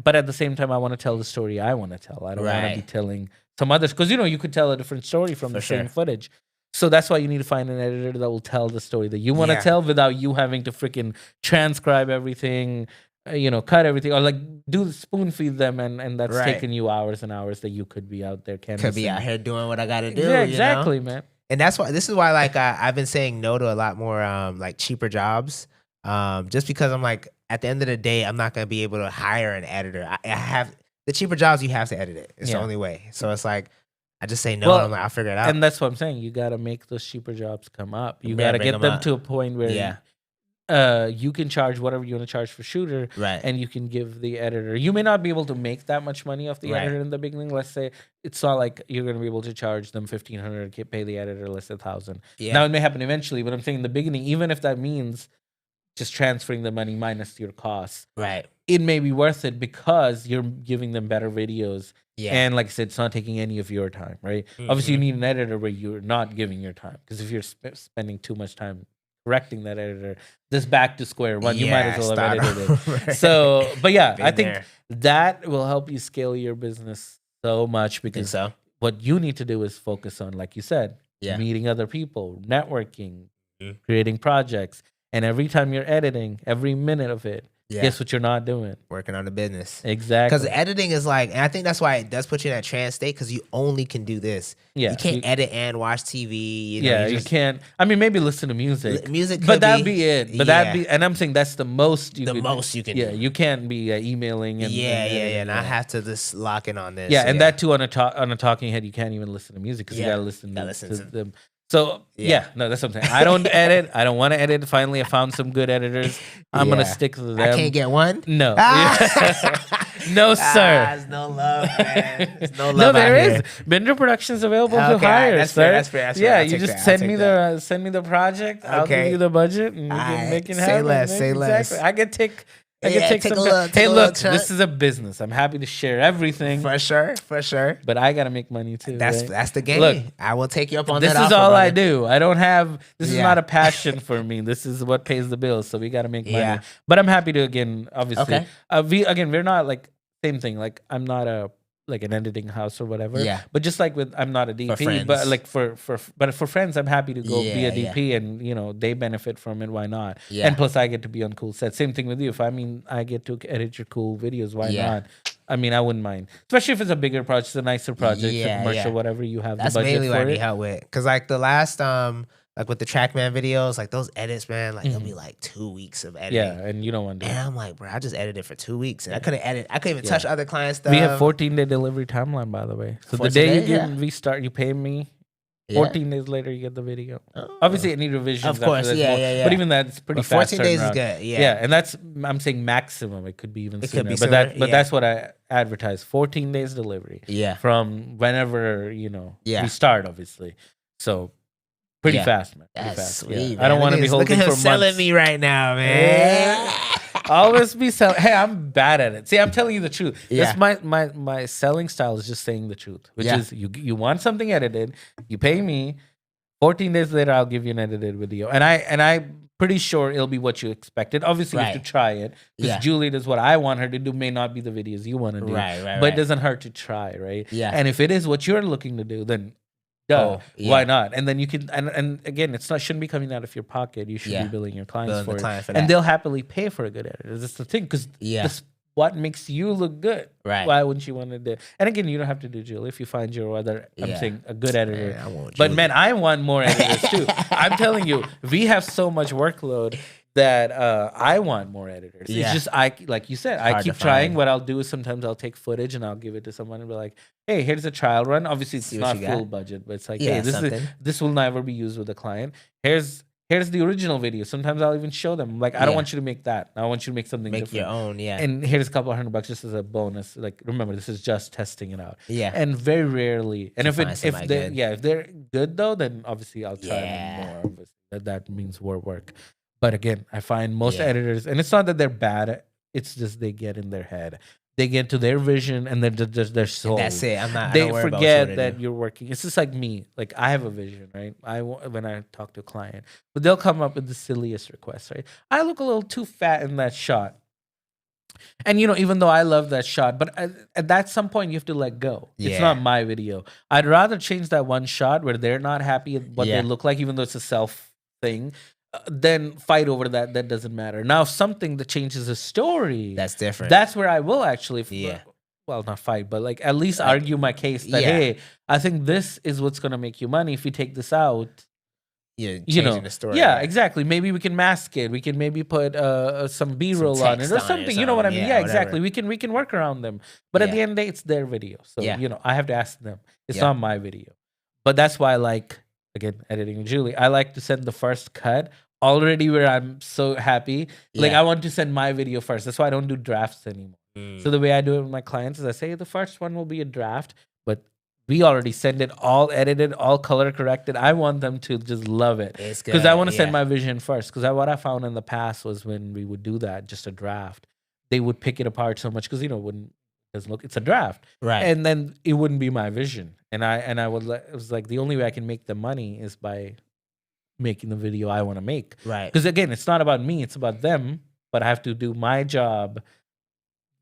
Speaker 1: but at the same time, I want to tell the story I want to tell. I don't want to be telling some others because you could tell a different story from the same footage. So that's why you need to find an editor that will tell the story that you want to tell without you having to freaking transcribe everything, cut everything, or like do spoon feed them, and that's taking you hours and hours that you could be out there canvassing.
Speaker 2: Could be out here doing what I got to do.
Speaker 1: Yeah, exactly, man.
Speaker 2: And this is why like I've been saying no to a lot more like cheaper jobs, just because I'm like at the end of the day I'm not gonna be able to hire an editor. I have the cheaper jobs, you have to edit it. It's the only way. So it's like I just say no. And I'm like, I'll figure it out.
Speaker 1: And that's what I'm saying. You got to make those cheaper jobs come up. You got to get them to a point where you can charge whatever you want to charge for shooter, and you can give the editor. You may not be able to make that much money off the editor in the beginning. Let's say it's not like you're going to be able to charge them $1,500, pay the editor less than $1,000. Now it may happen eventually, but I'm saying in the beginning, even if that means just transferring the money minus your costs, it may be worth it because you're giving them better videos. And like I said, it's not taking any of your time, right? Obviously, you need an editor where you're not giving your time, because if you're spending too much time correcting that editor, this back to square one, you might as well have edited it. So, but yeah, I think that will help you scale your business so much, because what you need to do is focus on, like you said, meeting other people, networking, creating projects. And every time you're editing, every minute of it, guess what you're not doing?
Speaker 2: Working on the business.
Speaker 1: Exactly.
Speaker 2: Because editing is like, and I think that's why it does put you in that trance state, because you only can do this. You can't edit and watch TV.
Speaker 1: You can't. I mean, maybe listen to music.
Speaker 2: Music,
Speaker 1: but that'd be it. But that'd be, and I'm saying that's the most you can do.
Speaker 2: Yeah,
Speaker 1: you can't be emailing and
Speaker 2: and I have to just lock in on this.
Speaker 1: And that too, on a talking head, you can't even listen to music because you gotta listen to them. So no, that's what I'm saying. I don't edit. I don't want to edit. Finally, I found some good editors. I'm gonna stick to them.
Speaker 2: I can't get one.
Speaker 1: No, no, sir.
Speaker 2: There's no love, man. There's no love.
Speaker 1: No, there is. Bender Productions available to hire.
Speaker 2: That's fair. That's fair.
Speaker 1: Yeah, you just send me the project. I'll give you the budget, and we can make it happen.
Speaker 2: Say less.
Speaker 1: I can take. Take some. Hey, look, this is a business. I'm happy to share everything.
Speaker 2: For sure.
Speaker 1: But I gotta make money too.
Speaker 2: That's the game.
Speaker 1: Look,
Speaker 2: I will take you up on
Speaker 1: that.
Speaker 2: This
Speaker 1: is all I do. I don't have. This is not a passion for me. This is what pays the bills. So we gotta make money. But I'm happy to, again, obviously. We're not like same thing. Like I'm not an editing house or whatever. But just like I'm not a DP, but like for friends, I'm happy to go be a DP, and they benefit from it. Why not? And plus, I get to be on cool sets. Same thing with you. If I get to edit your cool videos, why not? I mean, I wouldn't mind, especially if it's a bigger project, a nicer project, a commercial, whatever. You have
Speaker 2: That's
Speaker 1: the budget
Speaker 2: mainly
Speaker 1: for
Speaker 2: what I
Speaker 1: it.
Speaker 2: need help with, because like the last like with the Trackman videos, like those edits, man, like it'll be like 2 weeks of editing.
Speaker 1: Yeah, and you don't want to do it.
Speaker 2: And I'm like, bro, I just edited for 2 weeks, and I couldn't edit. I couldn't even touch other clients' stuff.
Speaker 1: We have 14-day delivery timeline, by the way. So the day we start, you pay me. 14 days later, you get the video. Obviously, it needs revisions.
Speaker 2: Of course,
Speaker 1: But even that's pretty fast.
Speaker 2: 14 days is good.
Speaker 1: Yeah, and I'm saying maximum. It could be even sooner. But that's what I advertise. 14 days delivery. Yeah. From whenever we start, obviously. So. Pretty fast, man.
Speaker 2: That's sweet. Man.
Speaker 1: I don't want to be holding for months.
Speaker 2: Selling me right now, man.
Speaker 1: Always be selling. Hey, I'm bad at it. See, I'm telling you the truth. That's my selling style is just saying the truth, which is you want something edited, you pay me. 14 days later, I'll give you an edited video, and I'm pretty sure it'll be what you expected. Obviously, you have to try it, because Julie does what I want her to do. May not be the videos you want to do, but it doesn't hurt to try, right? Yeah. And if it is what you're looking to do, then Duh.
Speaker 2: Oh,
Speaker 1: Why
Speaker 2: yeah.
Speaker 1: not? And then you can, and again, shouldn't be coming out of your pocket. You should be
Speaker 2: Yeah.
Speaker 1: billing your clients
Speaker 2: Billing the
Speaker 1: for it.
Speaker 2: client for
Speaker 1: And
Speaker 2: that.
Speaker 1: they'll happily pay for a good editor. That's the thing. Because
Speaker 2: Yeah.
Speaker 1: this what makes you look good.
Speaker 2: Right.
Speaker 1: Why wouldn't you want to do? And again, you don't have to do Jill if you find your other. I'm
Speaker 2: Yeah.
Speaker 1: saying a good editor.
Speaker 2: Man, I want
Speaker 1: But
Speaker 2: Julie.
Speaker 1: man, I want more editors too. I'm telling you, we have so much workload that I want more editors.
Speaker 2: Yeah.
Speaker 1: It's just like you said, I
Speaker 2: Hard to
Speaker 1: keep trying.
Speaker 2: find.
Speaker 1: What I'll do is sometimes I'll take footage and I'll give it to someone and be like, "Hey, here's a trial run. Obviously, it's
Speaker 2: See what
Speaker 1: not
Speaker 2: you got.
Speaker 1: full budget, but it's like,
Speaker 2: Yeah,
Speaker 1: hey,
Speaker 2: something.
Speaker 1: this will never be used with a client. Here's the original video. Sometimes I'll even show them like, I don't
Speaker 2: Yeah.
Speaker 1: want you to make that. I want you to make something
Speaker 2: Make
Speaker 1: different.
Speaker 2: your own. Yeah.
Speaker 1: And here's a couple $100 just as a bonus. Like, remember, this is just testing it out.
Speaker 2: Yeah.
Speaker 1: And very rarely, and
Speaker 2: To
Speaker 1: if
Speaker 2: find somebody
Speaker 1: they
Speaker 2: good.
Speaker 1: if they're good though, then obviously I'll try
Speaker 2: Yeah.
Speaker 1: them more. Obviously, that means more work. But again, I find most
Speaker 2: Yeah.
Speaker 1: editors, and it's not that they're bad. It's just they get in their head. They get to their vision, and they're sold.
Speaker 2: That's it. I
Speaker 1: They
Speaker 2: don't worry about
Speaker 1: forget
Speaker 2: what
Speaker 1: that
Speaker 2: do.
Speaker 1: you're working. It's just like me. Like I have a vision, right? When I talk to a client, but they'll come up with the silliest requests, right? I look a little too fat in that shot, and even though I love that shot, but at that some point you have to let go. It's
Speaker 2: Yeah.
Speaker 1: not my video. I'd rather change that one shot where they're not happy with what
Speaker 2: Yeah.
Speaker 1: they look like, even though it's a self thing. Then fight over that. That doesn't matter. Now, if something that changes the story,
Speaker 2: That's different.
Speaker 1: that's where I will actually,
Speaker 2: Yeah.
Speaker 1: well, not fight, but like at least
Speaker 2: Like,
Speaker 1: argue my case that
Speaker 2: yeah.
Speaker 1: hey, I think this is what's gonna make you money. If you take this out,
Speaker 2: You're changing the story.
Speaker 1: yeah, exactly. Maybe we can mask it. We can maybe put some B-roll on it
Speaker 2: text
Speaker 1: or
Speaker 2: on it or
Speaker 1: something. You know what I mean?
Speaker 2: something.
Speaker 1: Yeah,
Speaker 2: Yeah,
Speaker 1: exactly.
Speaker 2: whatever.
Speaker 1: We can work around them. But at
Speaker 2: Yeah.
Speaker 1: the end of the day, it's their video, so
Speaker 2: Yeah.
Speaker 1: I have to ask them. It's
Speaker 2: Yeah.
Speaker 1: not my video. But that's why I like, again, editing with Julie. I like to send the first cut already where I'm so happy. Like
Speaker 2: Yeah.
Speaker 1: I want to send my video first. That's why I don't do drafts anymore. So the way I do it with my clients is I say the first one will be a draft, but we already send it all edited, all color corrected. I want them to just love it
Speaker 2: It's
Speaker 1: because
Speaker 2: good.
Speaker 1: I want to send
Speaker 2: Yeah.
Speaker 1: my vision first. Because what I found in the past was when we would do that, just a draft, they would pick it apart so much because it doesn't look. It's a draft,
Speaker 2: Right.
Speaker 1: and then it wouldn't be my vision. And I would it was like the only way I can make the money is by making the video I want to make.
Speaker 2: Right.
Speaker 1: Because again, it's not about me; it's about them. But I have to do my job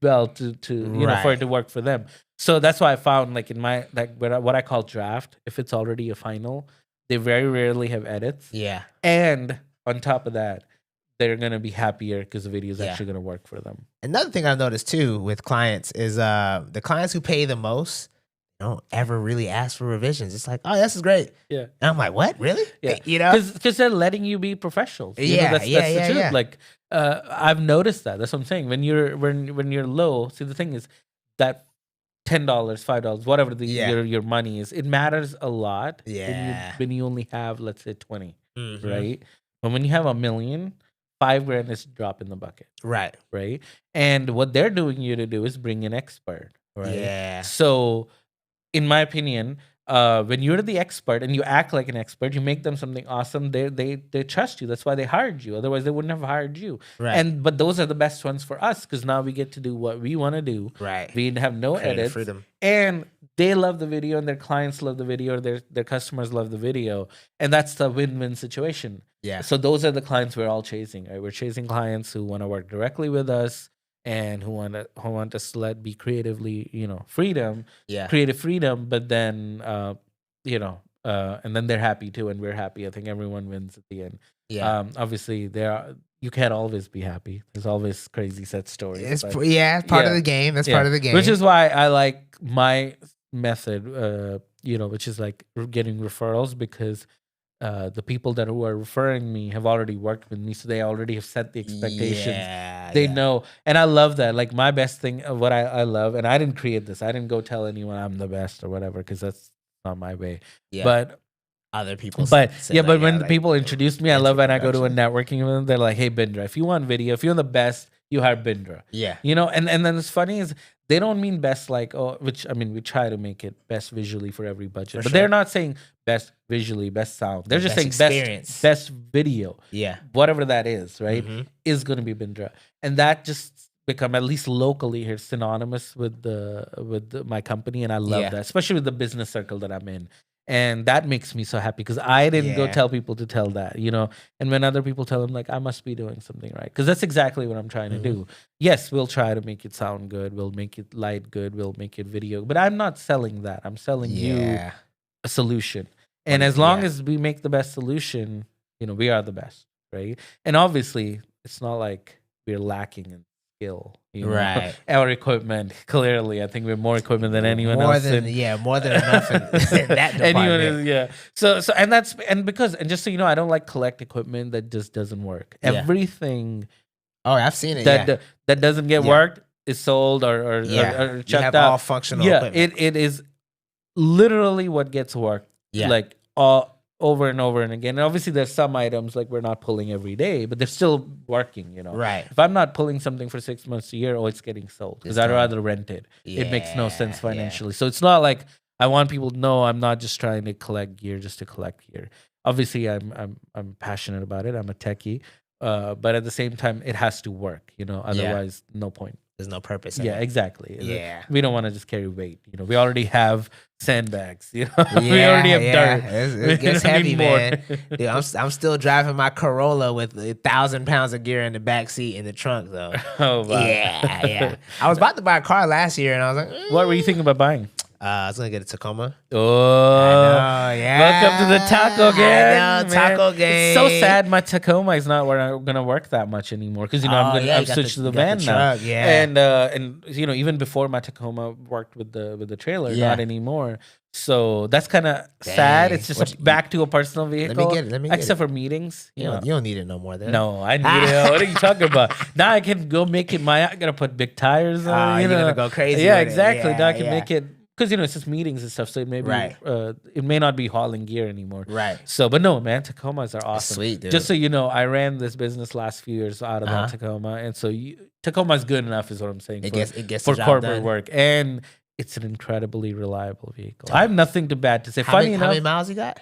Speaker 1: well to for
Speaker 2: Right.
Speaker 1: it to work for them. So that's why I found like in my what I call draft, if it's already a final, they very rarely have edits.
Speaker 2: Yeah.
Speaker 1: And on top of that, they're gonna be happier because the video is
Speaker 2: Yeah.
Speaker 1: actually gonna work for them.
Speaker 2: Another thing I've noticed too with clients is the clients who pay the most don't ever really ask for revisions. It's like, oh, this is great.
Speaker 1: Yeah.
Speaker 2: And I'm like, what? Really?
Speaker 1: Yeah.
Speaker 2: You know?
Speaker 1: Because they're letting you be professionals.
Speaker 2: Yeah,
Speaker 1: that's
Speaker 2: yeah,
Speaker 1: the
Speaker 2: yeah,
Speaker 1: truth.
Speaker 2: yeah.
Speaker 1: Like I've noticed that. That's what I'm saying. When you're low, see the thing is that $10, $5, whatever
Speaker 2: Yeah.
Speaker 1: your money is, it matters a lot.
Speaker 2: Yeah.
Speaker 1: When you only have, let's say, 20,
Speaker 2: Mhm.
Speaker 1: right? But when you have $1 million, $5,000 is a drop in the bucket,
Speaker 2: Right.
Speaker 1: right? And what they're doing you to do is bring an expert, right?
Speaker 2: Yeah.
Speaker 1: So, in my opinion, when you're the expert and you act like an expert, you make them something awesome. They trust you. That's why they hired you. Otherwise, they wouldn't have hired you.
Speaker 2: Right.
Speaker 1: But those are the best ones for us because now we get to do what we want to do.
Speaker 2: Right.
Speaker 1: We have no
Speaker 2: Creative
Speaker 1: edits,
Speaker 2: freedom.
Speaker 1: and they love the video, and their clients love the video, or their customers love the video, and that's the win-win situation.
Speaker 2: Yeah.
Speaker 1: So those are the clients we're all chasing. Right? We're chasing clients who want to work directly with us and who want us to be creatively, freedom,
Speaker 2: Yeah.
Speaker 1: creative freedom. But then, and then they're happy too, and we're happy. I think everyone wins at the end.
Speaker 2: Yeah.
Speaker 1: Obviously, you can't always be happy. There's always crazy set stories.
Speaker 2: It's
Speaker 1: but-
Speaker 2: it's part of
Speaker 1: yeah.
Speaker 2: the game. That's
Speaker 1: yeah.
Speaker 2: part of the game.
Speaker 1: Which is why I like my method, which is like getting referrals because the people who are referring me have already worked with me, so they already have set the expectations.
Speaker 2: Yeah,
Speaker 1: They
Speaker 2: yeah.
Speaker 1: know, and I love that. Like my best thing, what I love, and I didn't create this. I didn't go tell anyone I'm the best or whatever because that's not my way.
Speaker 2: Yeah.
Speaker 1: But
Speaker 2: other people.
Speaker 1: but
Speaker 2: say
Speaker 1: yeah,
Speaker 2: like,
Speaker 1: but when the
Speaker 2: like,
Speaker 1: people introduce me, I love when I go to a
Speaker 2: introduction.
Speaker 1: networking event. They're like, "Hey, Bindra, if you want video, if you want the best, you hire Bindra."
Speaker 2: Yeah.
Speaker 1: And then it's funny is they don't mean best like which I mean we try to make it best visually for every budget,
Speaker 2: For
Speaker 1: but
Speaker 2: sure.
Speaker 1: they're not saying best visually, best sound. They're just
Speaker 2: Best
Speaker 1: saying
Speaker 2: experience.
Speaker 1: best video,
Speaker 2: Yeah.
Speaker 1: whatever that is, right?
Speaker 2: Mhm.
Speaker 1: Is going to be Bindra, and that just become at least locally here synonymous with my company, and I love
Speaker 2: Yeah.
Speaker 1: that, especially with the business circle that I'm in. And that makes me so happy because I didn't go
Speaker 2: Yeah.
Speaker 1: tell people to tell that, And when other people tell them, like, I must be doing something right. Because that's exactly what I'm trying to do. Yes, we'll try to make it sound good. We'll make it light good. We'll make it video. But I'm not selling that. I'm selling you
Speaker 2: Yeah.
Speaker 1: a solution. And as long
Speaker 2: Yeah.
Speaker 1: as we make the best solution, we are the best, right? And obviously, it's not like we're lacking in skill,
Speaker 2: Right.
Speaker 1: Our equipment, clearly, I think we have more equipment than anyone
Speaker 2: more
Speaker 1: else.
Speaker 2: than more than enough in that department.
Speaker 1: Anyone is, yeah. So and just so you know, I don't like collect equipment that just doesn't work.
Speaker 2: Yeah.
Speaker 1: Everything
Speaker 2: I've seen it.
Speaker 1: that doesn't get worked is sold or chucked
Speaker 2: you have
Speaker 1: out.
Speaker 2: all functional
Speaker 1: Yeah,
Speaker 2: equipment.
Speaker 1: it is literally what gets worked.
Speaker 2: Yeah.
Speaker 1: Like all over and over and again. And obviously there's some items like we're not pulling every day, but they're still working,
Speaker 2: Right.
Speaker 1: If I'm not pulling something for 6 months a year, it's getting sold because I'd rather rent it. It makes no sense financially. So it's not like I want people to know I'm not just trying to collect gear just to collect gear. Obviously I'm passionate about it. I'm a techie. But at the same time, it has to work, otherwise no point.
Speaker 2: There's no purpose.
Speaker 1: Yeah, exactly.
Speaker 2: Yeah.
Speaker 1: We don't want to just carry weight. We already have sandbags. We already have dirt.
Speaker 2: It gets heavy, man. Dude, I'm still driving my Corolla with 1,000 pounds of gear in the back seat in the trunk, though.
Speaker 1: Oh, wow.
Speaker 2: Yeah. I was about to buy a car last year, and I was like,
Speaker 1: What were you thinking about buying?
Speaker 2: I was gonna get a Tacoma.
Speaker 1: Oh,
Speaker 2: I know, yeah.
Speaker 1: Welcome to the taco gang.
Speaker 2: I know, taco gang.
Speaker 1: It's so sad my Tacoma is not gonna work that much anymore because I'm switched to the van now.
Speaker 2: Yeah,
Speaker 1: and even before my Tacoma worked with the trailer, not anymore. So that's kind of sad. It's just back to a personal vehicle.
Speaker 2: Let me get
Speaker 1: except for meetings.
Speaker 2: You don't need it no more. Then.
Speaker 1: No, I need it. What are you talking about? Now I can go make it I gotta put big tires on.
Speaker 2: You're gonna go crazy.
Speaker 1: Yeah,
Speaker 2: with
Speaker 1: exactly.
Speaker 2: It.
Speaker 1: Now I can make it. Because it's just meetings and stuff, so it may be it may not be hauling gear anymore.
Speaker 2: Right.
Speaker 1: So, but no, man, Tacomas are awesome.
Speaker 2: Sweet, dude.
Speaker 1: Just so you know, I ran this business last few years out of that Tacoma, and so Tacoma's good enough, is what I'm saying.
Speaker 2: It gets
Speaker 1: for
Speaker 2: the job
Speaker 1: corporate
Speaker 2: done.
Speaker 1: work, and it's an incredibly reliable vehicle. I have nothing to bad to say.
Speaker 2: How
Speaker 1: Funny enough,
Speaker 2: many miles you got?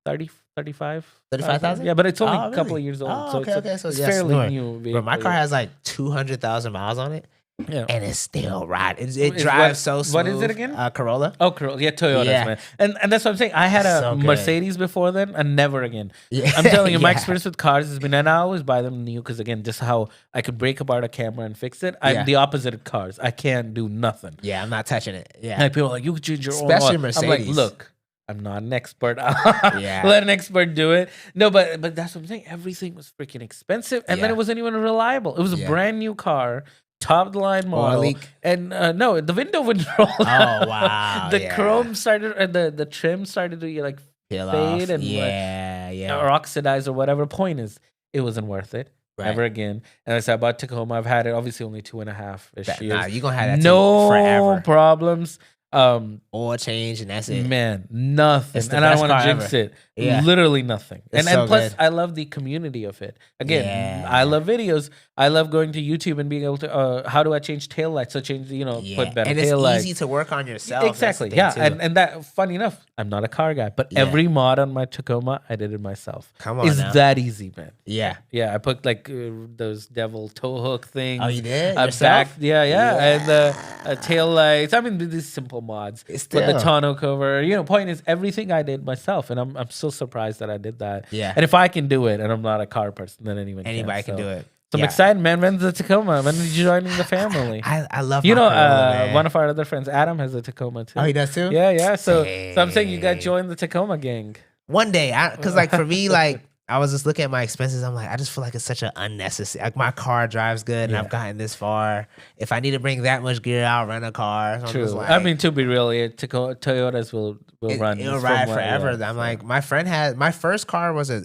Speaker 1: 35.
Speaker 2: 35,000?
Speaker 1: Yeah, but it's only a
Speaker 2: really?
Speaker 1: couple of years old, so
Speaker 2: okay. So
Speaker 1: it's
Speaker 2: yes,
Speaker 1: fairly
Speaker 2: newer.
Speaker 1: new vehicle.
Speaker 2: But my car has like 200,000 miles on it.
Speaker 1: Yeah.
Speaker 2: And it's still riding. It drives so smooth.
Speaker 1: What is it again?
Speaker 2: Corolla.
Speaker 1: Oh, Corolla. Yeah, Toyotas, man. And that's what I'm saying. I had a
Speaker 2: So good.
Speaker 1: Mercedes before then, and never again.
Speaker 2: Yeah.
Speaker 1: I'm telling you, my
Speaker 2: Yeah.
Speaker 1: experience with cars has been, and I always buy them new because, again, just how I could break apart a camera and fix it. I'm the opposite of cars. I can't do nothing.
Speaker 2: Yeah, I'm not touching it. Yeah.
Speaker 1: Like people are like, you could change your
Speaker 2: Especially
Speaker 1: own.
Speaker 2: Mercedes.
Speaker 1: I'm like, look, I'm not an expert.
Speaker 2: Yeah.
Speaker 1: Let an expert do it. No, but that's what I'm saying. Everything was freaking expensive, and then it wasn't even reliable. It was a brand new car. Top of the line model,
Speaker 2: leak.
Speaker 1: and no, the window wouldn't roll.
Speaker 2: Oh wow!
Speaker 1: The chrome started, the trim started to like
Speaker 2: peel
Speaker 1: fade
Speaker 2: off.
Speaker 1: and or oxidize or whatever. Point is, it wasn't worth it.
Speaker 2: Right.
Speaker 1: Never again. And I said about Tacoma, I've had it obviously only 2.5 years.
Speaker 2: Nah, you gonna have that
Speaker 1: no
Speaker 2: forever.
Speaker 1: Problems.
Speaker 2: Oil change and that's it.
Speaker 1: Man, nothing.
Speaker 2: It's the
Speaker 1: And I
Speaker 2: best
Speaker 1: don't want to
Speaker 2: car
Speaker 1: jinx
Speaker 2: ever.
Speaker 1: it.
Speaker 2: Yeah.
Speaker 1: Literally nothing.
Speaker 2: It's
Speaker 1: And
Speaker 2: so
Speaker 1: plus,
Speaker 2: good.
Speaker 1: I love the community of it. Again,
Speaker 2: Yeah.
Speaker 1: I love videos. I love going to YouTube and being able to, how do I change tail lights? So change, put better
Speaker 2: and
Speaker 1: tail
Speaker 2: it's
Speaker 1: lights.
Speaker 2: easy to work on yourself.
Speaker 1: Exactly.
Speaker 2: That's the
Speaker 1: Yeah.
Speaker 2: thing, too.
Speaker 1: And that, funny enough, I'm not a car guy, but every mod on my Tacoma, I did it myself.
Speaker 2: Come on
Speaker 1: It's
Speaker 2: now.
Speaker 1: that easy, man.
Speaker 2: Yeah.
Speaker 1: Yeah. I put like those devil toe hook things.
Speaker 2: Oh, you did?
Speaker 1: A
Speaker 2: Yourself?
Speaker 1: back, and the tail lights. I mean, these simple mods.
Speaker 2: It's
Speaker 1: But the
Speaker 2: still-
Speaker 1: tonneau cover. Point is, everything I did myself, and I'm so surprised that I did that.
Speaker 2: Yeah.
Speaker 1: And if I can do it, and I'm not a car person, then anybody
Speaker 2: can do it.
Speaker 1: So I'm
Speaker 2: Yeah.
Speaker 1: excited, man. When's the Tacoma? When are you joining the family?
Speaker 2: I love my Corolla, man.
Speaker 1: One of our other friends, Adam, has a Tacoma too.
Speaker 2: Oh, he does too?
Speaker 1: Yeah. So I'm saying you got to
Speaker 2: Dang.
Speaker 1: join the Tacoma gang.
Speaker 2: One day, because like for me, like I was just looking at my expenses. I'm like, I just feel like it's such an unnecessary. Like my car drives good, and I've gotten this far. If I need to bring that much gear, I'll rent a car. So I'm just
Speaker 1: True.
Speaker 2: like,
Speaker 1: I mean, to be real, Toyotas will run.
Speaker 2: It'll
Speaker 1: from
Speaker 2: ride
Speaker 1: what-
Speaker 2: forever.
Speaker 1: yeah,
Speaker 2: I'm
Speaker 1: so.
Speaker 2: like, my friend had my first car was a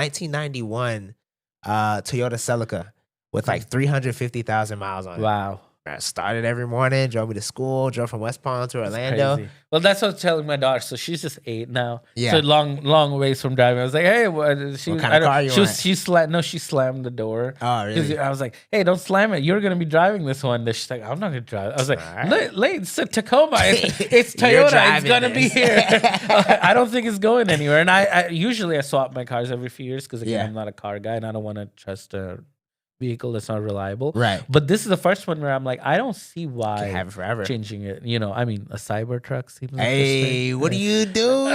Speaker 2: 1991 Toyota Celica with like 350,000 miles on it.
Speaker 1: Wow.
Speaker 2: I started every morning, drove me to school, drove from West Palm to Orlando.
Speaker 1: Crazy. Well, that's what I was telling my daughter. So she's just 8 now.
Speaker 2: Yeah.
Speaker 1: So long ways from driving. I was like, hey, she,
Speaker 2: What kind of car you want?
Speaker 1: She slammed the door.
Speaker 2: Oh, really?
Speaker 1: I was like, hey, don't slam it. You're going to be driving this one day. She's like, I'm not going to drive. I was like, late, it's a Tacoma. It's
Speaker 2: You're
Speaker 1: Toyota. It's
Speaker 2: driving
Speaker 1: going to be
Speaker 2: this.
Speaker 1: here. I don't think it's going anywhere. And I usually swap my cars every few years because, again,
Speaker 2: Yeah.
Speaker 1: I'm not a car guy and I don't want to trust a vehicle that's not reliable.
Speaker 2: Right.
Speaker 1: But this is the first one where I'm like, I don't see why
Speaker 2: Can have it forever.
Speaker 1: changing it. I mean, a Cybertruck seems
Speaker 2: Hey,
Speaker 1: interesting.
Speaker 2: what are you doing?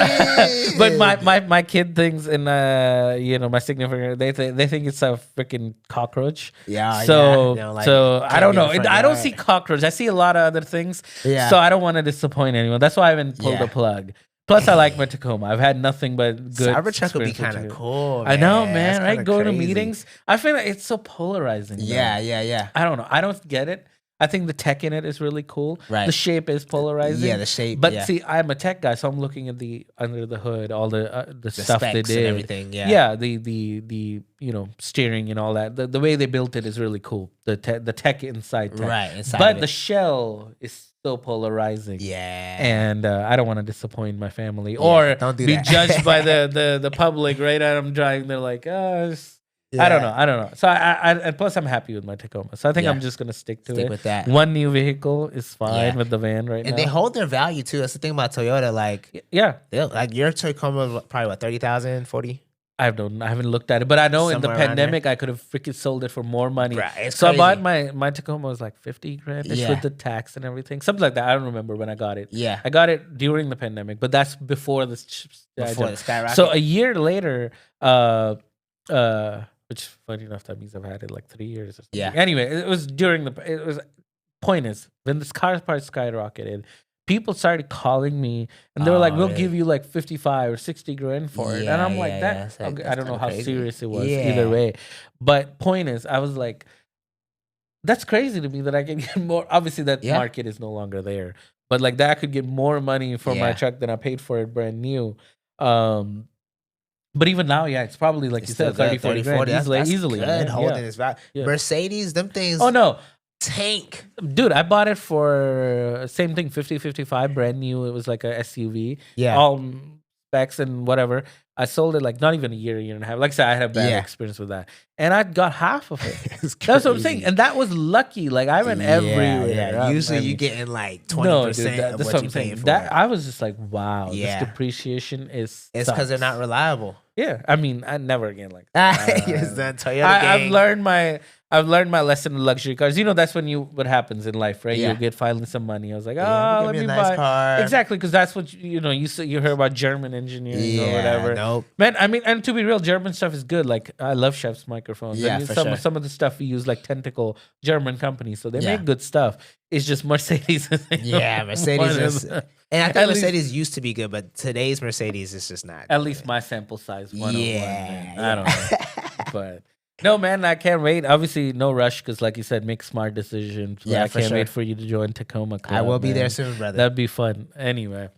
Speaker 1: But my kid thinks, and my significant, they think it's a freaking cockroach.
Speaker 2: Yeah.
Speaker 1: So
Speaker 2: They don't like-
Speaker 1: I
Speaker 2: can't
Speaker 1: don't
Speaker 2: get
Speaker 1: know.
Speaker 2: in front
Speaker 1: I
Speaker 2: of
Speaker 1: don't
Speaker 2: that.
Speaker 1: see cockroach. I see a lot of other things.
Speaker 2: Yeah.
Speaker 1: So I don't want to disappoint anyone. That's why I haven't pulled
Speaker 2: Yeah.
Speaker 1: the plug. Plus, I like my Tacoma. I've had nothing but good.
Speaker 2: Cybertruck would be
Speaker 1: experience with
Speaker 2: kind of
Speaker 1: Tacoma.
Speaker 2: cool.
Speaker 1: I know,
Speaker 2: man.
Speaker 1: man.
Speaker 2: That's
Speaker 1: Right?
Speaker 2: kinda
Speaker 1: Going to
Speaker 2: crazy.
Speaker 1: meetings. I feel like it's so polarizing. though.
Speaker 2: Yeah.
Speaker 1: I don't know. I don't get it. I think the tech in it is really cool.
Speaker 2: Right.
Speaker 1: The shape is polarizing.
Speaker 2: Yeah, the shape.
Speaker 1: But
Speaker 2: yeah.
Speaker 1: see, I'm a tech guy, so I'm looking at the under the hood, all the stuff they
Speaker 2: specs
Speaker 1: did,
Speaker 2: and everything. Yeah.
Speaker 1: Yeah, the steering and all that. The way they built it is really cool. The tech inside tech.
Speaker 2: Right. Inside
Speaker 1: But
Speaker 2: of
Speaker 1: the
Speaker 2: it.
Speaker 1: shell is so polarizing.
Speaker 2: Yeah.
Speaker 1: And I don't want to disappoint my family or
Speaker 2: don't do
Speaker 1: be
Speaker 2: that.
Speaker 1: judged by the public. Right? I'm driving. They're like, I don't know. So I and plus I'm happy with my Tacoma. So I think
Speaker 2: Yeah.
Speaker 1: I'm just gonna stick to
Speaker 2: Stick
Speaker 1: it.
Speaker 2: with that.
Speaker 1: One new vehicle is fine
Speaker 2: Yeah.
Speaker 1: with the van right
Speaker 2: And
Speaker 1: now.
Speaker 2: they hold their value too. That's the thing about Toyota. Like,
Speaker 1: Yeah,
Speaker 2: like your Tacoma probably what 30,000, 40.
Speaker 1: I haven't looked at it, but I know in the
Speaker 2: Somewhere around
Speaker 1: pandemic I could have freaking sold it for more money.
Speaker 2: Right, it's
Speaker 1: So I bought
Speaker 2: crazy.
Speaker 1: my Tacoma was like 50 grand
Speaker 2: Yeah.
Speaker 1: with the tax and everything, something like that. I don't remember when I got it.
Speaker 2: Yeah.
Speaker 1: I got it during the pandemic, but that's before this.
Speaker 2: Before the skyrocket.
Speaker 1: So a year later, which funny enough, that means I've had it like 3 years or something.
Speaker 2: Yeah.
Speaker 1: Anyway, it was point is when this car price skyrocketed, people started calling me and they were like,
Speaker 2: Oh,
Speaker 1: we'll
Speaker 2: really?
Speaker 1: give you like 55 or 60 grand for it. And I'm like,
Speaker 2: that's
Speaker 1: I don't know
Speaker 2: kinda
Speaker 1: how
Speaker 2: crazy.
Speaker 1: serious it was
Speaker 2: Yeah.
Speaker 1: either way. But point is, I was like, that's crazy to me that I can get more. Obviously, that
Speaker 2: Yeah.
Speaker 1: market is no longer there. But like that, I could get more money for my
Speaker 2: Yeah.
Speaker 1: truck than I paid for it brand new. But even now, yeah, it's probably like
Speaker 2: It's
Speaker 1: you said,
Speaker 2: still
Speaker 1: 30,
Speaker 2: good,
Speaker 1: 40 grand
Speaker 2: That's
Speaker 1: easily.
Speaker 2: good
Speaker 1: man.
Speaker 2: holding
Speaker 1: Yeah.
Speaker 2: its value.
Speaker 1: Yeah.
Speaker 2: Mercedes, them things.
Speaker 1: Oh no,
Speaker 2: tank.
Speaker 1: dude, I bought it for same thing, 55 brand new. It was like a SUV,
Speaker 2: Yeah.
Speaker 1: all specs and whatever. I sold it like not even a year and a half. Like I said, I had a bad
Speaker 2: Yeah.
Speaker 1: experience with that, and I got half of it.
Speaker 2: It's
Speaker 1: That's what I'm saying,
Speaker 2: crazy.
Speaker 1: and that was lucky. Like I went everywhere.
Speaker 2: Yeah. Usually
Speaker 1: I
Speaker 2: you
Speaker 1: mean,
Speaker 2: getting like 20%
Speaker 1: no, dude,
Speaker 2: of
Speaker 1: that's
Speaker 2: what
Speaker 1: what
Speaker 2: you
Speaker 1: I'm saying.
Speaker 2: paying for.
Speaker 1: That I was just like, wow,
Speaker 2: Yeah.
Speaker 1: this depreciation is.
Speaker 2: It's because they're not reliable.
Speaker 1: Yeah, I mean, I never again like.
Speaker 2: Yes, the Toyota
Speaker 1: I've
Speaker 2: gang.
Speaker 1: learned my lesson in luxury cars. You know, that's what happens in life, right?
Speaker 2: Yeah.
Speaker 1: You get finally some money. I was like,
Speaker 2: Yeah,
Speaker 1: let
Speaker 2: give
Speaker 1: me
Speaker 2: a nice
Speaker 1: buy
Speaker 2: car.
Speaker 1: exactly because that's what you heard about German engineering or whatever.
Speaker 2: Nope.
Speaker 1: Man, I mean, and to be real, German stuff is good. Like I love Chef's microphones.
Speaker 2: Yeah,
Speaker 1: I mean,
Speaker 2: for
Speaker 1: some
Speaker 2: sure.
Speaker 1: some of the stuff we use like Tentacle German companies, so they
Speaker 2: Yeah.
Speaker 1: make good stuff. It's just Mercedes.
Speaker 2: Yeah, Mercedes is. And I
Speaker 1: At
Speaker 2: think
Speaker 1: least-
Speaker 2: Mercedes used to be good, but today's Mercedes is just not.
Speaker 1: At least my sample size 101.
Speaker 2: Yeah,
Speaker 1: man. I don't know. But no, man, I can't wait. Obviously, no rush because, like you said, make smart decisions. But
Speaker 2: Yeah,
Speaker 1: I
Speaker 2: for
Speaker 1: can't
Speaker 2: sure.
Speaker 1: wait for you to join Tacoma Club.
Speaker 2: I will be
Speaker 1: man.
Speaker 2: there soon, brother.
Speaker 1: That'd be fun. Anyway.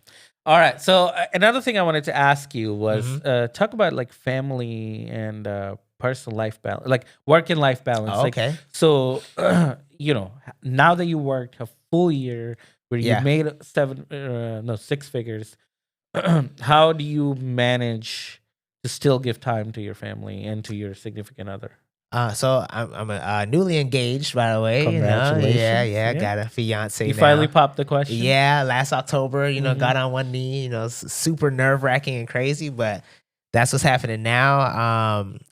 Speaker 1: All right. So another thing I wanted to ask you was
Speaker 2: Mm-hmm.
Speaker 1: talk about like family and personal life balance, like work and life balance.
Speaker 2: Oh,
Speaker 1: Like,
Speaker 2: okay.
Speaker 1: so, now that you worked a full year where you
Speaker 2: Yeah.
Speaker 1: made 6 figures, how do you manage to still give time to your family and to your significant other?
Speaker 2: So I'm a newly engaged, by the way.
Speaker 1: Congratulations.
Speaker 2: Yeah,
Speaker 1: Yeah.
Speaker 2: got a fiance.
Speaker 1: You
Speaker 2: now.
Speaker 1: finally popped the question.
Speaker 2: Yeah, last October,
Speaker 1: Mhm.
Speaker 2: got on one knee, super nerve wracking and crazy, but that's what's happening now.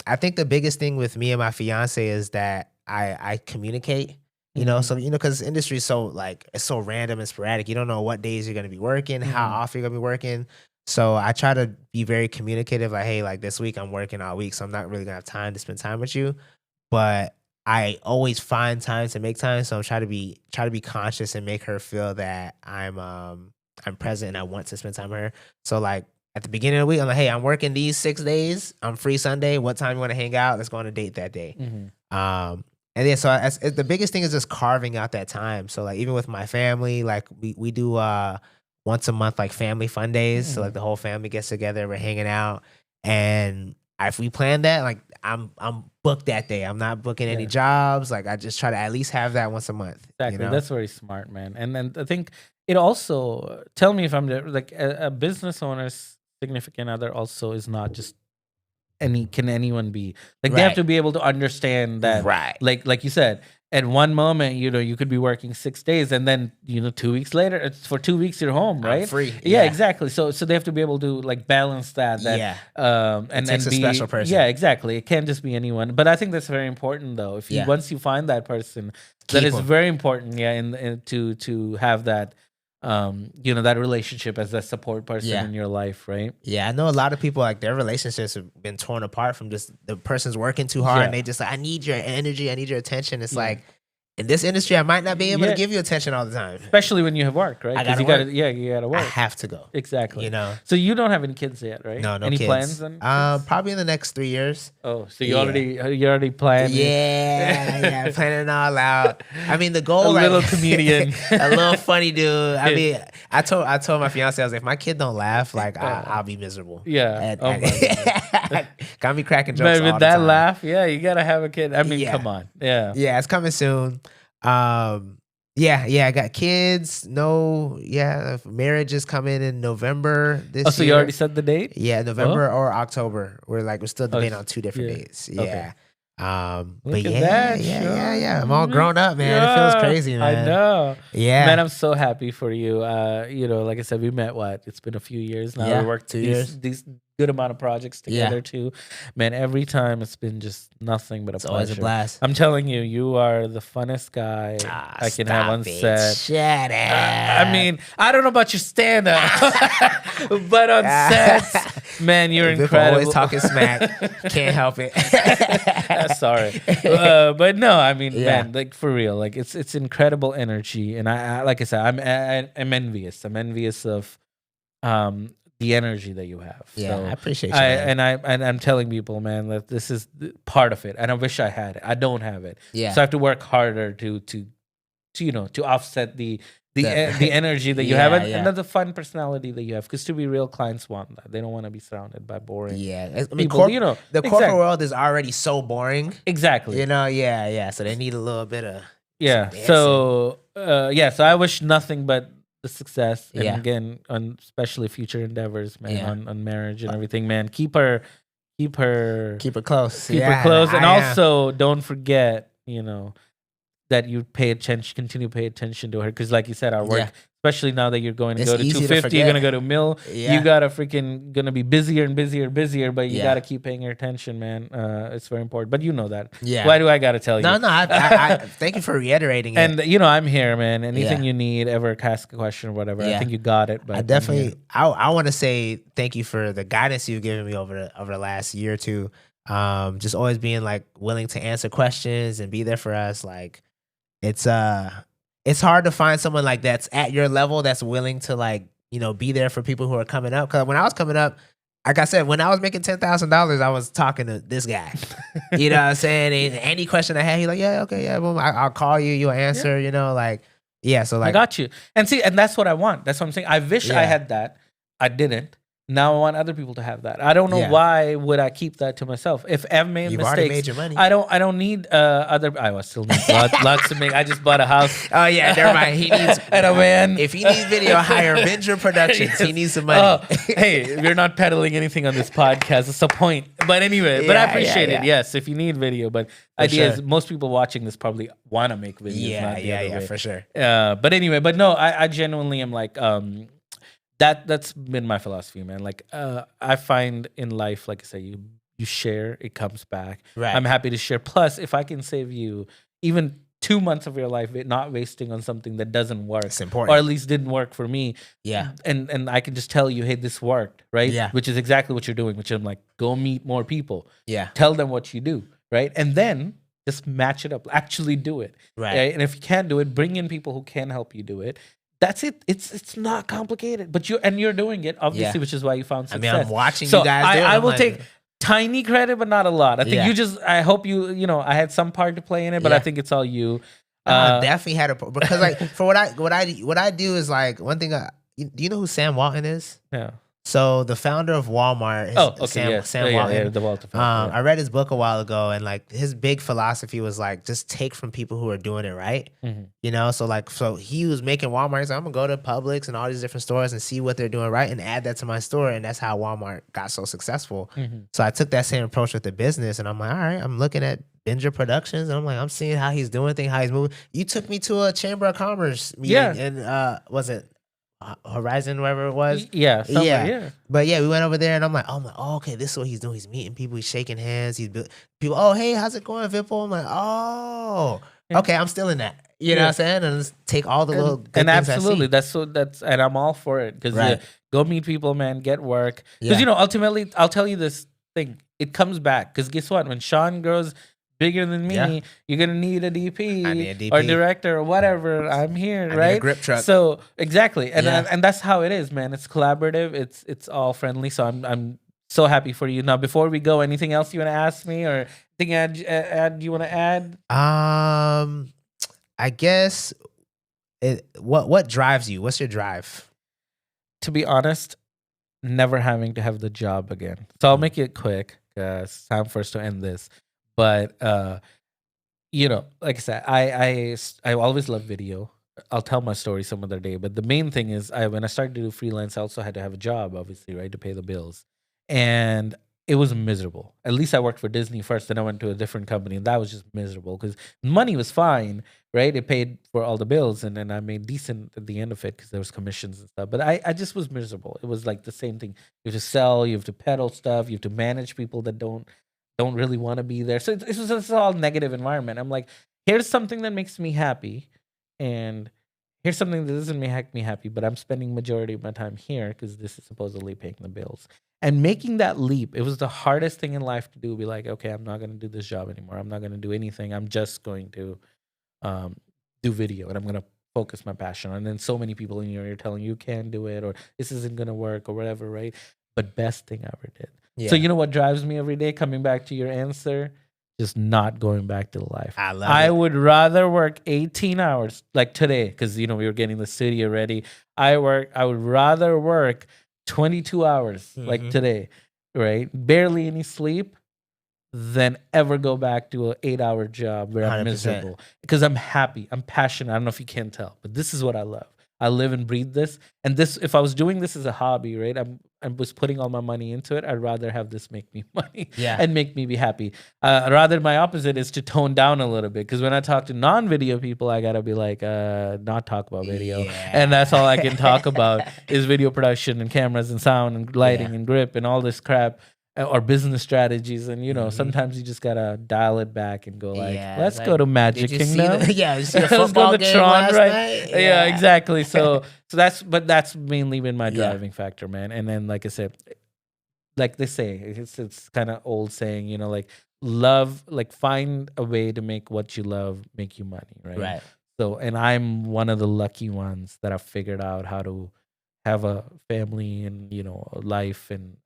Speaker 2: I think the biggest thing with me and my fiance is that I communicate,
Speaker 1: Mhm.
Speaker 2: so, because this industry is so it's so random and sporadic. You don't know what days you're going to be working, how
Speaker 1: Mhm.
Speaker 2: often you're going to be working. So I try to be very communicative. Like, hey, like this week I'm working all week, so I'm not really gonna have time to spend time with you. But I always find time to make time. So I'm try to be conscious and make her feel that I'm present and I want to spend time with her. So like at the beginning of the week, I'm like, hey, I'm working these 6 days. I'm free Sunday. What time you want to hang out? Let's go on a date that day.
Speaker 1: Mhm.
Speaker 2: And then so the biggest thing is just carving out that time. So like even with my family, like we do once a month like family fun days. So like the whole family gets together, we're hanging out, and if we plan that, like I'm booked that day. I'm not booking any
Speaker 1: Yeah.
Speaker 2: jobs. Like I just try to at least have that once a month.
Speaker 1: Exactly. That's very smart, man. And then I think it also, tell me if I'm like a business owner's significant other also is not just can anyone be like they have
Speaker 2: Right.
Speaker 1: to be able to understand that
Speaker 2: Right.
Speaker 1: like you said at one moment you could be working 6 days and then 2 weeks later it's for 2 weeks you're home,
Speaker 2: I'm
Speaker 1: right?
Speaker 2: free.
Speaker 1: Yeah,
Speaker 2: Yeah.
Speaker 1: exactly. So they have to be able to like balance that
Speaker 2: Yeah.
Speaker 1: and
Speaker 2: takes a
Speaker 1: be,
Speaker 2: special person.
Speaker 1: Yeah, exactly. It can't just be anyone. But I think that's very important though. If you
Speaker 2: Yeah.
Speaker 1: once you find that person,
Speaker 2: Keep
Speaker 1: that is
Speaker 2: 'em.
Speaker 1: very important. Yeah, in to have that that relationship as a support person
Speaker 2: Yeah.
Speaker 1: in your life, right?
Speaker 2: Yeah, I know a lot of people like their relationships have been torn apart from just the person's working too hard
Speaker 1: Yeah.
Speaker 2: and they just like, I need your energy, I need your attention. It's
Speaker 1: Yeah.
Speaker 2: like in this industry, I might not be able
Speaker 1: Yeah.
Speaker 2: to give you attention all the time.
Speaker 1: Especially when you have work, right?
Speaker 2: I
Speaker 1: 'Cause
Speaker 2: gotta
Speaker 1: you
Speaker 2: work.
Speaker 1: you gotta
Speaker 2: I
Speaker 1: work.
Speaker 2: have to go.
Speaker 1: Exactly.
Speaker 2: You know.
Speaker 1: So you don't have any kids yet, right?
Speaker 2: No
Speaker 1: any
Speaker 2: kids.
Speaker 1: plans on kids?
Speaker 2: Probably in the next 3 years.
Speaker 1: Oh, so
Speaker 2: Yeah.
Speaker 1: you already planned.
Speaker 2: Yeah, planning it all out. I mean, the goal,
Speaker 1: A
Speaker 2: like,
Speaker 1: little comedian.
Speaker 2: a little funny dude. I mean, I told my fiance, I was like, if my kid don't laugh, like, I'll be miserable.
Speaker 1: Yeah. Oh my goodness.
Speaker 2: Got me cracking jokes
Speaker 1: But
Speaker 2: all
Speaker 1: with
Speaker 2: the
Speaker 1: that
Speaker 2: time.
Speaker 1: laugh, yeah, you gotta have a kid. I mean,
Speaker 2: Yeah.
Speaker 1: come on. Yeah.
Speaker 2: Yeah, it's coming soon. I got kids. Marriage is coming in November this year.
Speaker 1: Oh, so you already set the date?
Speaker 2: Yeah, November or October. We're still debating
Speaker 1: Oh,
Speaker 2: on 2 different
Speaker 1: yeah.
Speaker 2: dates. Yeah.
Speaker 1: Okay.
Speaker 2: But
Speaker 1: Look at
Speaker 2: yeah,
Speaker 1: that,
Speaker 2: yeah. I'm
Speaker 1: Sean.
Speaker 2: all grown up, man. It feels crazy, man.
Speaker 1: I know.
Speaker 2: Yeah.
Speaker 1: Man, I'm so happy for you. Like I said, we met it's been a few years now.
Speaker 2: Yeah,
Speaker 1: We worked
Speaker 2: 2 years.
Speaker 1: these good amount of projects together too. Man, every time it's been just nothing but a
Speaker 2: It's
Speaker 1: pleasure.
Speaker 2: always a blast.
Speaker 1: I'm telling you, you are the funnest guy I can have on set.
Speaker 2: Shut up.
Speaker 1: I mean, I don't know about your stand up, but on sets, man, you're
Speaker 2: Vipo
Speaker 1: incredible.
Speaker 2: always talking smack. Can't help it.
Speaker 1: Sorry, but no, I mean,
Speaker 2: Yeah.
Speaker 1: man, like for real, like it's incredible energy, and I like I said, I'm envious. I'm envious of the energy that you have.
Speaker 2: Yeah,
Speaker 1: So
Speaker 2: I appreciate you, man.
Speaker 1: and I'm telling people, man, that this is part of it, and I wish I had it. I don't have it.
Speaker 2: Yeah.
Speaker 1: So I have to work harder to offset the energy that you
Speaker 2: Yeah,
Speaker 1: have and,
Speaker 2: yeah.
Speaker 1: and the fun personality that you have. Because to be real, clients want that. They don't want to be surrounded by boring.
Speaker 2: Yeah. I mean,
Speaker 1: People,
Speaker 2: the corporate
Speaker 1: exactly.
Speaker 2: world is already so boring.
Speaker 1: Exactly.
Speaker 2: Yeah. So they need a little bit of
Speaker 1: Yeah.
Speaker 2: some
Speaker 1: So so I wish nothing but the success. And
Speaker 2: Yeah.
Speaker 1: again, on especially future endeavors, man,
Speaker 2: Yeah.
Speaker 1: on marriage and everything, man. Keep her
Speaker 2: keep her close.
Speaker 1: keep her close. And also don't forget, that you continue to pay attention to her. Because like you said, our work,
Speaker 2: Yeah.
Speaker 1: especially now that you're going to
Speaker 2: It's
Speaker 1: go to
Speaker 2: easy to
Speaker 1: 250, you're
Speaker 2: forget.
Speaker 1: going to go to Mill.
Speaker 2: Yeah.
Speaker 1: You got to gonna be busier and busier, but you
Speaker 2: Yeah.
Speaker 1: got to keep paying your attention, man. It's very important. But you know that.
Speaker 2: Yeah.
Speaker 1: Why do I got to tell you?
Speaker 2: No, I thank you for reiterating it.
Speaker 1: And I'm here, man. Anything
Speaker 2: Yeah.
Speaker 1: you need, ever ask a question or whatever. I
Speaker 2: Yeah.
Speaker 1: think you got it. But
Speaker 2: I
Speaker 1: I'm
Speaker 2: definitely
Speaker 1: here.
Speaker 2: I want to say thank you for the guidance you've given me over the last year or two. Just always being like willing to answer questions and be there for us. Like it's hard to find someone like that's at your level that's willing to be there for people who are coming up. Cause when I was coming up, like I said, when I was making $10,000, I was talking to this guy. You know what I'm saying? And any question I had, he's like, yeah, okay, yeah, boom, I'll call you, you'll answer, So
Speaker 1: I
Speaker 2: like
Speaker 1: got you. And see, and that's what I want. That's what I'm saying. I wish I
Speaker 2: Yeah.
Speaker 1: had that. I didn't. Now I want other people to have that. I don't know
Speaker 2: Yeah.
Speaker 1: why would I keep that to myself. If I've made
Speaker 2: You've
Speaker 1: mistakes,
Speaker 2: already made your money.
Speaker 1: I don't need other. I still need lots to make. I just bought a house.
Speaker 2: Oh yeah, never mind. He needs
Speaker 1: And a van.
Speaker 2: If he needs video, hire Venger Productions. He needs some money.
Speaker 1: Hey, we're not peddling anything on this podcast. It's the point. But anyway, but I
Speaker 2: Yeah,
Speaker 1: appreciate
Speaker 2: yeah.
Speaker 1: it. Yes, if you need video, but
Speaker 2: For
Speaker 1: idea is
Speaker 2: sure.
Speaker 1: most people watching this probably want to make videos.
Speaker 2: Yeah,
Speaker 1: not the other way.
Speaker 2: for sure.
Speaker 1: But anyway, but no, I genuinely am like that's been my philosophy, man. Like I find in life, like I say, you share, it comes back.
Speaker 2: Right.
Speaker 1: I'm happy to share. Plus, if I can save you even 2 months of your life not wasting on something that doesn't work,
Speaker 2: It's important.
Speaker 1: or at least didn't work for me,
Speaker 2: Yeah.
Speaker 1: and I can just tell you, hey, this worked, right?
Speaker 2: Yeah.
Speaker 1: Which is exactly what you're doing. Which I'm like, go meet more people,
Speaker 2: Yeah.
Speaker 1: tell them what you do, right, and then just match it up. Actually do it,
Speaker 2: Right.
Speaker 1: And if you can't do it, bring in people who can help you do it. That's it. It's not complicated, but you're doing it obviously,
Speaker 2: Yeah.
Speaker 1: which is why you found
Speaker 2: I
Speaker 1: success.
Speaker 2: mean, I'm watching
Speaker 1: So
Speaker 2: you guys do it.
Speaker 1: I
Speaker 2: I'm
Speaker 1: will
Speaker 2: like,
Speaker 1: take tiny credit, but not a lot. I think
Speaker 2: Yeah.
Speaker 1: I hope I had some part to play in it, but I
Speaker 2: Yeah.
Speaker 1: think it's all you.
Speaker 2: I definitely had because like for what I do is like one thing. Do you know who Sam Walton is?
Speaker 1: Yeah.
Speaker 2: So the founder of Walmart.
Speaker 1: Oh, okay.
Speaker 2: Sam
Speaker 1: Yeah,
Speaker 2: Walton.
Speaker 1: the Walter.
Speaker 2: I read his book a while ago, and like his big philosophy was like just take from people who are doing it right.
Speaker 1: Mhm.
Speaker 2: So he was making Walmart. He's like, I'm gonna go to Publix and all these different stores and see what they're doing right and add that to my store, and that's how Walmart got so successful.
Speaker 1: Mhm.
Speaker 2: So I took that same approach with the business, and I'm like, all right, I'm looking at Binger Productions, and I'm like, I'm seeing how he's doing things, how he's moving. You took me to a Chamber of Commerce meeting,
Speaker 1: Yeah.
Speaker 2: and was it Horizon, wherever it was?
Speaker 1: Yeah. somewhere,
Speaker 2: Yeah.
Speaker 1: yeah.
Speaker 2: But yeah, we went over there, and I'm like, oh, okay, this is what he's doing. He's meeting people, he's shaking hands, people. Oh, hey, how's it going, Vippo? I'm like, oh,
Speaker 1: Yeah.
Speaker 2: okay, I'm still in that. You know
Speaker 1: Yeah.
Speaker 2: what I'm saying? And just take all the little good
Speaker 1: And
Speaker 2: things I
Speaker 1: absolutely,
Speaker 2: see.
Speaker 1: and I'm all for it because
Speaker 2: Right.
Speaker 1: go meet people, man, get work. Because
Speaker 2: Yeah.
Speaker 1: ultimately, I'll tell you this thing: it comes back. Because guess what? When Sean grows bigger than me.
Speaker 2: Yeah.
Speaker 1: You're gonna need a DP,
Speaker 2: I need a DP.
Speaker 1: or director or whatever. I'm here,
Speaker 2: I
Speaker 1: right?
Speaker 2: need a grip truck.
Speaker 1: So exactly, and
Speaker 2: Yeah.
Speaker 1: and that's how it is, man. It's collaborative. It's all friendly. So I'm so happy for you. Now, before we go, anything else you want to ask me, or anything add you want to add?
Speaker 2: I guess what drives you? What's your drive?
Speaker 1: To be honest, never having to have the job again. So I'll make it quick because time for us to end this. But you know, like I said, I always love video. I'll tell my story some other day. But the main thing is, when I started to do freelance, I also had to have a job, obviously, right, to pay the bills, and it was miserable. At least I worked for Disney first, then I went to a different company, and that was just miserable because money was fine, right? It paid for all the bills, and then I made decent at the end of it because there was commissions and stuff. But I just was miserable. It was like the same thing. You have to sell, you have to peddle stuff, you have to manage people that don't really want to be there. So it's all negative environment. I'm like, here's something that makes me happy, and here's something that doesn't make me happy, but I'm spending majority of my time here because this is supposedly paying the bills. And making that leap, it was the hardest thing in life to do. Be like, okay, I'm not going to do this job anymore. I'm not going to do anything. I'm just going to do video, and I'm going to focus my passion on. And then so many people in your ear telling you can't do it, or this isn't going to work, or whatever, right? But best thing I ever did.
Speaker 2: Yeah.
Speaker 1: So you know what drives me every day? Coming back to your answer, just not going back to life.
Speaker 2: I love
Speaker 1: I
Speaker 2: it.
Speaker 1: would rather work 18 hours like today, because you know we were getting the studio ready. I would rather work 22 hours like today, right? Barely any sleep, than ever go back to an 8-hour job where I'm
Speaker 2: 100%.
Speaker 1: miserable. Because I'm happy. I'm passionate. I don't know if you can tell, but this is what I love. I live and breathe this. And this, if I was doing this as a hobby, right? I was putting all my money into it. I'd rather have this make me money and make me be happy. Rather, my opposite is to tone down a little bit. Because when I talk to non-video people, I gotta be like, not talk about video.
Speaker 2: Yeah.
Speaker 1: And that's all I can talk about is video production and cameras and sound and lighting and grip and all this crap. Or business strategies, and you know, sometimes you just gotta dial it back and go like, let's go to Magic Kingdom.
Speaker 2: Did you see the
Speaker 1: Let's go
Speaker 2: football
Speaker 1: to
Speaker 2: game
Speaker 1: Tron,
Speaker 2: last
Speaker 1: right?
Speaker 2: night?
Speaker 1: Yeah, exactly. So that's mainly been my driving factor, man. And then, like I said, like they say, it's kind of old saying, you know, like find a way to make what you love make you money, right?
Speaker 2: Right.
Speaker 1: So, and I'm one of the lucky ones that have figured out how to have a family and, you know, a life and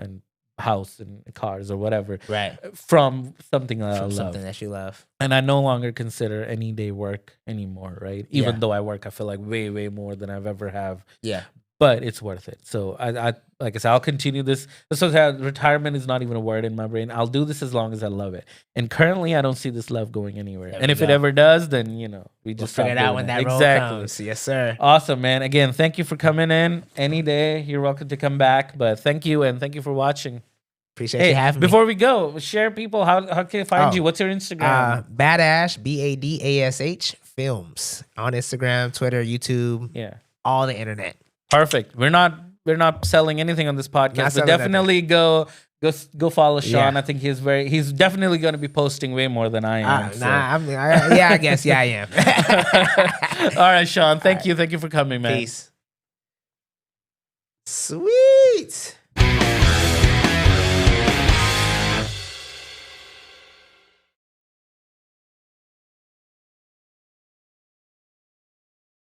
Speaker 1: house and cars or whatever,
Speaker 2: right,
Speaker 1: from something that I love,
Speaker 2: something that you love.
Speaker 1: And I no longer consider any day work anymore, right? Even though I work, I feel like way more than I've ever have.
Speaker 2: Yeah,
Speaker 1: but it's worth it. So I like I said, I'll continue this. So retirement is not even a word in my brain. I'll do this as long as I love it. And currently, I don't see this love going anywhere. And if it ever does, then you know we just
Speaker 2: figure it out when that roll comes. Yes, sir.
Speaker 1: Awesome, man. Again, thank you for coming in. Any day, you're welcome to come back. But thank you, and thank you for watching.
Speaker 2: Appreciate you having me.
Speaker 1: Before we go, share people how can they find you? What's your Instagram?
Speaker 2: Badash BADASH Films on Instagram, Twitter, YouTube, all the internet.
Speaker 1: Perfect. We're not selling anything on this podcast, but definitely go follow Sean. I think he's definitely going to be posting way more than I am.
Speaker 2: I guess I am.
Speaker 1: All right, Sean. Thank you for coming, man.
Speaker 2: Peace. Sweet.